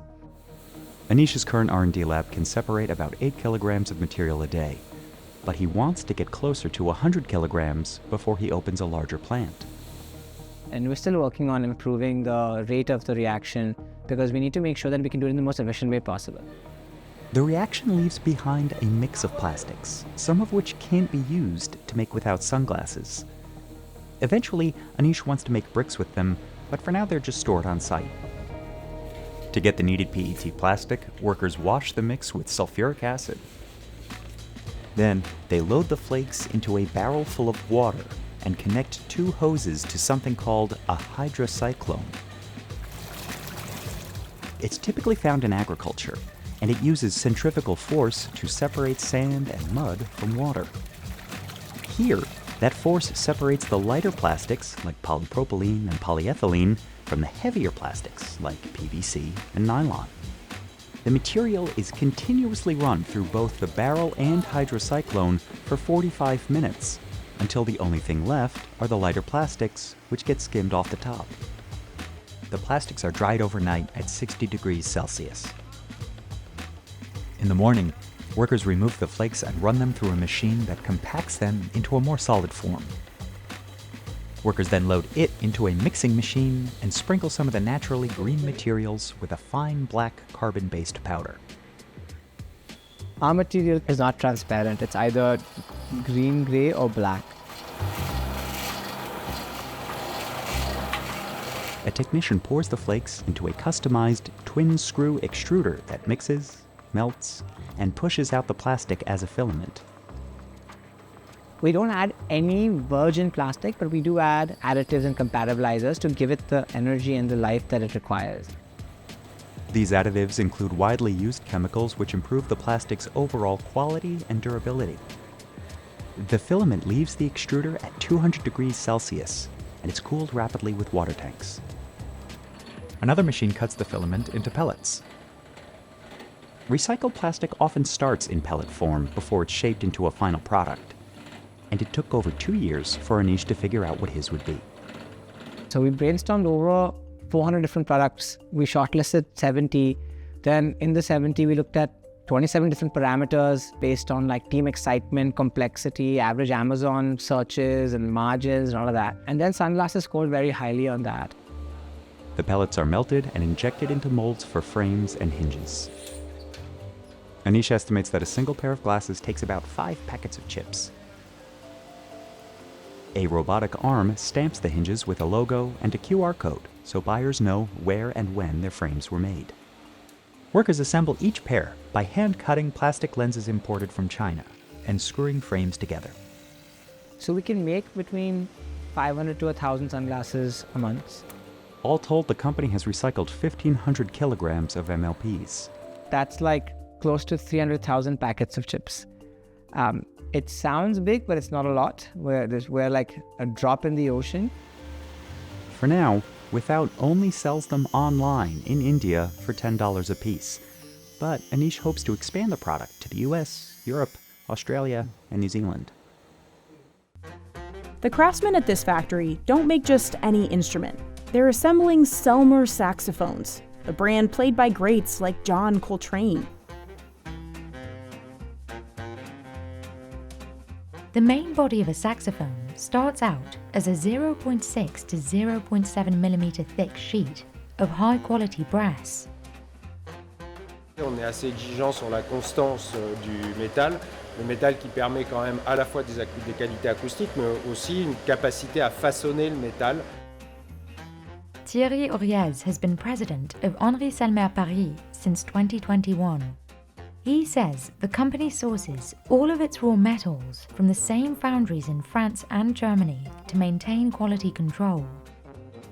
Anish's current R&D lab can separate about 8 kilograms of material a day, but he wants to get closer to 100 kilograms before he opens a larger plant. And we're still working on improving the rate of the reaction because we need to make sure that we can do it in the most efficient way possible. The reaction leaves behind a mix of plastics, some of which can't be used to make without sunglasses. Eventually, Anish wants to make bricks with them, but for now they're just stored on site. To get the needed PET plastic, workers wash the mix with sulfuric acid. Then, they load the flakes into a barrel full of water and connect 2 hoses to something called a hydrocyclone. It's typically found in agriculture, and it uses centrifugal force to separate sand and mud from water. Here, that force separates the lighter plastics, like polypropylene and polyethylene, from the heavier plastics, like PVC and nylon. The material is continuously run through both the barrel and hydrocyclone for 45 minutes, until the only thing left are the lighter plastics, which get skimmed off the top. The plastics are dried overnight at 60 degrees Celsius. In the morning, workers remove the flakes and run them through a machine that compacts them into a more solid form. Workers then load it into a mixing machine and sprinkle some of the naturally green materials with a fine black carbon-based powder. Our material is not transparent. It's either green, gray, or black. A technician pours the flakes into a customized twin-screw extruder that mixes, melts, and pushes out the plastic as a filament. We don't add any virgin plastic, but we do add additives and compatibilizers to give it the energy and the life that it requires. These additives include widely used chemicals which improve the plastic's overall quality and durability. The filament leaves the extruder at 200 degrees Celsius, and it's cooled rapidly with water tanks. Another machine cuts the filament into pellets. Recycled plastic often starts in pellet form before it's shaped into a final product, and it took over 2 years for Anish to figure out what his would be. So we brainstormed over 400 different products. We shortlisted 70. Then in the 70, we looked at 27 different parameters based on like team excitement, complexity, average Amazon searches and margins and all of that. And then Sunglasses scored very highly on that. The pellets are melted and injected into molds for frames and hinges. Anish estimates that a single pair of glasses takes about 5 packets of chips. A robotic arm stamps the hinges with a logo and a QR code so buyers know where and when their frames were made. Workers assemble each pair by hand-cutting plastic lenses imported from China and screwing frames together. So we can make between 500 to 1,000 sunglasses a month. All told, the company has recycled 1,500 kilograms of MLPs. That's like close to 300,000 packets of chips. It sounds big, but it's not a lot. We're like a drop in the ocean. For now, Without only sells them online in India for $10 a piece. But Anish hopes to expand the product to the US, Europe, Australia, and New Zealand. The craftsmen at this factory don't make just any instrument. They're assembling Selmer saxophones, a brand played by greats like John Coltrane. The main body of a saxophone starts out as a 0.6 to 0.7 millimeter thick sheet of high-quality brass. On est assez exigeant sur la constance du métal, le métal qui permet quand même à la fois des qualités acoustiques, mais aussi une capacité à façonner le métal. Thierry Auriez has been president of Henri Selmer Paris since 2021. He says the company sources all of its raw metals from the same foundries in France and Germany to maintain quality control.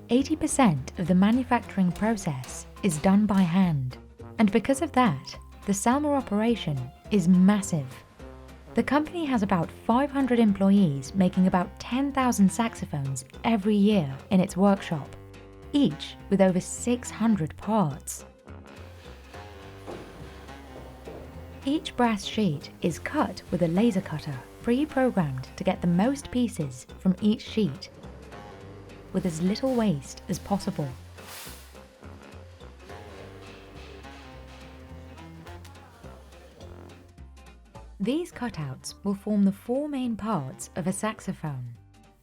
80% of the manufacturing process is done by hand, and because of that, the Selmer operation is massive. The company has about 500 employees making about 10,000 saxophones every year in its workshop, each with over 600 parts. Each brass sheet is cut with a laser cutter, pre-programmed to get the most pieces from each sheet, with as little waste as possible. These cutouts will form the four main parts of a saxophone: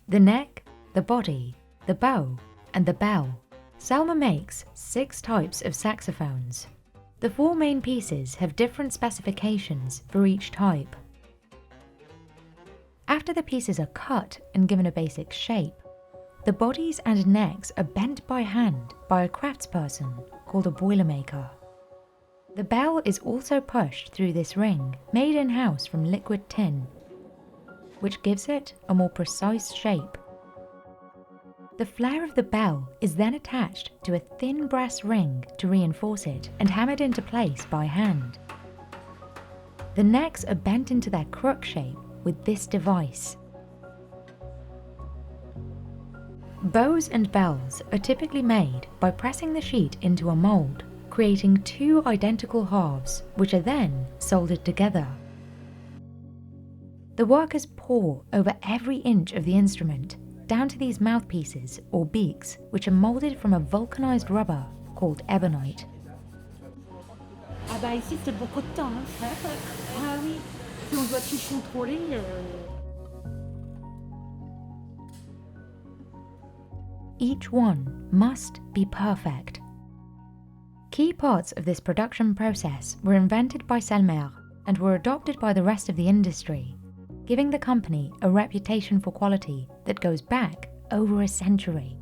the neck, the body, the bow, and the bell. Selmer makes 6 types of saxophones. The 4 main pieces have different specifications for each type. After the pieces are cut and given a basic shape, the bodies and necks are bent by hand by a craftsperson called a boilermaker. The bell is also pushed through this ring, made in-house from liquid tin, which gives it a more precise shape. The flare of the bell is then attached to a thin brass ring to reinforce it and hammered into place by hand. The necks are bent into their crook shape with this device. Bows and bells are typically made by pressing the sheet into a mold, creating 2 identical halves, which are then soldered together. The workers pore over every inch of the instrument, down to these mouthpieces or beaks, which are molded from a vulcanized rubber called ebonite. Ah bah ici c'est beaucoup de temps. Hein. Ah oui, si on doit tout contrôler. Each one must be perfect. Key parts of this production process were invented by Selmer and were adopted by the rest of the industry, giving the company a reputation for quality that goes back over a century.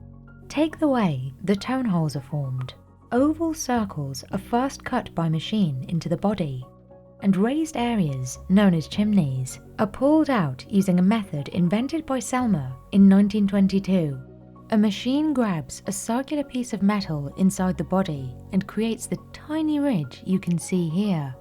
Take the way the tone holes are formed. Oval circles are first cut by machine into the body, and raised areas, known as chimneys, are pulled out using a method invented by Selmer in 1922. A machine grabs a circular piece of metal inside the body and creates the tiny ridge you can see here.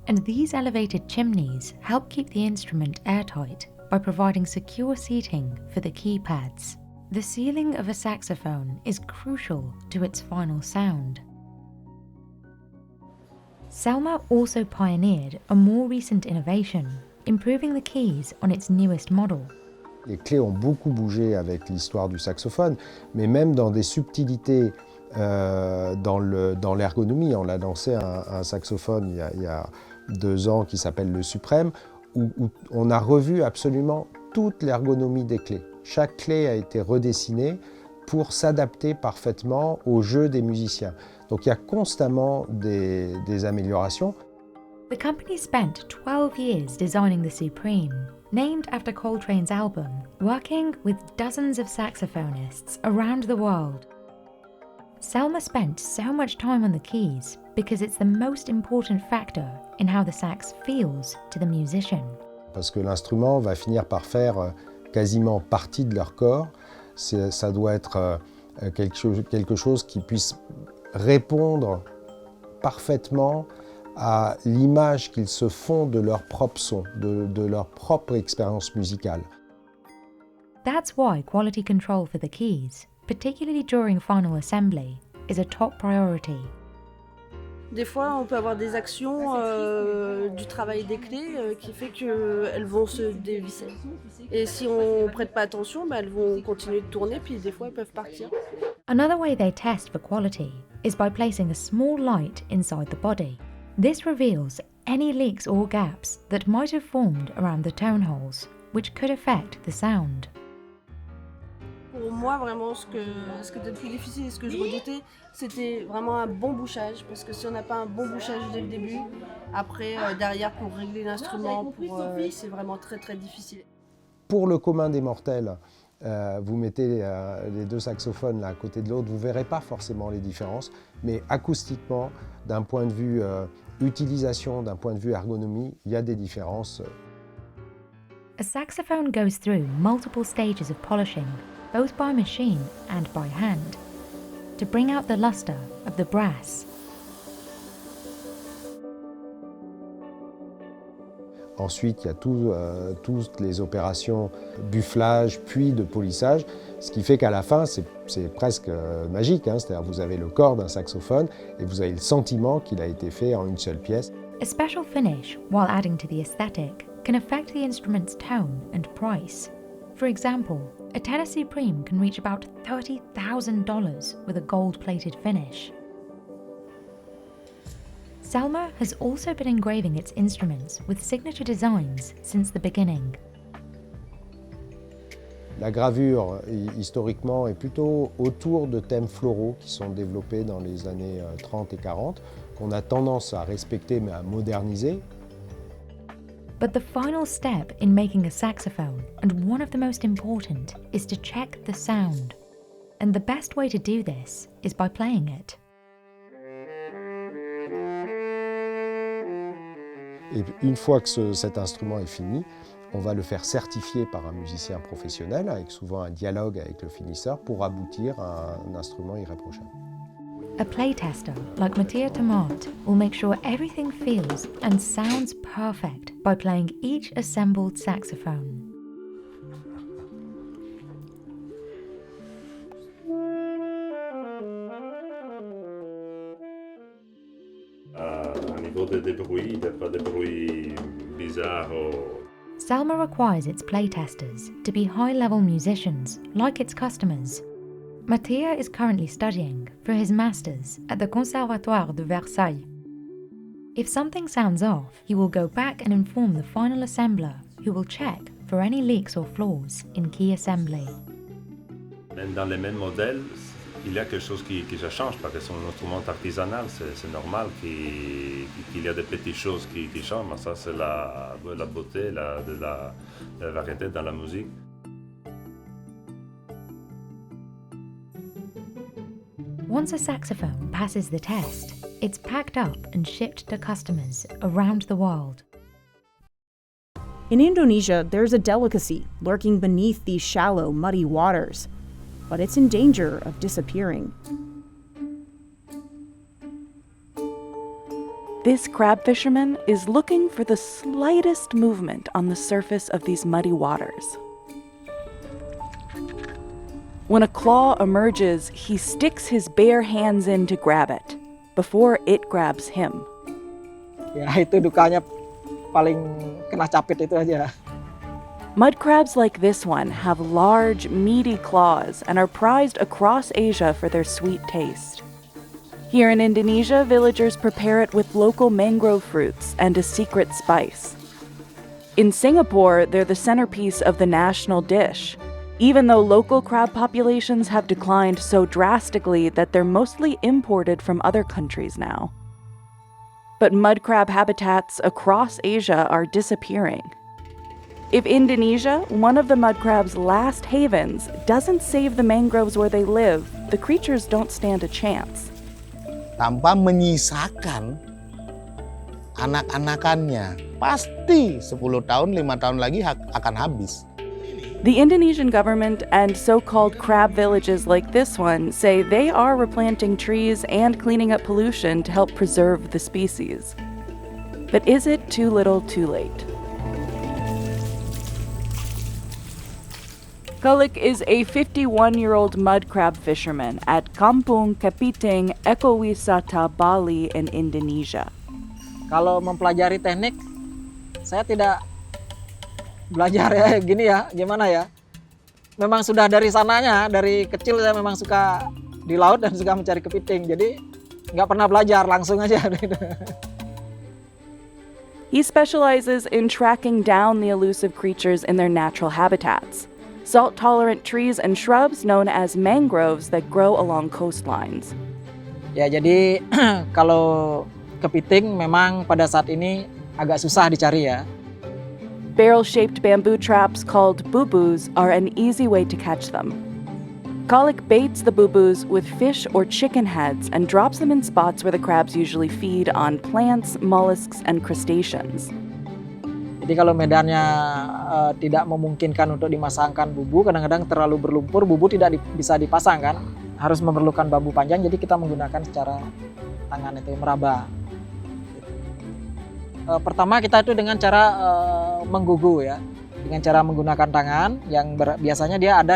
And these elevated chimneys help keep the instrument airtight by providing secure seating for the keypads. The ceiling of a saxophone is crucial to its final sound. Selmer also pioneered a more recent innovation, improving the keys on its newest model. Les clés ont beaucoup bougé avec l'histoire du saxophone, mais même dans des subtilités dans l'ergonomie. On a lancé un saxophone il y a 2 ans qui s'appelle le Suprême, où on a revu absolument toute l'ergonomie des clés. Chaque clé a été redessinée pour s'adapter parfaitement au jeu des musiciens. Donc il y a constamment des améliorations. The company spent 12 years designing the Supreme, named after Coltrane's album, working with dozens of saxophonists around the world. Selmer spent so much time on the keys because it's the most important factor in how the sax feels to the musician. Parce que l'instrument va finir par faire quasiment partie de leur corps. Ça doit être quelque chose qui puisse répondre parfaitement à l'image qu'ils se font de leur propre son, de leur propre expérience musicale. That's why quality control for the keys, particularly during final assembly, is a top priority. Des fois, on peut avoir des actions du travail des clés qui fait qu'elles vont se dévisser. Et si on ne prête pas attention, elles vont continuer de tourner, puis des fois, elles peuvent partir. Another way they test for quality is by placing a small light inside the body. This reveals any leaks or gaps that might have formed around the tone holes, which could affect the sound. Pour moi, vraiment, ce qui était le plus difficile et ce que je redoutais, c'était vraiment un bon bouchage. Parce que si on n'a pas un bon bouchage dès le début, après, derrière, pour régler l'instrument, c'est vraiment très très difficile. Pour le commun des mortels, vous mettez les deux saxophones l'un à côté de l'autre, vous ne verrez pas forcément les différences, mais acoustiquement, d'un point de vue utilisation, d'un point de vue ergonomie, il y a des différences. A saxophone goes through multiple stages of polishing, both by machine and by hand, to bring out the luster of the brass. Ensuite, il y a toutes les opérations bufflage puis de polissage, ce qui fait qu'à la fin, c'est presque magique. C'est-à-dire vous avez le corps d'un saxophone et vous avez le sentiment qu'il a été fait en une seule pièce. A special finish, while adding to the aesthetic, can affect the instrument's tone and price. For example, a tenor supreme can reach about $30,000 with a gold-plated finish. Selma has also been engraving its instruments with signature designs since the beginning. La gravure, historiquement, est plutôt autour de thèmes floraux qui sont développés dans les années 30 et 40, qu'on a tendance à respecter mais à moderniser. But the final step in making a saxophone, and one of the most important, is to check the sound. And the best way to do this is by playing it. Et une fois que cet instrument est fini, on va le faire certifier par un musicien professionnel, avec souvent un dialogue avec le finisseur, pour aboutir à un instrument irréprochable. A playtester like Mattia Tomat will make sure everything feels and sounds perfect by playing each assembled saxophone. Au niveau des bruits, il n'y a pas de bruits bizarres. Selma requires its playtesters to be high-level musicians like its customers. Mattia is currently studying for his masters at the Conservatoire de Versailles. If something sounds off, he will go back and inform the final assembler, who will check for any leaks or flaws in key assembly. Même dans les mêmes modèles, il y a quelque chose qui se change parce que c'est un instrument artisanal, c'est normal qu'il y a des petites choses qui changent, mais ça c'est la beauté de la variété dans la musique. Once a saxophone passes the test, it's packed up and shipped to customers around the world. In Indonesia, there's a delicacy lurking beneath these shallow, muddy waters, but it's in danger of disappearing. This crab fisherman is looking for the slightest movement on the surface of these muddy waters. When a claw emerges, he sticks his bare hands in to grab it, before it grabs him. Ya, itu dukanya paling kena capit itu aja. Mud crabs like this one have large, meaty claws and are prized across Asia for their sweet taste. Here in Indonesia, villagers prepare it with local mangrove fruits and a secret spice. In Singapore, they're the centerpiece of the national dish, even though local crab populations have declined so drastically that they're mostly imported from other countries now. But mud crab habitats across Asia are disappearing. If Indonesia, one of the mud crab's last havens, doesn't save the mangroves where they live, the creatures don't stand a chance. Tanpa menyisakan anak-anakannya, pasti 10 tahun, 5 tahun lagi akan habis. The Indonesian government and so-called crab villages like this one say they are replanting trees and cleaning up pollution to help preserve the species. But is it too little too late? Kulik is a 51-year-old mud crab fisherman at Kampung Kepiting, Ekowisata, Bali in Indonesia. Kalau mempelajari teknik, saya tidak belajar ya gini ya, gimana ya. Memang sudah dari sananya, dari kecil saya memang suka di laut dan suka mencari kepiting. Jadi nggak pernah belajar, langsung aja. He specializes in tracking down the elusive creatures in their natural habitats. salt-tolerant trees and shrubs known as mangroves that grow along coastlines. Ya, jadi kalau kepiting memang pada saat ini agak susah dicari ya. Barrel-shaped bamboo traps called boo-boos are an easy way to catch them. Colic baits the boo-boos with fish or chicken heads and drops them in spots where the crabs usually feed on plants, mollusks, and crustaceans. Jadi kalau medannya tidak memungkinkan untuk dimasangkan bubu, kadang-kadang terlalu berlumpur, bubu tidak bisa dipasang kan, harus memerlukan bambu panjang, jadi kita menggunakan secara tangan itu, meraba. Pertama kita itu dengan cara menggugu ya, dengan cara menggunakan tangan yang biasanya dia ada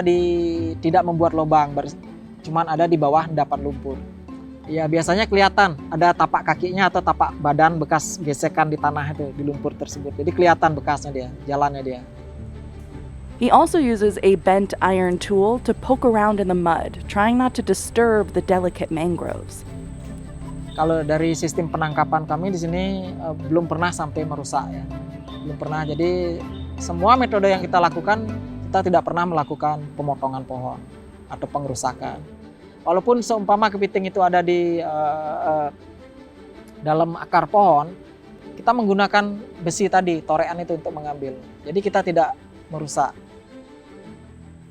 tidak membuat lubang, cuman ada di bawah endapan lumpur. Ya biasanya kelihatan ada tapak kakinya atau tapak badan bekas gesekan di tanah itu, di lumpur tersebut. Jadi kelihatan bekasnya dia, jalannya dia. He also uses a bent iron tool to poke around in the mud, trying not to disturb the delicate mangroves. Kalau dari sistem penangkapan kami di sini belum pernah sampai merusak ya. Belum pernah. Jadi semua metode yang kita lakukan, kita tidak pernah melakukan pemotongan pohon atau pengrusakan. Walaupun seumpama kepiting itu ada di dalam akar pohon, kita menggunakan besi tadi, torean itu untuk mengambil. Jadi kita tidak merusak.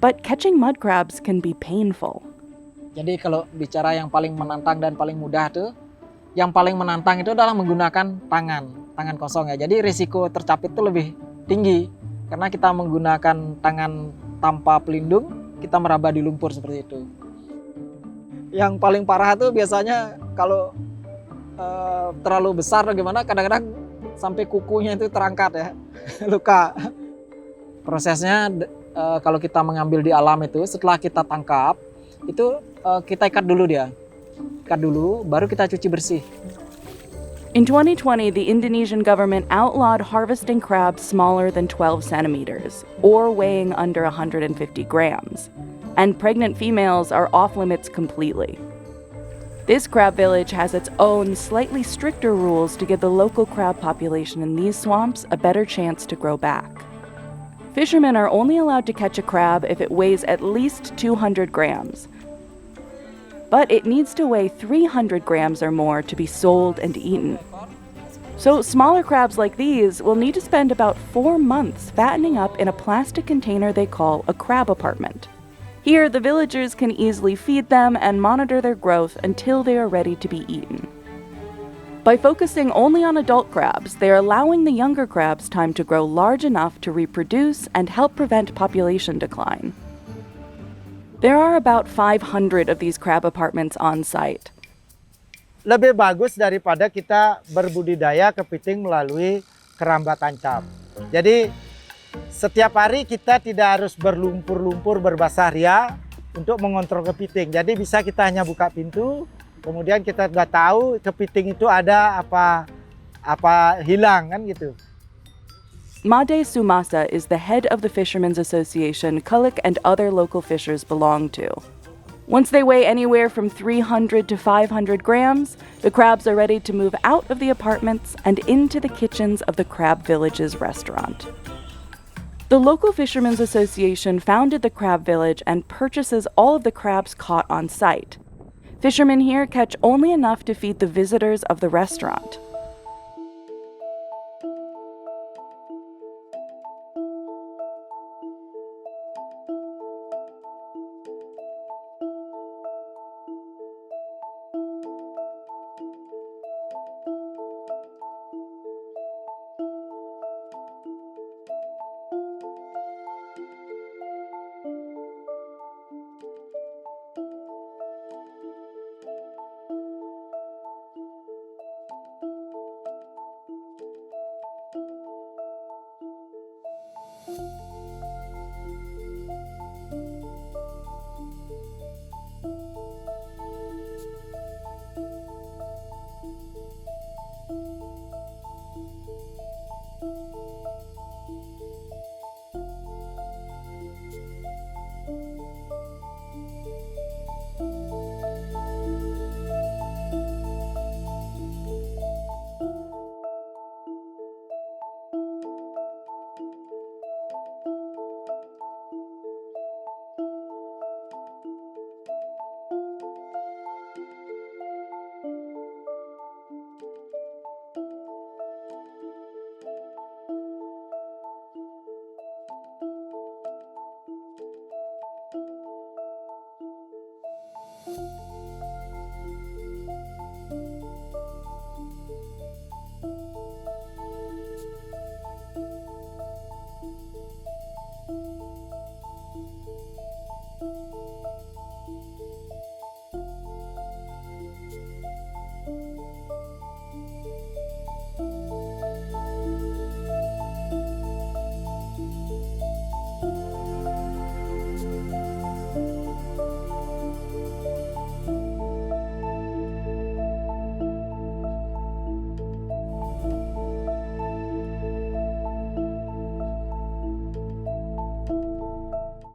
But catching mud crabs can be painful. Jadi kalau bicara yang paling menantang dan paling mudah tuh, yang paling menantang itu adalah menggunakan tangan kosong ya. Jadi risiko tercapit itu lebih tinggi karena kita menggunakan tangan tanpa pelindung, kita meraba di lumpur seperti itu. Yang paling parah tuh biasanya kalau terlalu besar atau gimana, kadang-kadang sampai kukunya itu terangkat ya, luka. Prosesnya kalau kita mengambil di alam itu, setelah kita tangkap, itu kita ikat dulu dia. Ikat dulu, baru kita cuci bersih. In 2020, the Indonesian government outlawed harvesting crabs smaller than 12 centimeters, or weighing under 150 grams. And pregnant females are off limits completely. This crab village has its own slightly stricter rules to give the local crab population in these swamps a better chance to grow back. Fishermen are only allowed to catch a crab if it weighs at least 200 grams. But it needs to weigh 300 grams or more to be sold and eaten. So smaller crabs like these will need to spend about 4 months fattening up in a plastic container they call a crab apartment. Here, the villagers can easily feed them and monitor their growth until they are ready to be eaten. By focusing only on adult crabs, they are allowing the younger crabs time to grow large enough to reproduce and help prevent population decline. There are about 500 of these crab apartments on site. Lebih bagus daripada kita berbudidaya kepiting melalui keramba tancap. Jadi setiap hari kita tidak harus berlumpur-lumpur berbasah ria untuk mengontrol kepiting. Jadi bisa kita hanya buka pintu, kemudian kita sudah tahu kepiting itu ada apa hilang kan gitu. Made Sumasa is the head of the Fishermen's Association Kulik and other local fishers belong to. Once they weigh anywhere from 300 to 500 grams, the crabs are ready to move out of the apartments and into the kitchens of the Crab Village's restaurant. The local Fishermen's Association founded the Crab Village and purchases all of the crabs caught on site. Fishermen here catch only enough to feed the visitors of the restaurant.